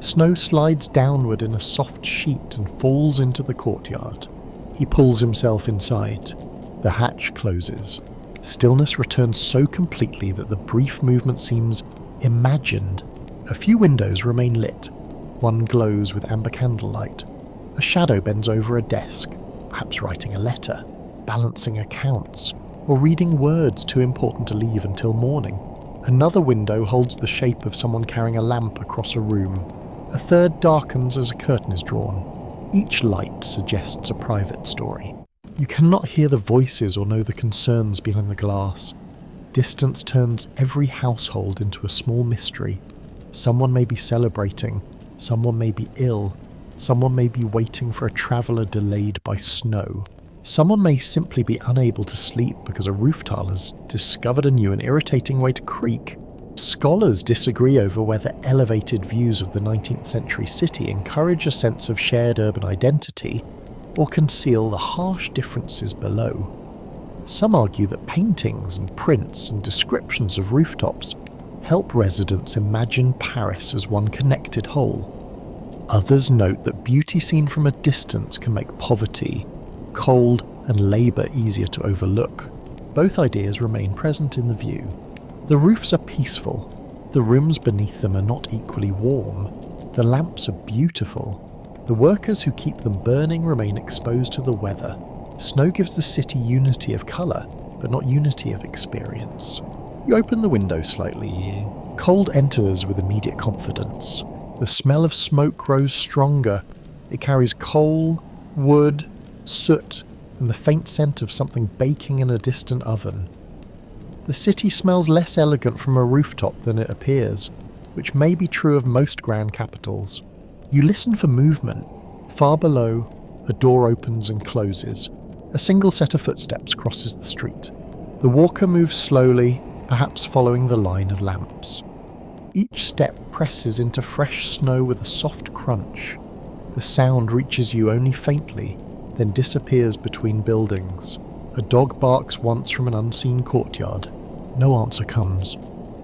Snow slides downward in a soft sheet and falls into the courtyard. He pulls himself inside. The hatch closes. Stillness returns so completely that the brief movement seems imagined. A few windows remain lit. One glows with amber candlelight. A shadow bends over a desk, perhaps writing a letter, balancing accounts, or reading words too important to leave until morning. Another window holds the shape of someone carrying a lamp across a room. A third darkens as a curtain is drawn. Each light suggests a private story. You cannot hear the voices or know the concerns behind the glass. Distance turns every household into a small mystery. Someone may be celebrating, someone may be ill, someone may be waiting for a traveller delayed by snow. Someone may simply be unable to sleep because a roof tile has discovered a new and irritating way to creak. Scholars disagree over whether elevated views of the 19th century city encourage a sense of shared urban identity or conceal the harsh differences below. Some argue that paintings and prints and descriptions of rooftops help residents imagine Paris as one connected whole. Others note that beauty seen from a distance can make poverty, cold, and labour easier to overlook. Both ideas remain present in the view. The roofs are peaceful. The rooms beneath them are not equally warm. The lamps are beautiful. The workers who keep them burning remain exposed to the weather. Snow gives the city unity of colour, but not unity of experience. You open the window slightly. Cold enters with immediate confidence. The smell of smoke grows stronger. It carries coal, wood, soot, and the faint scent of something baking in a distant oven. The city smells less elegant from a rooftop than it appears, which may be true of most grand capitals. You listen for movement. Far below, a door opens and closes. A single set of footsteps crosses the street. The walker moves slowly, perhaps following the line of lamps. Each step presses into fresh snow with a soft crunch. The sound reaches you only faintly, then disappears between buildings. A dog barks once from an unseen courtyard. No answer comes.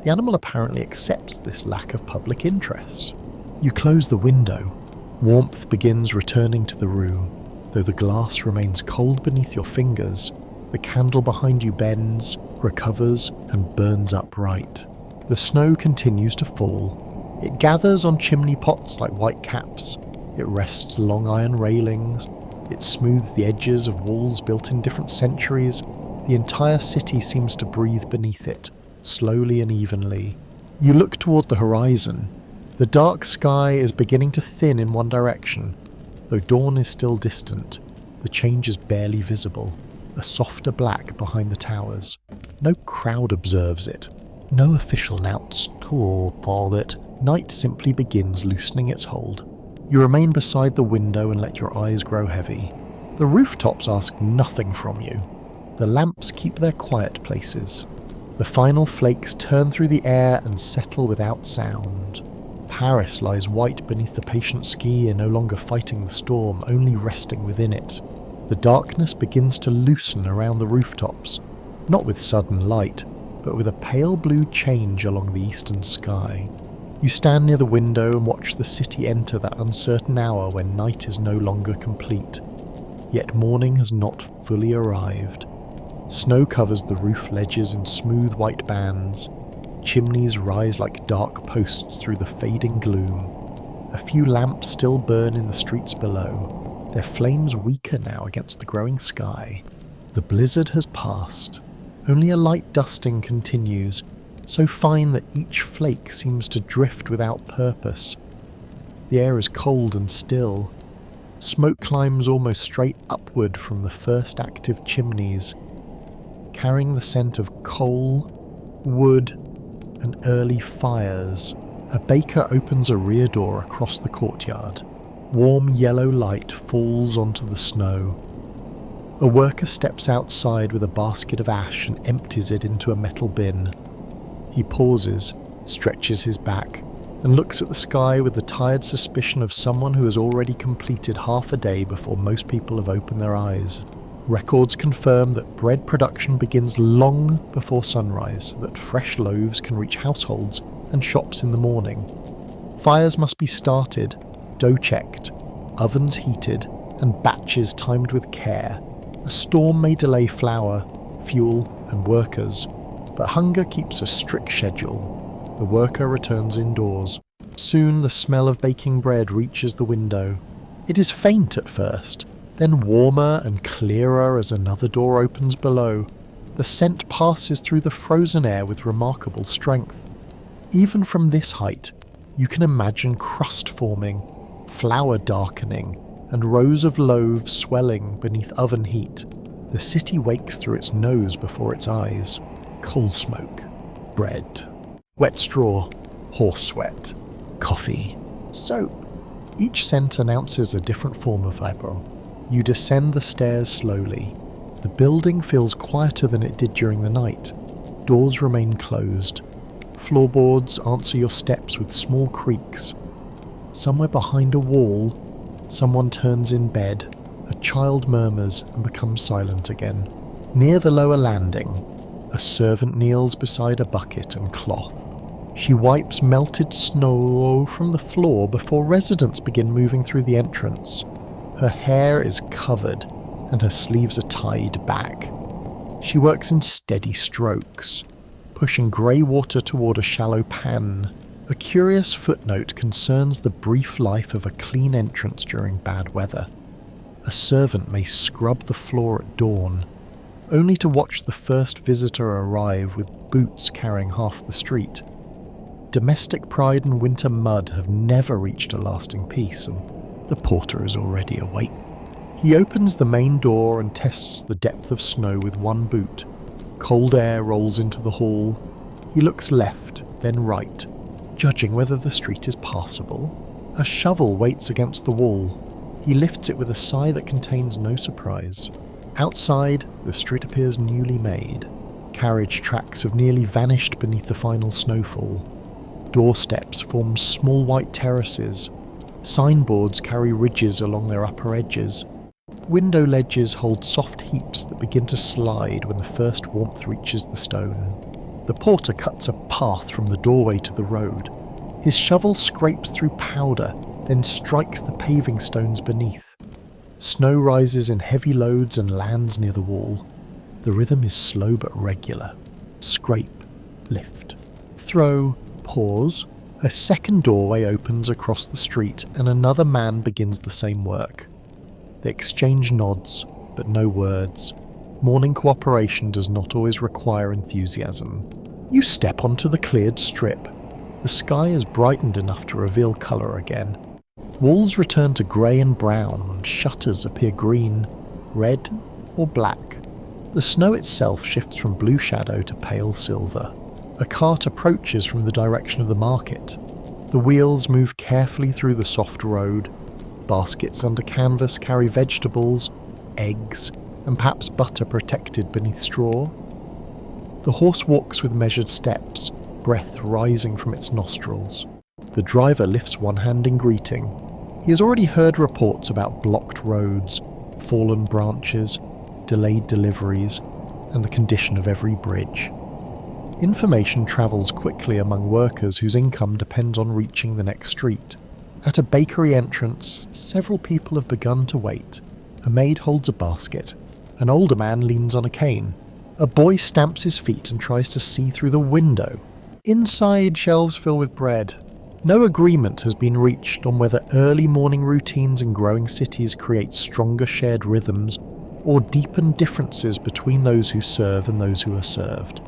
The animal apparently accepts this lack of public interest. You close the window. Warmth begins returning to the room. Though the glass remains cold beneath your fingers, the candle behind you bends, recovers, and burns upright. The snow continues to fall. It gathers on chimney pots like white caps. It rests along iron railings. It smooths the edges of walls built in different centuries. The entire city seems to breathe beneath it, slowly and evenly. You look toward the horizon. The dark sky is beginning to thin in one direction, though dawn is still distant. The change is barely visible, a softer black behind the towers. No crowd observes it. No official announced tour for it. Night simply begins loosening its hold. You remain beside the window and let your eyes grow heavy. The rooftops ask nothing from you. The lamps keep their quiet places. The final flakes turn through the air and settle without sound. Paris lies white beneath the patient skier, no longer fighting the storm, only resting within it. The darkness begins to loosen around the rooftops, not with sudden light, but with a pale blue change along the eastern sky. You stand near the window and watch the city enter that uncertain hour when night is no longer complete. Yet morning has not fully arrived. Snow covers the roof ledges in smooth white bands. Chimneys rise like dark posts through the fading gloom. A few lamps still burn in the streets below, their flames weaker now against the growing sky. The blizzard has passed. Only a light dusting continues, so fine that each flake seems to drift without purpose. The air is cold and still. Smoke climbs almost straight upward from the first active chimneys, carrying the scent of coal, wood, and early fires. A baker opens a rear door across the courtyard. Warm yellow light falls onto the snow. A worker steps outside with a basket of ash and empties it into a metal bin. He pauses, stretches his back, and looks at the sky with the tired suspicion of someone who has already completed half a day before most people have opened their eyes. Records confirm that bread production begins long before sunrise so that fresh loaves can reach households and shops in the morning. Fires must be started, dough checked, ovens heated, and batches timed with care. A storm may delay flour, fuel, and workers, but hunger keeps a strict schedule. The worker returns indoors. Soon the smell of baking bread reaches the window. It is faint at first, then warmer and clearer as another door opens below. The scent passes through the frozen air with remarkable strength. Even from this height, you can imagine crust forming, flour darkening, and rows of loaves swelling beneath oven heat. The city wakes through its nose before its eyes. Coal smoke, bread, wet straw, horse sweat, coffee, soap. Each scent announces a different form of labor. You descend the stairs slowly. The building feels quieter than it did during the night. Doors remain closed. Floorboards answer your steps with small creaks. Somewhere behind a wall, someone turns in bed. A child murmurs and becomes silent again. Near the lower landing, a servant kneels beside a bucket and cloth. She wipes melted snow from the floor before residents begin moving through the entrance. Her hair is covered and her sleeves are tied back. She works in steady strokes, pushing grey water toward a shallow pan. A curious footnote concerns the brief life of a clean entrance during bad weather. A servant may scrub the floor at dawn, only to watch the first visitor arrive with boots carrying half the street. Domestic pride and winter mud have never reached a lasting peace, and the porter is already awake. He opens the main door and tests the depth of snow with one boot. Cold air rolls into the hall. He looks left, then right, judging whether the street is passable. A shovel waits against the wall. He lifts it with a sigh that contains no surprise. Outside, the street appears newly made. Carriage tracks have nearly vanished beneath the final snowfall. Doorsteps form small white terraces. Signboards carry ridges along their upper edges. Window ledges hold soft heaps that begin to slide when the first warmth reaches the stone. The porter cuts a path from the doorway to the road. His shovel scrapes through powder, then strikes the paving stones beneath. Snow rises in heavy loads and lands near the wall. The rhythm is slow but regular. Scrape, lift, throw, pause. A second doorway opens across the street and another man begins the same work. They exchange nods, but no words. Morning cooperation does not always require enthusiasm. You step onto the cleared strip. The sky is brightened enough to reveal colour again. Walls return to grey and brown, and shutters appear green. red or black. The snow itself shifts from blue shadow to pale silver. A cart approaches from the direction of the market. The wheels move carefully through the soft road. Baskets under canvas carry vegetables, eggs, and perhaps butter protected beneath straw. The horse walks with measured steps, breath rising from its nostrils. The driver lifts one hand in greeting. He has already heard reports about blocked roads, fallen branches, delayed deliveries, and the condition of every bridge. Information travels quickly among workers whose income depends on reaching the next street. At a bakery entrance, several people have begun to wait. A maid holds a basket. An older man leans on a cane. A boy stamps his feet and tries to see through the window. Inside, shelves fill with bread. No agreement has been reached on whether early morning routines in growing cities create stronger shared rhythms or deepen differences between those who serve and those who are served.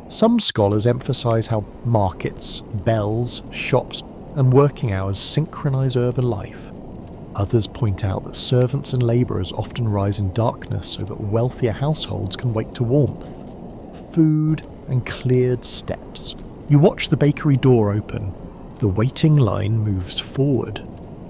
Some scholars emphasize how markets, bells, shops, and working hours synchronize urban life. Others point out that servants and labourers often rise in darkness so that wealthier households can wake to warmth, food, and cleared steps. You watch the bakery door open. The waiting line moves forward.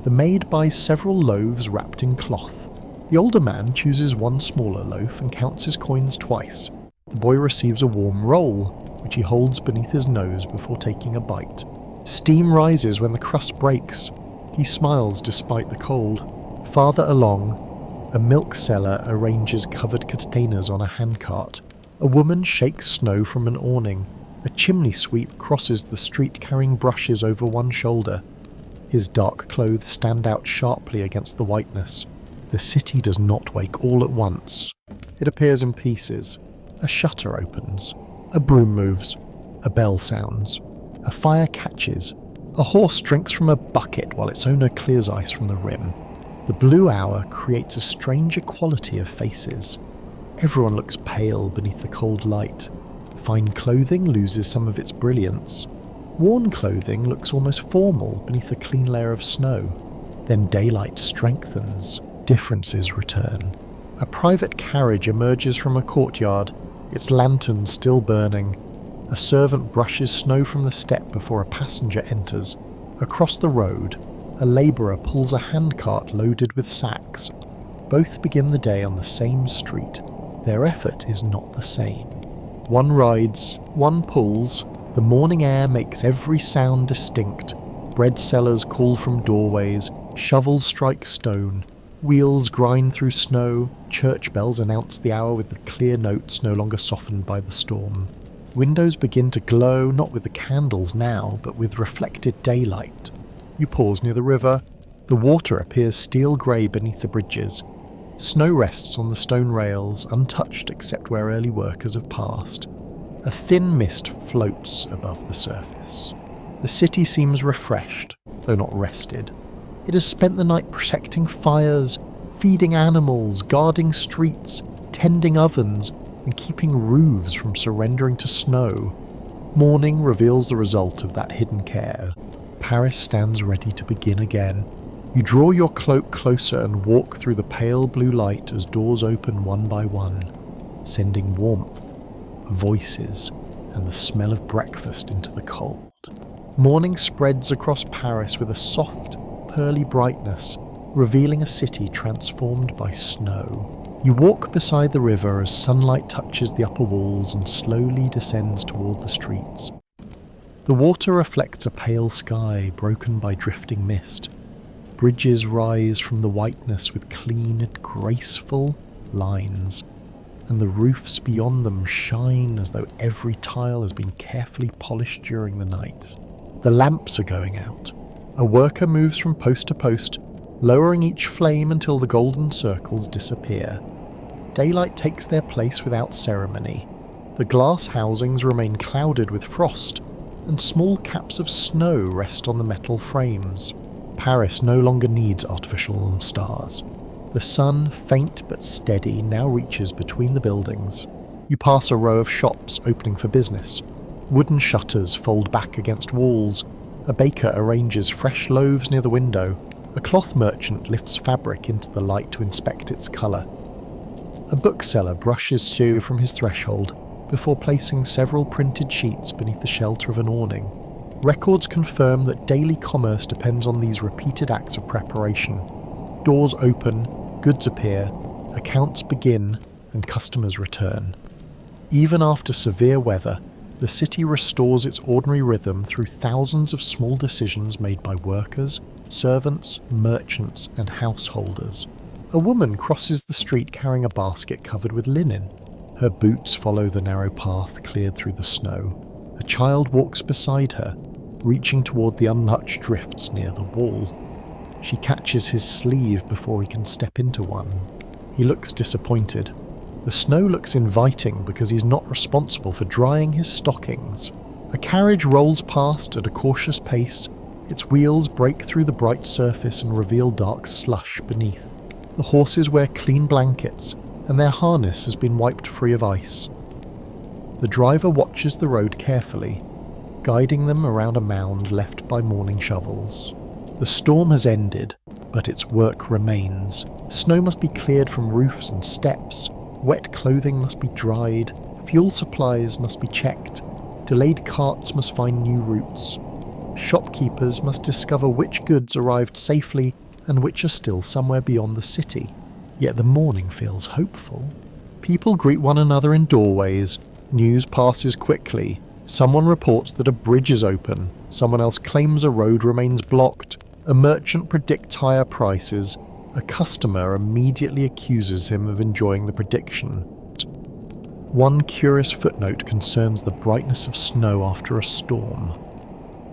The maid buys several loaves wrapped in cloth. The older man chooses one smaller loaf and counts his coins twice. The boy receives a warm roll, which he holds beneath his nose before taking a bite. Steam rises when the crust breaks. He smiles despite the cold. Farther along, a milk seller arranges covered containers on a handcart. A woman shakes snow from an awning. A chimney sweep crosses the street carrying brushes over one shoulder. His dark clothes stand out sharply against the whiteness. The city does not wake all at once. It appears in pieces. A shutter opens. A broom moves. A bell sounds. A fire catches. A horse drinks from a bucket while its owner clears ice from the rim. The blue hour creates a strange equality of faces. Everyone looks pale beneath the cold light. Fine clothing loses some of its brilliance. Worn clothing looks almost formal beneath a clean layer of snow. Then daylight strengthens. Differences return. A private carriage emerges from a courtyard, its lantern still burning. A servant brushes snow from the step before a passenger enters. Across the road, a labourer pulls a handcart loaded with sacks. Both begin the day on the same street. Their effort is not the same. One rides, one pulls. The morning air makes every sound distinct. Bread sellers call from doorways. Shovels strike stone. Wheels grind through snow. Church bells announce the hour with the clear notes no longer softened by the storm. Windows begin to glow not with the candles now, but with reflected daylight. You pause near the river. The water appears steel grey beneath the bridges. Snow rests on the stone rails, untouched except where early workers have passed. A thin mist floats above the surface. The city seems refreshed, though not rested. It has spent the night protecting fires, feeding animals, guarding streets, tending ovens, and keeping roofs from surrendering to snow. Morning reveals the result of that hidden care. Paris stands ready to begin again. You draw your cloak closer and walk through the pale blue light as doors open one by one, sending warmth, voices, and the smell of breakfast into the cold. Morning spreads across Paris with a soft, pearly brightness, revealing a city transformed by snow. You walk beside the river as sunlight touches the upper walls and slowly descends toward the streets. The water reflects a pale sky broken by drifting mist. Bridges rise from the whiteness with clean, graceful lines, and the roofs beyond them shine as though every tile has been carefully polished during the night. The lamps are going out. A worker moves from post to post, lowering each flame until the golden circles disappear. Daylight takes their place without ceremony. The glass housings remain clouded with frost, and small caps of snow rest on the metal frames. Paris no longer needs artificial stars. The sun, faint but steady, now reaches between the buildings. You pass a row of shops opening for business. Wooden shutters fold back against walls. A baker arranges fresh loaves near the window. A cloth merchant lifts fabric into the light to inspect its colour. A bookseller brushes Sue from his threshold before placing several printed sheets beneath the shelter of an awning. Records confirm that daily commerce depends on these repeated acts of preparation. Doors open, goods appear, accounts begin, and customers return. Even after severe weather, the city restores its ordinary rhythm through thousands of small decisions made by workers, servants, merchants, and householders. A woman crosses the street carrying a basket covered with linen. Her boots follow the narrow path cleared through the snow. A child walks beside her, reaching toward the untouched drifts near the wall. She catches his sleeve before he can step into one. He looks disappointed. The snow looks inviting because he's not responsible for drying his stockings. A carriage rolls past at a cautious pace. Its wheels break through the bright surface and reveal dark slush beneath. The horses wear clean blankets, and their harness has been wiped free of ice. The driver watches the road carefully, guiding them around a mound left by morning shovels. The storm has ended, but its work remains. Snow must be cleared from roofs and steps, wet clothing must be dried, fuel supplies must be checked, delayed carts must find new routes. Shopkeepers must discover which goods arrived safely and which are still somewhere beyond the city. Yet the morning feels hopeful. People greet one another in doorways, news passes quickly. Someone reports that a bridge is open, someone else claims a road remains blocked. A merchant predicts higher prices. A customer immediately accuses him of enjoying the prediction. One curious footnote concerns the brightness of snow after a storm.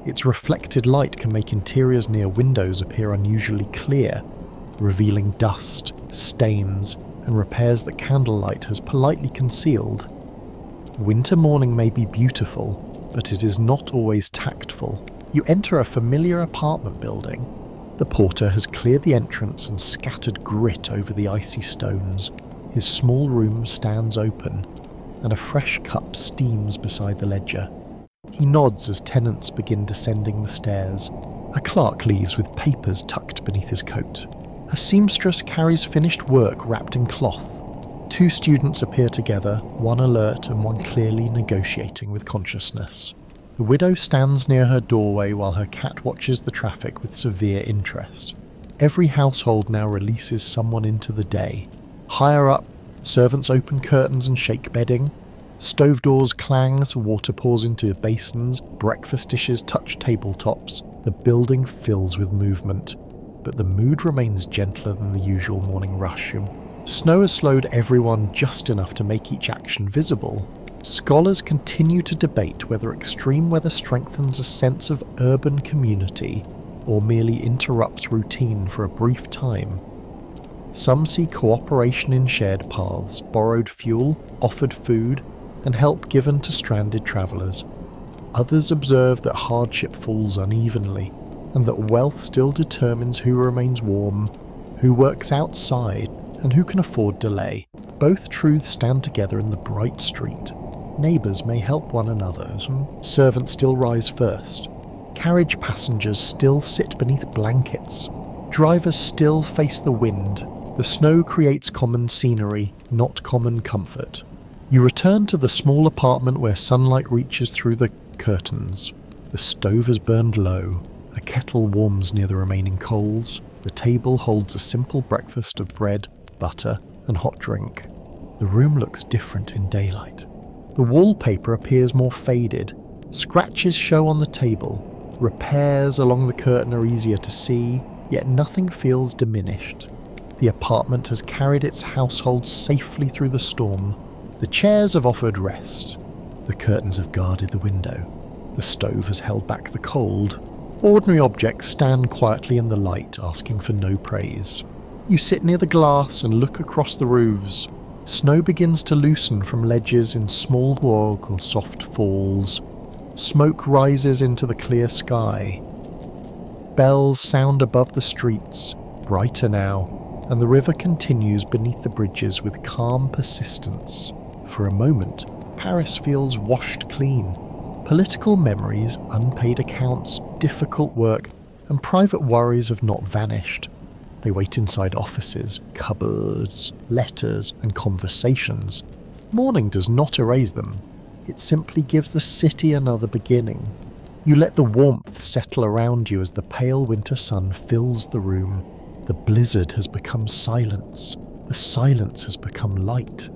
Its reflected light can make interiors near windows appear unusually clear, revealing dust, stains, and repairs that candlelight has politely concealed. Winter morning may be beautiful, but it is not always tactful. You enter a familiar apartment building. The porter has cleared the entrance and scattered grit over the icy stones. His small room stands open, and a fresh cup steams beside the ledger. He nods as tenants begin descending the stairs. A clerk leaves with papers tucked beneath his coat. A seamstress carries finished work wrapped in cloth. Two students appear together, one alert and one clearly negotiating with consciousness. The widow stands near her doorway while her cat watches the traffic with severe interest. Every household now releases someone into the day. Higher up, servants open curtains and shake bedding. Stove doors clang as water pours into basins, breakfast dishes touch tabletops. The building fills with movement, but the mood remains gentler than the usual morning rush. Snow has slowed everyone just enough to make each action visible. Scholars continue to debate whether extreme weather strengthens a sense of urban community or merely interrupts routine for a brief time. Some see cooperation in shared paths, borrowed fuel, offered food, and help given to stranded travellers. Others observe that hardship falls unevenly, and that wealth still determines who remains warm, who works outside, and who can afford delay. Both truths stand together in the bright street. Neighbours may help one another, servants still rise first. Carriage passengers still sit beneath blankets. Drivers still face the wind. The snow creates common scenery, not common comfort. You return to the small apartment where sunlight reaches through the curtains. The stove has burned low. A kettle warms near the remaining coals. The table holds a simple breakfast of bread, butter, and hot drink. The room looks different in daylight. The wallpaper appears more faded. Scratches show on the table. Repairs along the curtain are easier to see, yet nothing feels diminished. The apartment has carried its household safely through the storm. The chairs have offered rest. The curtains have guarded the window. The stove has held back the cold. Ordinary objects stand quietly in the light, asking for no praise. You sit near the glass and look across the roofs. Snow begins to loosen from ledges in small wog or soft falls. Smoke rises into the clear sky. Bells sound above the streets, brighter now, and the river continues beneath the bridges with calm persistence. For a moment, Paris feels washed clean. Political memories, unpaid accounts, difficult work, and private worries have not vanished. They wait inside offices, cupboards, letters, and conversations. Mourning does not erase them. It simply gives the city another beginning. You let the warmth settle around you as the pale winter sun fills the room. The blizzard has become silence. The silence has become light.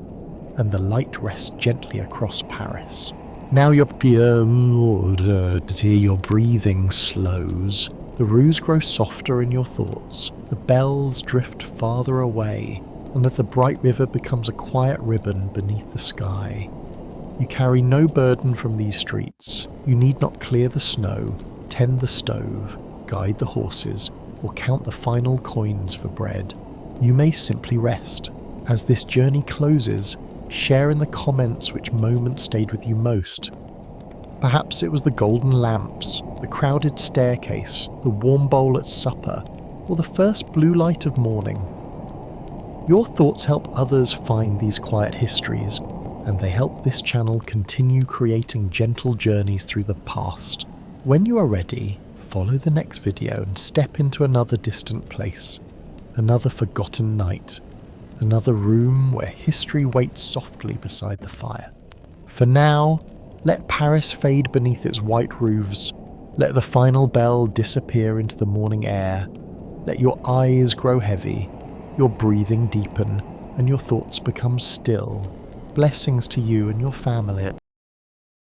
And the light rests gently across Paris. Now your breathing slows. The roofs grow softer in your thoughts. The bells drift farther away, and that the bright river becomes a quiet ribbon beneath the sky. You carry no burden from these streets. You need not clear the snow, tend the stove, guide the horses, or count the final coins for bread. You may simply rest. As this journey closes, share in the comments which moment stayed with you most. Perhaps it was the golden lamps, the crowded staircase, the warm bowl at supper, or the first blue light of morning. Your thoughts help others find these quiet histories, and they help this channel continue creating gentle journeys through the past. When you are ready, follow the next video and step into another distant place, another forgotten night, another room where history waits softly beside the fire. For now, let Paris fade beneath its white roofs, let the final bell disappear into the morning air, let your eyes grow heavy, your breathing deepen, and your thoughts become still. Blessings to you and your family.